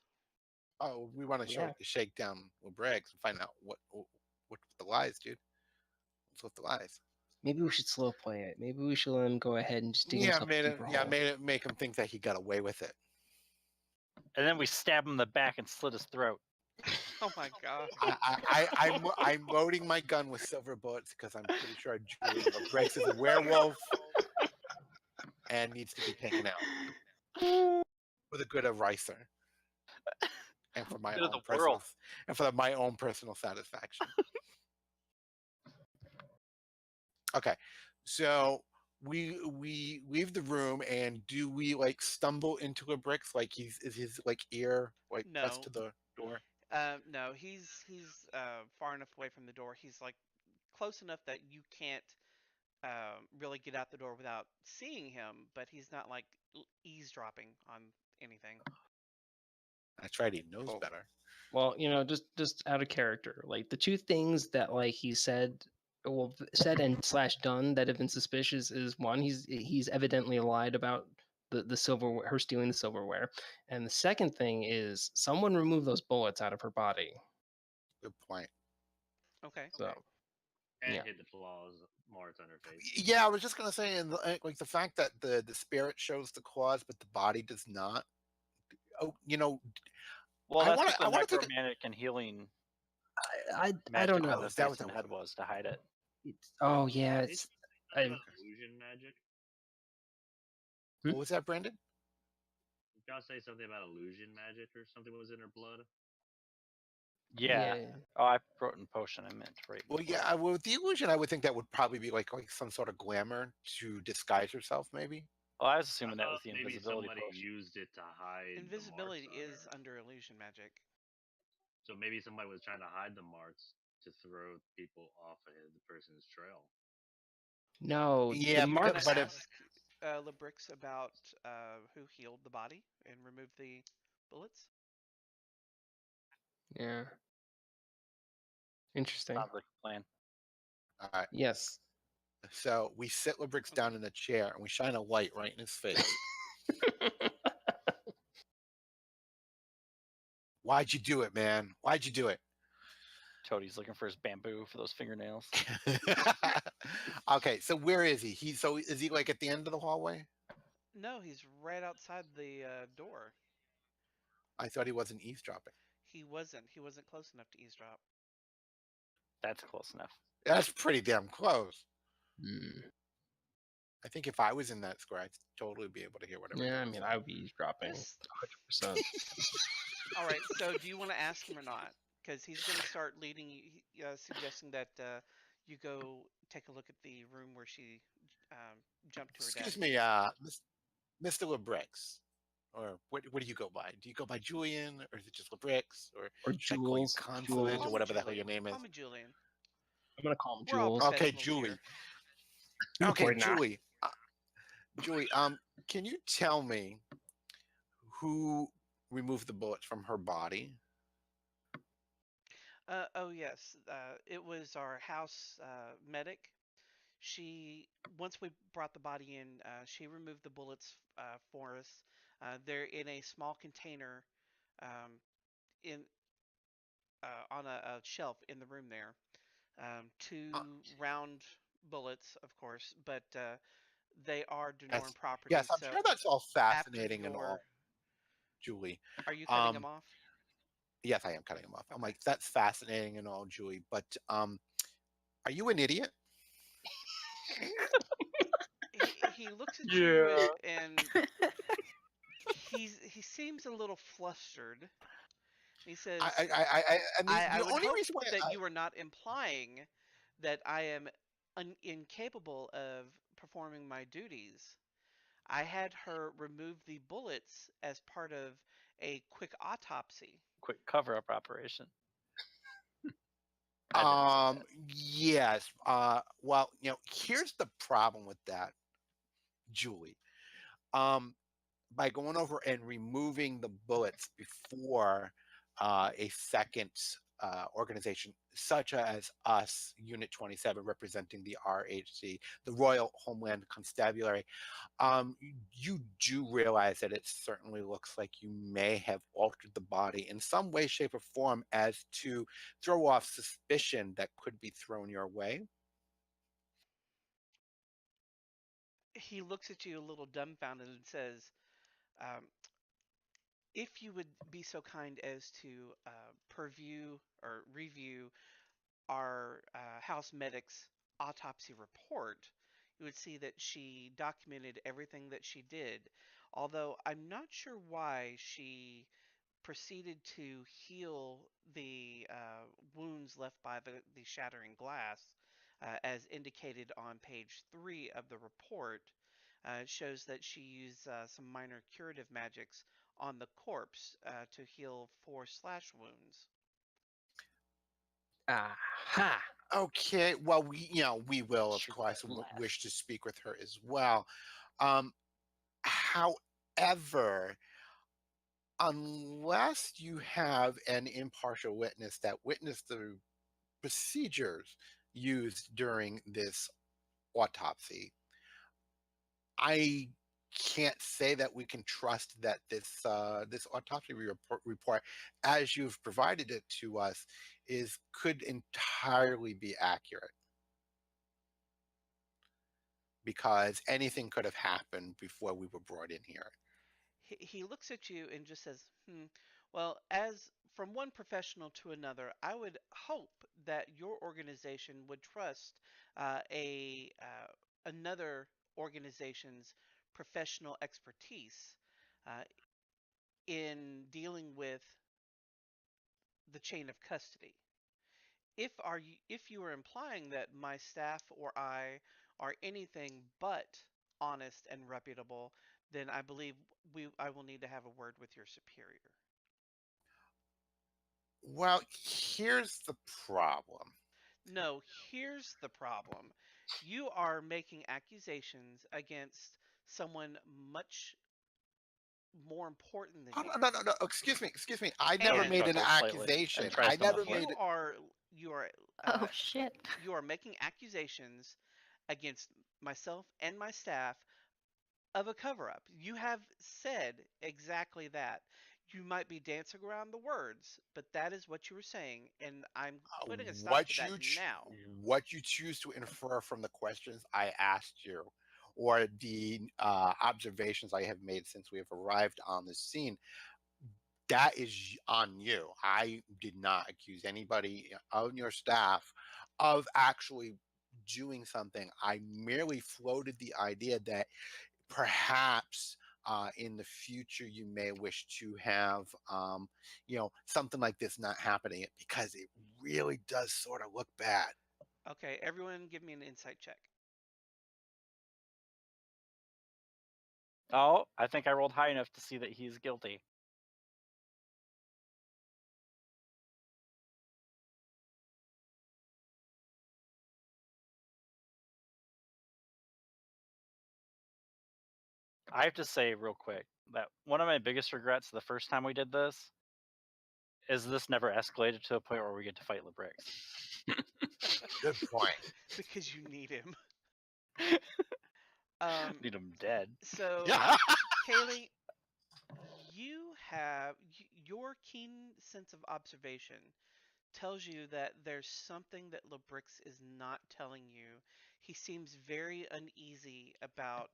Oh, we want to Yeah. shake down with Braggs and find out what the lies, dude. What's with the lies? Maybe we should slow play it. Maybe we should let him go ahead and just dig himself a deeper hole. Make him think that he got away with it. And then we stab him in the back and slit his throat. Oh my god. I'm loading my gun with silver bullets because I'm pretty sure Braggs is a werewolf and needs to be taken out for the good of Ricer and for my Good of own the world. my own personal satisfaction. Okay, so we leave the room, and do we like stumble into a bricks? Like is his like ear like pressed No. to the door? No, he's far enough away from the door. He's like close enough that you can't really get out the door without seeing him, but he's not like eavesdropping on anything. That's right, he knows Cool. better. Well, just out of character, like the two things that like he said and slash done that have been suspicious is one, he's evidently lied about the silverware, her stealing the silverware, and the second thing is someone removed those bullets out of her body. Good point. Okay. So And Yeah. hit the claws marks on her face. Yeah, I was just gonna say, and like the fact that the spirit shows the claws, but the body does not. Oh, Well, I that's wanna- what the I wanna take a- necromantic and healing I magic don't know. on the Is that face what and that head was to hide it. Oh yeah, It's something about illusion magic. Hmm? What was that, Brandon? Did y'all say something about illusion magic or something was in her blood? Yeah. Oh, I wrote in potion. I meant right. Well, yeah, with the illusion, I would think that would probably be like some sort of glamour to disguise herself, maybe. Oh, I was assuming that was the Maybe invisibility somebody potion. used it to hide Invisibility the marks on is her. under illusion magic. So maybe somebody was trying to hide the marks to throw people off of the person's trail. No, Yeah, the because- marks. but if- Ask Labrix about who healed the body and removed the bullets. Yeah. Interesting. Sounds like a plan. All right. Yes. So we sit Librix down in a chair and we shine a light right in his face. Why'd you do it, man? Why'd you do it? Toty's looking for his bamboo for those fingernails. Okay, so where is he? Is he like at the end of the hallway? No, he's right outside the door. I thought he wasn't eavesdropping. He wasn't. He wasn't close enough to eavesdrop. That's close enough. That's pretty damn close. Hmm. I think if I was in that square, I'd totally be able to hear whatever. Yeah, he I was mean, saying. I would be eavesdropping This. 100%. All right. So, do you want to ask him or not? Because he's going to start leading you, suggesting that you go take a look at the room where she jumped to her Excuse death. me, Mr. LeBrix, or what do you go by? Do you go by Julian, or is it just LeBrix, or Or should I call you Jules. Consulate, Jules. or whatever the hell your name is? Call me Julian. I'm going to call him We're all Jules. Okay, professionals Julie. here. Okay, We're not. Julie, can you tell me who removed the bullets from her body? Oh yes, it was our house medic. Once we brought the body in, she removed the bullets for us. They're in a small container, in on a shelf in the room there. Two Uh, round bullets, of course, but they are yes, Denorn property. yes, I'm So sure that's all after fascinating and your, all, Julie. are you cutting them Um, off? yes, I am cutting him off. I'm Okay. like, that's fascinating and all, Julie, but are you an idiot? He looks at you and he seems a little flustered. He says, I mean, I the would only hope reason why that you are not implying that I am incapable of performing my duties. I had her remove the bullets as part of a quick autopsy. Quick cover-up operation. I didn't say that. Yes. Well, here's the problem with that, Julie. By going over and removing the bullets before a second organization, such as us, Unit 27, representing the RHC, the Royal Homeland Constabulary, you do realize that it certainly looks like you may have altered the body in some way, shape, or form as to throw off suspicion that could be thrown your way. He looks at you a little dumbfounded and says, um, if you would be so kind as to purview or review our house medic's autopsy report, you would see that she documented everything that she did. Although I'm not sure why she proceeded to heal the wounds left by the shattering glass, as indicated on page 3 of the report. It shows that she used some minor curative magics on the corpse to heal 4 slash wounds. Aha. Okay, well, we will, of Shoot course, that glass. wish to speak with her as well. However, unless you have an impartial witness that witnessed the procedures used during this autopsy, I can't say that we can trust that this autopsy report, as you've provided it to us, could entirely be accurate, because anything could have happened before we were brought in here. He looks at you and just says, well, as from one professional to another, I would hope that your organization would trust another organization's professional expertise in dealing with the chain of custody. If you are implying that my staff or I are anything but honest and reputable, then I believe I will need to have a word with your superior. Well, here's the problem. No, here's the problem. You are making accusations against someone much more important than Oh, you. no. Excuse me. I And never And made an chuckles slightly accusation. and tries I to never muffle it. made. you are Oh shit. you are making accusations against myself and my staff of a cover up. You have said exactly that. You might be dancing around the words, but that is what you were saying, and I'm putting a stop to that now. What you choose to infer from the questions I asked you, or the observations I have made since we have arrived on the scene, that is on you. I did not accuse anybody on your staff of actually doing something. I merely floated the idea that perhaps in the future you may wish to have something like this not happening, because it really does sort of look bad. Okay, everyone give me an insight check. Oh, I think I rolled high enough to see that he's guilty. I have to say real quick that one of my biggest regrets the first time we did this is this never escalated to a point where we get to fight Librix. Good point. Because you need him. Need him dead. So, Yeah. Kaylee, you have your keen sense of observation tells you that there's something that Librix is not telling you. He seems very uneasy about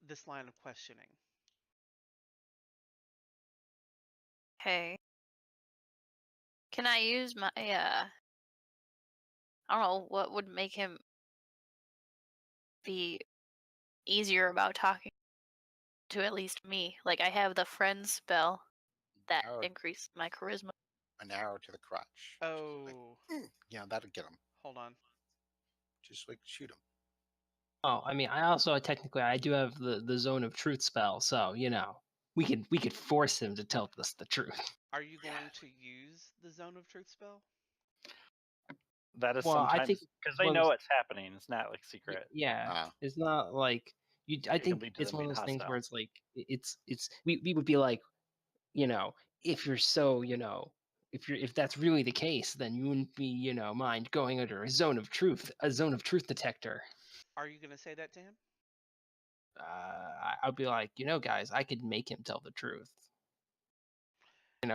this line of questioning. Okay. Can I use my I don't know what would make him be easier about talking to at least me. Like I have the friend spell that Arrow, increased my charisma. an arrow to the crotch. Oh, Yeah, that'll get him. hold on. Just like shoot him. Oh, I mean, I also technically I do have the zone of truth spell, so we could force him to tell us the truth. Are you going to use the Zone of Truth spell? That is Well, I sometimes think because they what know was- it's happening. It's not like secret. Yeah, it's not like you. I It can think lead to it's them one of being those things hostile. where it's like it's we would be like, if you're so if that's really the case, then you wouldn't be mind going under a zone of truth detector. Are you going to say that to him? I'd be like, guys, I could make him tell the truth.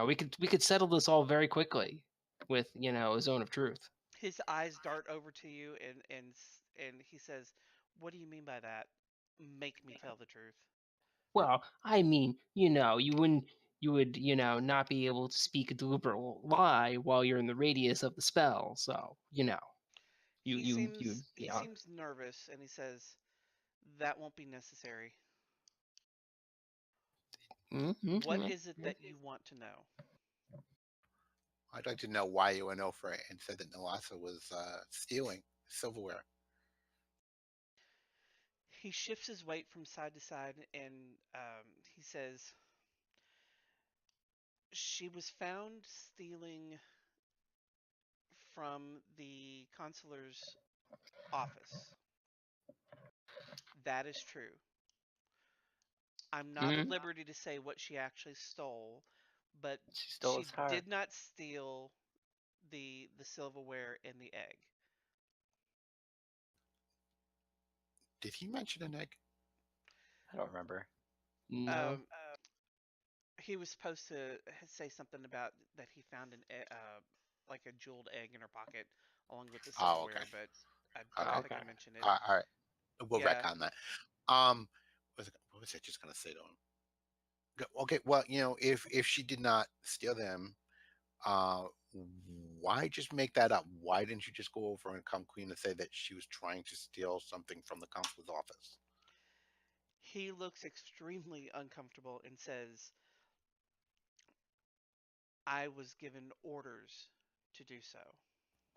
We could settle this all very quickly with a zone of truth. His eyes dart over to you, and he says, "What do you mean by that? Make me tell the truth." Well, I mean, you would not be able to speak a deliberate lie while you're in the radius of the spell. So He you seems nervous, and he says, "That won't be necessary. What is it that you want to know?" I'd like to know why you went over it and said that Nalasa was stealing silverware. He shifts his weight from side to side, and he says, "She was found stealing from the consular's office. That is true. I'm not at liberty to say what she actually stole, but She stole his heart. did not steal the silverware and the egg." Did he mention an egg? I don't remember. No. He was supposed to say something about that he found like a jeweled egg in her pocket along with the silverware, okay. but I don't think I mentioned it. All right. We'll Yeah. retcon that. What was I just gonna say to him? Okay, well, if she did not steal them, why just make that up? Why didn't you just go over and come clean and say that she was trying to steal something from the consul's office? He looks extremely uncomfortable and says, "I was given orders to do so."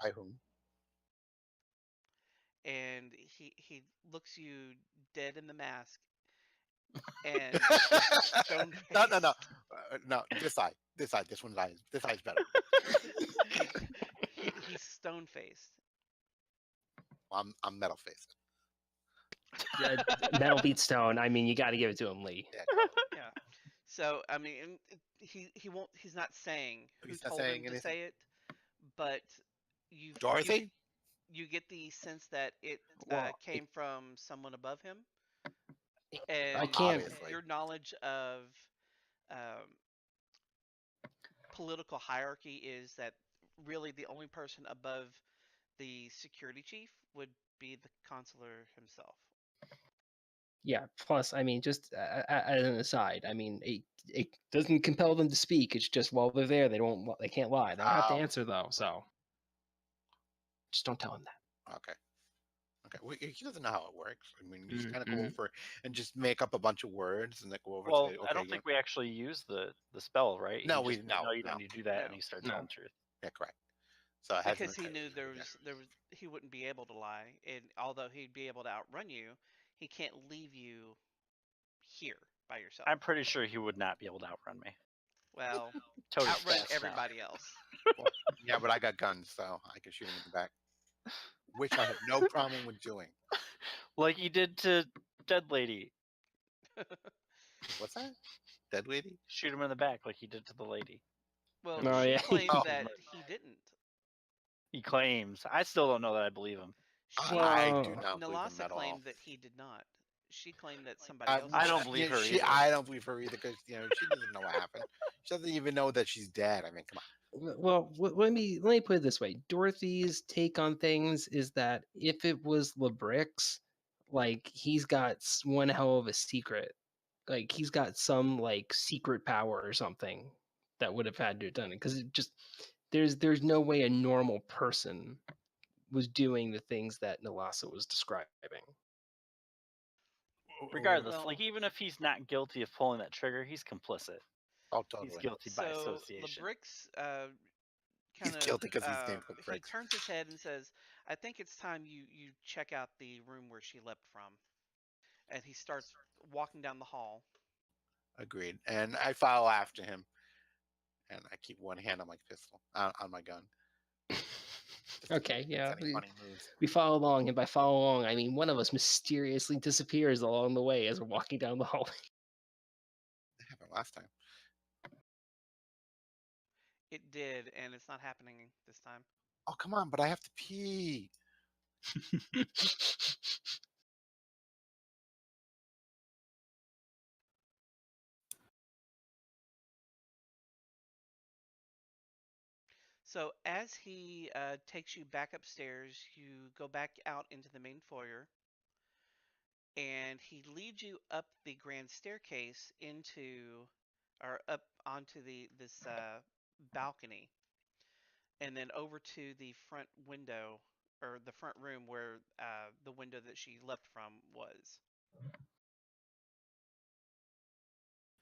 By whom? And he looks you dead in the mask and stone No, faced. no. This side. This one's eyes. This eye's better. He's stone faced. I'm metal faced. Metal beats stone. I mean, you got to give it to him, Lee. Yeah, totally. Yeah. So I mean, he won't. He's not saying who He's not told him saying to anything. say it, but you Dorothy? you get the sense that it Well, came from someone above him, I and can't. Obviously. your knowledge of political hierarchy is that really the only person above the security chief would be the consular himself. Yeah. Plus, I mean, just as an aside, I mean, it doesn't compel them to speak. It's just while they're there, they can't lie. They don't have to Oh. answer though. So just don't tell him that. Okay. Okay. Well, he doesn't know how it works. I mean, you just kind of go Mhm. over and just make up a bunch of words and then go over Well, and say, I okay, don't think we actually use the spell, right? No, He we- just, no, you don't no. need to do that, No. and he starts No. telling the truth. yeah, correct. So it hasn't Because he occurred knew to me yet. he wouldn't be able to lie, and although he'd be able to outrun you, he can't leave you here by yourself. I'm pretty sure he would not be able to outrun me. Well, Toty's outrun fast now. everybody else. Well, yeah, but I got guns, so I can shoot him in the back, which I have no problem with doing. Like he did to Dead Lady. What's that? Dead lady? Shoot him in the back like he did to the lady. Well, Oh, she yeah. claimed Oh. that he didn't. He claims. I still don't know that I believe him. She, I do Well, not believe him Nalasa at all. claimed that he did not. She claimed that somebody else. I did. don't believe her either. I don't believe her either because she doesn't know what happened. She doesn't even know that she's dead. I mean, come on. well, let me put it this way. Dorothy's take on things is that if it was Labrix, like he's got one hell of a secret. Like he's got some like secret power or something that would have had to have done it because it just there's no way a normal person was doing the things that Nalasa was describing. Regardless, Well- like even if he's not guilty of pulling that trigger, he's complicit. Oh, He's totally. guilty by So association. Labrix He's kind of guilty 'cause he's named he Labrix. turns his head and says, "I think it's time you check out the room where she leapt from." And he starts walking down the hall. Agreed. And I follow after him, and I keep one hand on my pistol, on my gun. Okay, yeah. Any funny moves. We follow along, and by follow along, I mean one of us mysteriously disappears along the way as we're walking down the hallway. That happened last time. It did, and it's not happening this time. Oh, come on, but I have to pee. So as he takes you back upstairs, you go back out into the main foyer, and he leads you up the grand staircase into, or up onto this balcony, and then over to the front window, or the front room where the window that she left from was.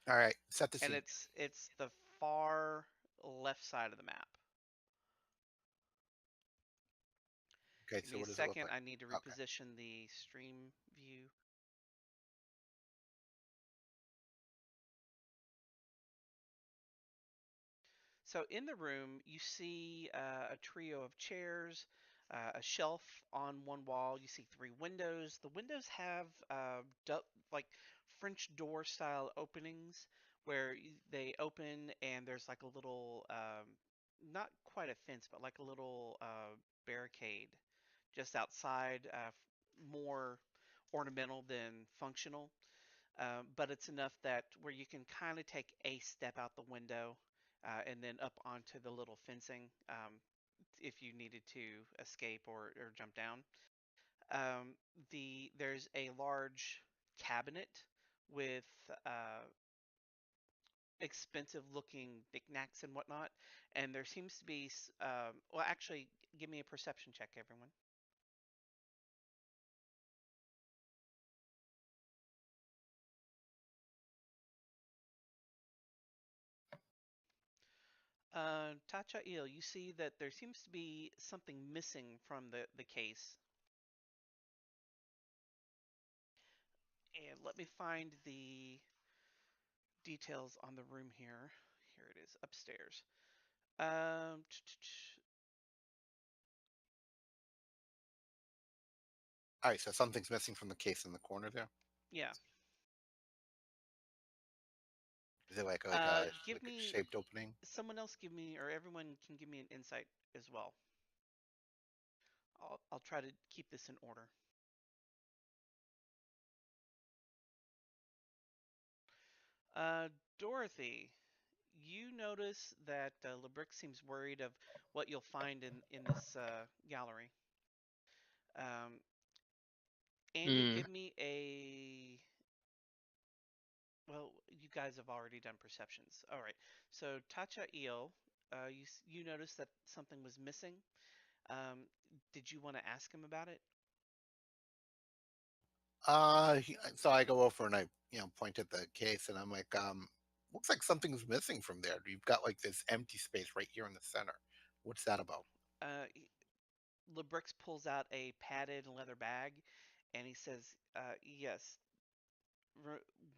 All right, set the And scene. it's the far left side of the map. Okay, Give so me what a does it look second. like? I need to Okay. reposition the stream view. So in the room, you see a trio of chairs, a shelf on one wall. You see 3 windows. The windows have like French door style openings where they open and there's like a little, not quite a fence, but like a little barricade just outside, more ornamental than functional. But it's enough that where you can kind of take a step out the window and then up onto the little fencing if you needed to escape or jump down. There's a large cabinet with expensive looking knickknacks and whatnot, and there seems to be well, actually, give me a perception check, everyone. Tacha Il, you see that there seems to be something missing from the case. And let me find the details on the room here. Here it is, upstairs. All right, so something's missing from the case in the corner there. Yeah. Is it like Give a me shaped opening? someone else give me, or everyone can give me an insight as well. I'll try to keep this in order. Dorothy, you notice that Labrick seems worried of what you'll find in this gallery. Andy, give me a you guys have already done perceptions. All right. So Tacha Eel, you noticed that something was missing. Did you want to ask him about it? So I go over and I, point at the case and I'm like, looks like something's missing from there. You've got like this empty space right here in the center. What's that about? Lebrix pulls out a padded leather bag, and he says, "Yes.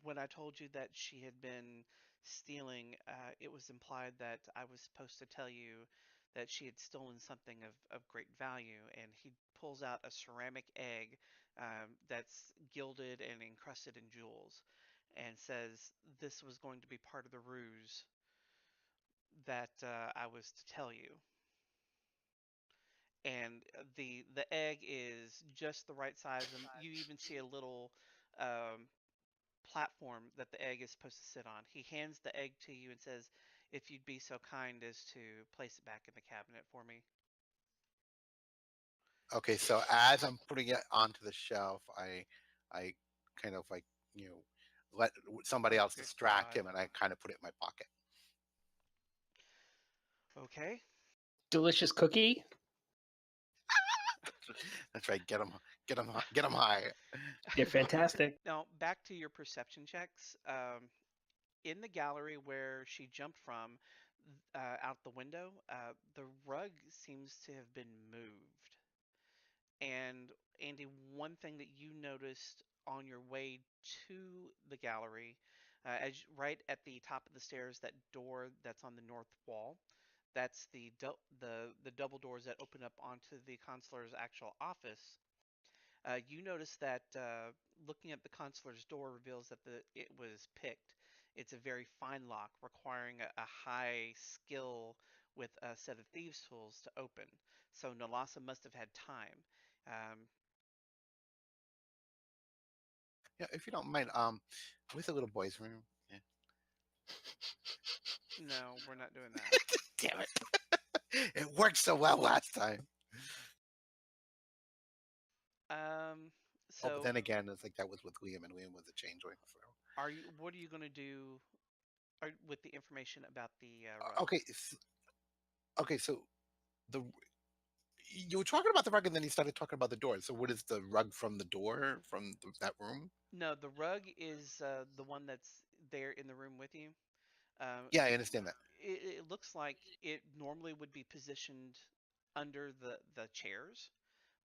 When I told you that she had been stealing, it was implied that I was supposed to tell you that she had stolen something of great value." And he pulls out a ceramic egg that's gilded and encrusted in jewels, and says this was going to be part of the ruse that I was to tell you. And the egg is just the right size, and you even see a little um, platform that the egg is supposed to sit on. He hands the egg to you and says, "If you'd be so kind as to place it back in the cabinet for me." Okay, so as I'm putting it onto the shelf, I kind of like, let somebody Oh, else good distract God. him and I kind of put it in my pocket. Okay. Delicious cookie. That's right. Get him high. They're fantastic. Now, back to your perception checks. In the gallery where she jumped from, out the window, the rug seems to have been moved. And Andy, one thing that you noticed on your way to the gallery, right at the top of the stairs, that door that's on the north wall, that's the double doors that open up onto the consular's actual office. You notice that looking at the consular's door reveals that it was picked. It's a very fine lock requiring a high skill with a set of thieves' tools to open. So Nalasa must have had time. Um, Yeah, if you don't mind, with the little boy's room. Yeah. no, we're not doing that. Damn it! It worked so well last time. Um, Oh, but so then again, it's like that was with Liam, and Liam was a changeling. So what are you going to do with the information about the rug? okay, okay. So the you were talking about the rug, and then you started talking about the door. So what is the rug from the door from that room? No, the rug is the one that's there in the room with you. Um, Yeah, I understand that. it looks like it normally would be positioned under the chairs,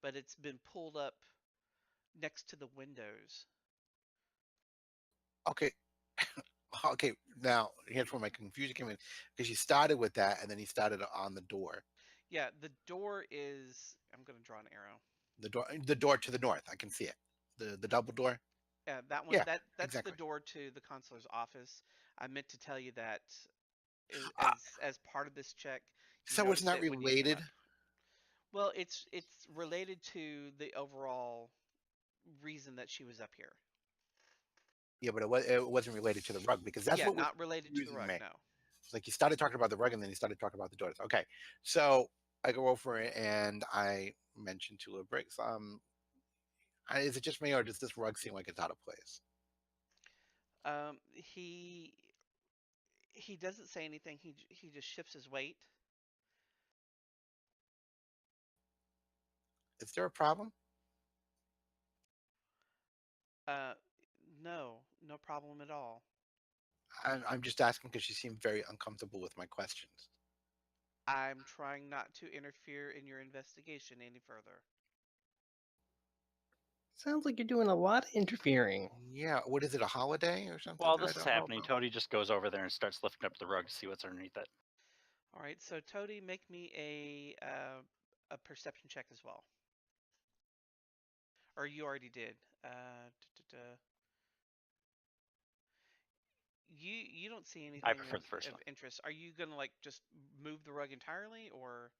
but it's been pulled up next to the windows. Okay, okay. Now here's where my confusion came in because you started with that, and then you started on the door. Yeah, the door is. I'm going to draw an arrow. The door to the north. I can see it. The double door. That one. Yeah, That's the exactly. door to the consular's office. I meant to tell you that Uh, as part of this check, you so it's noticed not it when you came related. up. Well, it's related to the overall reason that she was up here. Yeah, but it wasn't related to the rug because that's Yeah, what was not related to the confusing rug. me. No. It's like you started talking about the rug and then you started talking about the doors. Okay, so I go over it and I mention to Briggs, is it just me or does this rug seem like it's out of place? Um, he doesn't say anything. He just shifts his weight. Is there a problem? Uh, no, no problem at all. I'm just asking because she seemed very uncomfortable with my questions. I'm trying not to interfere in your investigation any further. Sounds like you're doing a lot of interfering. Yeah, what is it, a holiday or something While that I this is don't know happening, about? Toty just goes over there and starts lifting up the rug to see what's underneath it. All right, so Toty, make me a perception check as well. Or you already did. You don't see I anything prefer the first of one. interest. Are you gonna like just move the rug entirely, or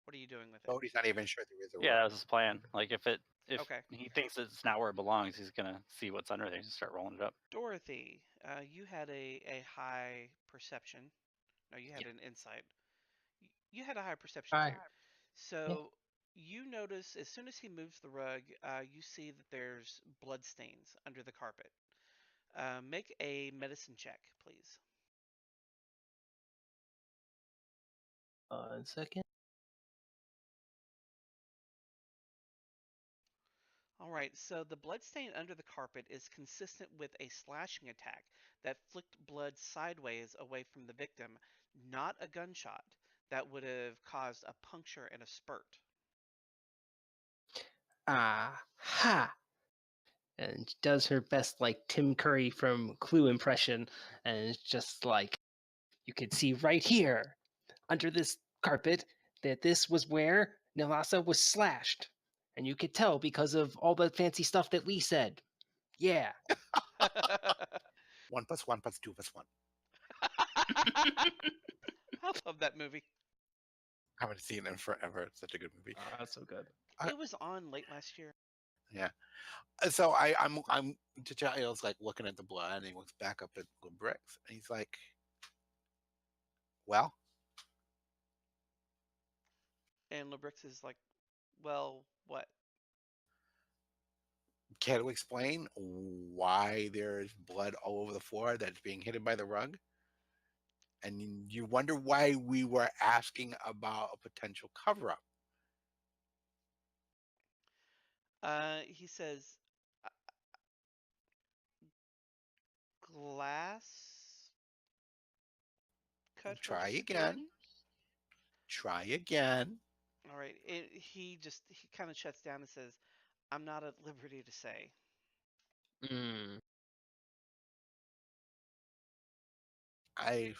what are you doing with it? Cody's not even sure there is a Yeah, rug. that was his plan. Like if Okay. he thinks it's not where it belongs, he's gonna see what's under there and start rolling it up. Dorothy, you had a high perception. No, you had Yeah. an insight. You had a high perception Hi. too. So you notice as soon as he moves the rug, you see that there's blood stains under the carpet. Make a medicine check, please. 1 second. All right, so the bloodstain under the carpet is consistent with a slashing attack that flicked blood sideways away from the victim, not a gunshot that would have caused a puncture and a spurt. Ha! And she does her best, like Tim Curry from Clue impression, and it's just like, you could see right here, under this carpet, that this was where Nilasa was slashed. And you could tell because of all the fancy stuff that Lee said. Yeah. 1 + 1 + 2 + 1. I love that movie. I haven't seen it in forever. It's such a good movie. That's so good. It was on late last year. Yeah. So I'm T'Challa's like looking at the blood, and he looks back up at the bricks, and he's like, "Well." And Lebrix is like, well, what? Care to explain why there's blood all over the floor that's being hidden by the rug? And you wonder why we were asking about a potential cover-up. He says, "Uh, glass cut her Try skin?" again. Try again. All right. He kind of shuts down and says, I'm not at liberty to say. I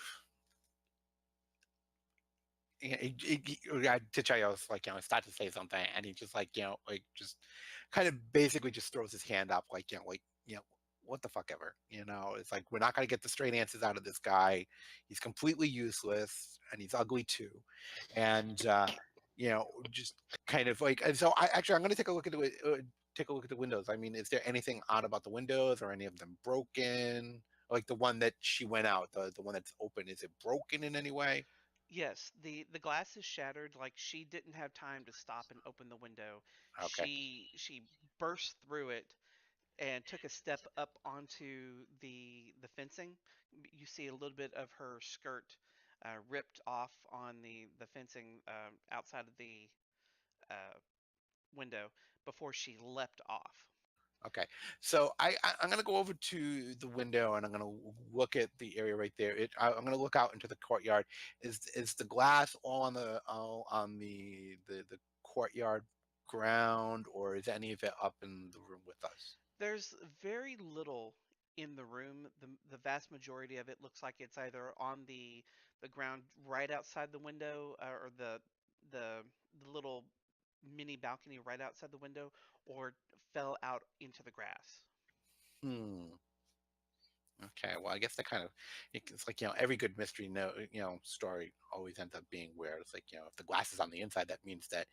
T'Challa was like, start to say something, and he just like, like just kind of basically just throws his hand up, like, what the fuck ever, it's like, we're not going to get the straight answers out of this guy. He's completely useless, and he's ugly too, and just kind of like, and so I'm going to take a look at the windows. I mean, is there anything odd about the windows, or any of them broken? Like the one that she went out, the one that's open, is it broken in any way? Yes, the glass is shattered. Like she didn't have time to stop and open the window. Okay. She burst through it and took a step up onto the fencing. You see a little bit of her skirt ripped off on the fencing outside of the window before she leapt off. Okay, so I'm gonna go over to the window, and I'm gonna look at the area right there. I'm gonna look out into the courtyard. Is the glass all on the courtyard ground, or is any of it up in the room with us? There's very little in the room. The vast majority of it looks like it's either on the ground right outside the window, or the little mini balcony right outside the window, or fell out into the grass. Hmm. Okay, well, I guess that kind of, it's like, every good mystery story always ends up being where it's like, if the glass is on the inside, that means that,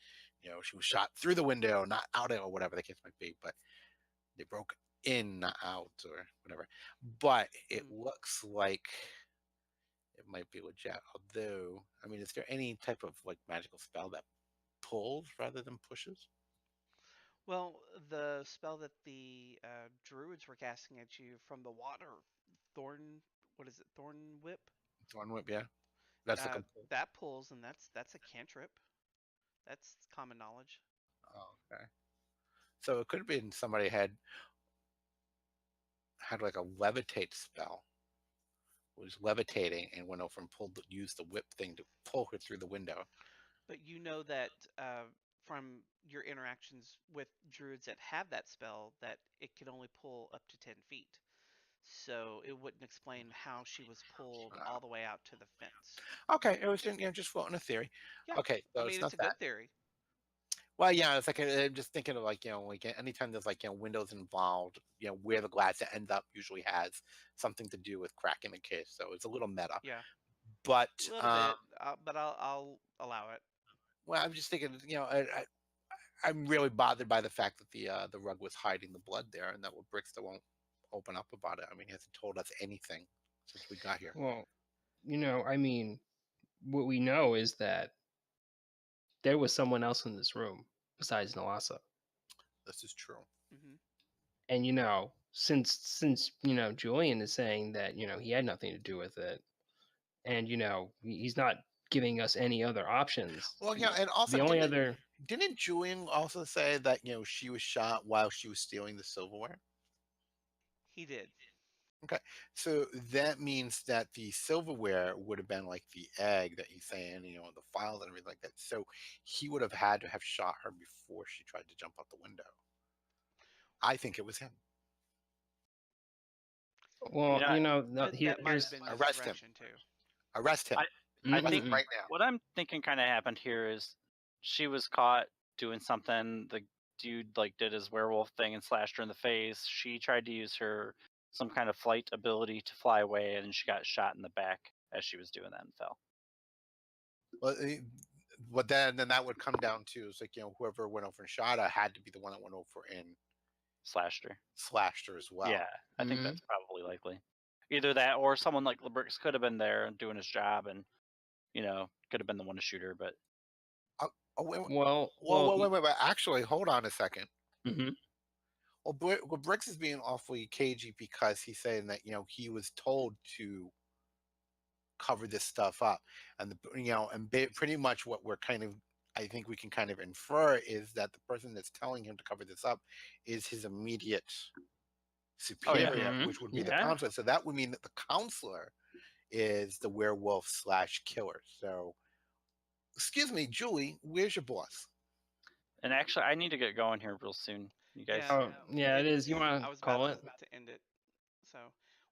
she was shot through the window, not out, or whatever the case might be. But they broke in, not out, or whatever. But it looks like it might be legit. Although, I mean, is there any type of like magical spell that pulls rather than pushes? Well, the spell that the druids were casting at you from the water, Thorn, what is it, Thorn Whip? Thorn whip, yeah. That's like a pull. That pulls, and that's a cantrip. That's common knowledge. Oh, okay. So it could have been somebody had like a levitate spell, was levitating and went over and used the whip thing to pull her through the window. But you know that from your interactions with druids that have that spell, that it can only pull up to 10 feet. So it wouldn't explain how she was pulled all the way out to the fence. Okay, it was just floating a theory. Yeah, Okay, I so mean, it's it's not a that. good theory. Well, yeah, it's like I'm just thinking of like like anytime there's like windows involved, where the glass ends up usually has something to do with cracking the case. So it's a little meta. Yeah, But a little bit, but I'll allow it. well, I'm just thinking, I'm really bothered by the fact that the rug was hiding the blood there, and that Brickster won't open up about it. I mean, he hasn't told us anything since we got here. Well, I mean, what we know is that there was someone else in this room besides Nilasa. This is true. Hmm. And since Julian is saying that he had nothing to do with it, and he's not giving us any other options. Well, yeah, and also The only other didn't Julian also say that she was shot while she was stealing the silverware? He did. Okay, so that means that the silverware would have been like the egg that he's saying, the files and everything like that. So he would have had to have shot her before she tried to jump out the window. I think it was him. well, no, That might here's have been Arrest him. misdirection too. Arrest him. I Arrest think him right now. what I'm thinking kind of happened here is she was caught doing something. The dude did his werewolf thing and slashed her in the face. She tried to use some kind of flight ability to fly away, and she got shot in the back as she was doing that and fell. Well, but then that would come down to it's like whoever went over and shot her had to be the one that went over and Slashed her as well. Yeah, I think that's probably likely. Either that or someone like Lebrix could have been there and doing his job and, could have been the one to shoot her, but wait. well, Wait. Actually, hold on a second. Mm-hmm. Well, Brix is being awfully cagey because he's saying that he was told to cover this stuff up, and pretty much what we're I think we can kind of infer is that the person that's telling him to cover this up is his immediate superior, which would be the counselor. So that would mean that the counselor is the werewolf / killer. So, excuse me, Julie, where's your boss? And actually, I need to get going here real soon. You guys. Yeah, it is. You want I to was call about it? to end it. So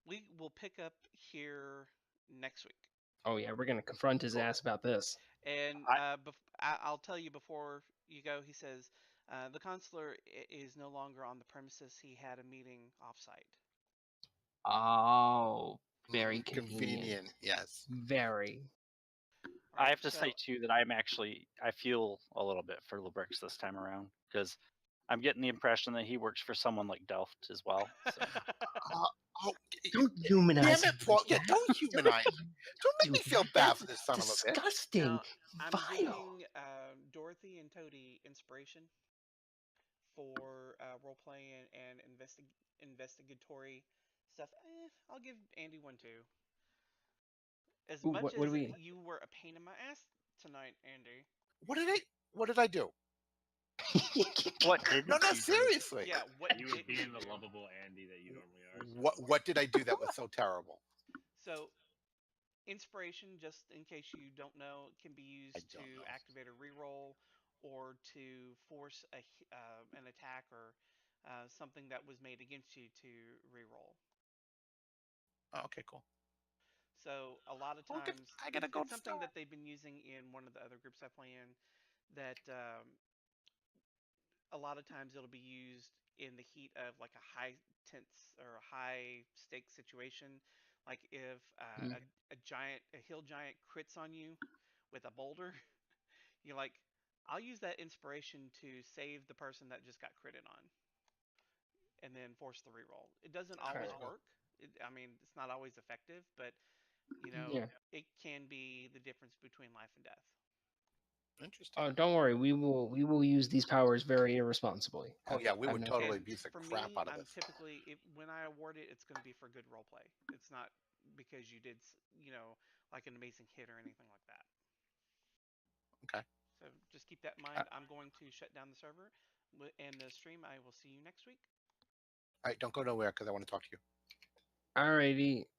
we will pick up here next week. Oh yeah, we're gonna confront his ass about this. And I'll tell you before you go. He says the consular is no longer on the premises. He had a meeting offsite. Oh, very convenient. Yes, very. I have to say too that I feel a little bit for Lebrix this time around because I'm getting the impression that he works for someone like Delft as well. So. Don't humanize. Damn it, Paul. Yeah, don't humanize. Don't make me feel bad for this son of a bitch. Disgusting. I'm Vile. giving Dorothy and Toty inspiration for role playing and investigatory stuff. I'll give Andy one too. As much as you were a pain in my ass tonight, Andy. What did I do? What did No, seriously. Yeah, what you were being the lovable Andy that you normally are. What did I do that was so terrible? So, inspiration, just in case you don't know, can be used to activate a reroll or to force an attack or something that was made against you to reroll. Oh, okay, cool. So a lot of times, it's something that they've been using in one of the other groups I play in. That a lot of times it'll be used in the heat of like a high tense or a high stakes situation. Like if a hill giant crits on you with a boulder, you're like, I'll use that inspiration to save the person that just got critted on, and then force the reroll. It doesn't always work. I mean, it's not always effective, but it can be the difference between life and death. Interesting. Oh, don't worry. We will use these powers very irresponsibly. Oh yeah, we would totally beat the crap out of this. Typically, when I award it, it's going to be for good role play. It's not because you did, like an amazing hit or anything like that. Okay. So just keep that in mind. I'm going to shut down the server and the stream. I will see you next week. All right, don't go nowhere because I want to talk to you. Alrighty.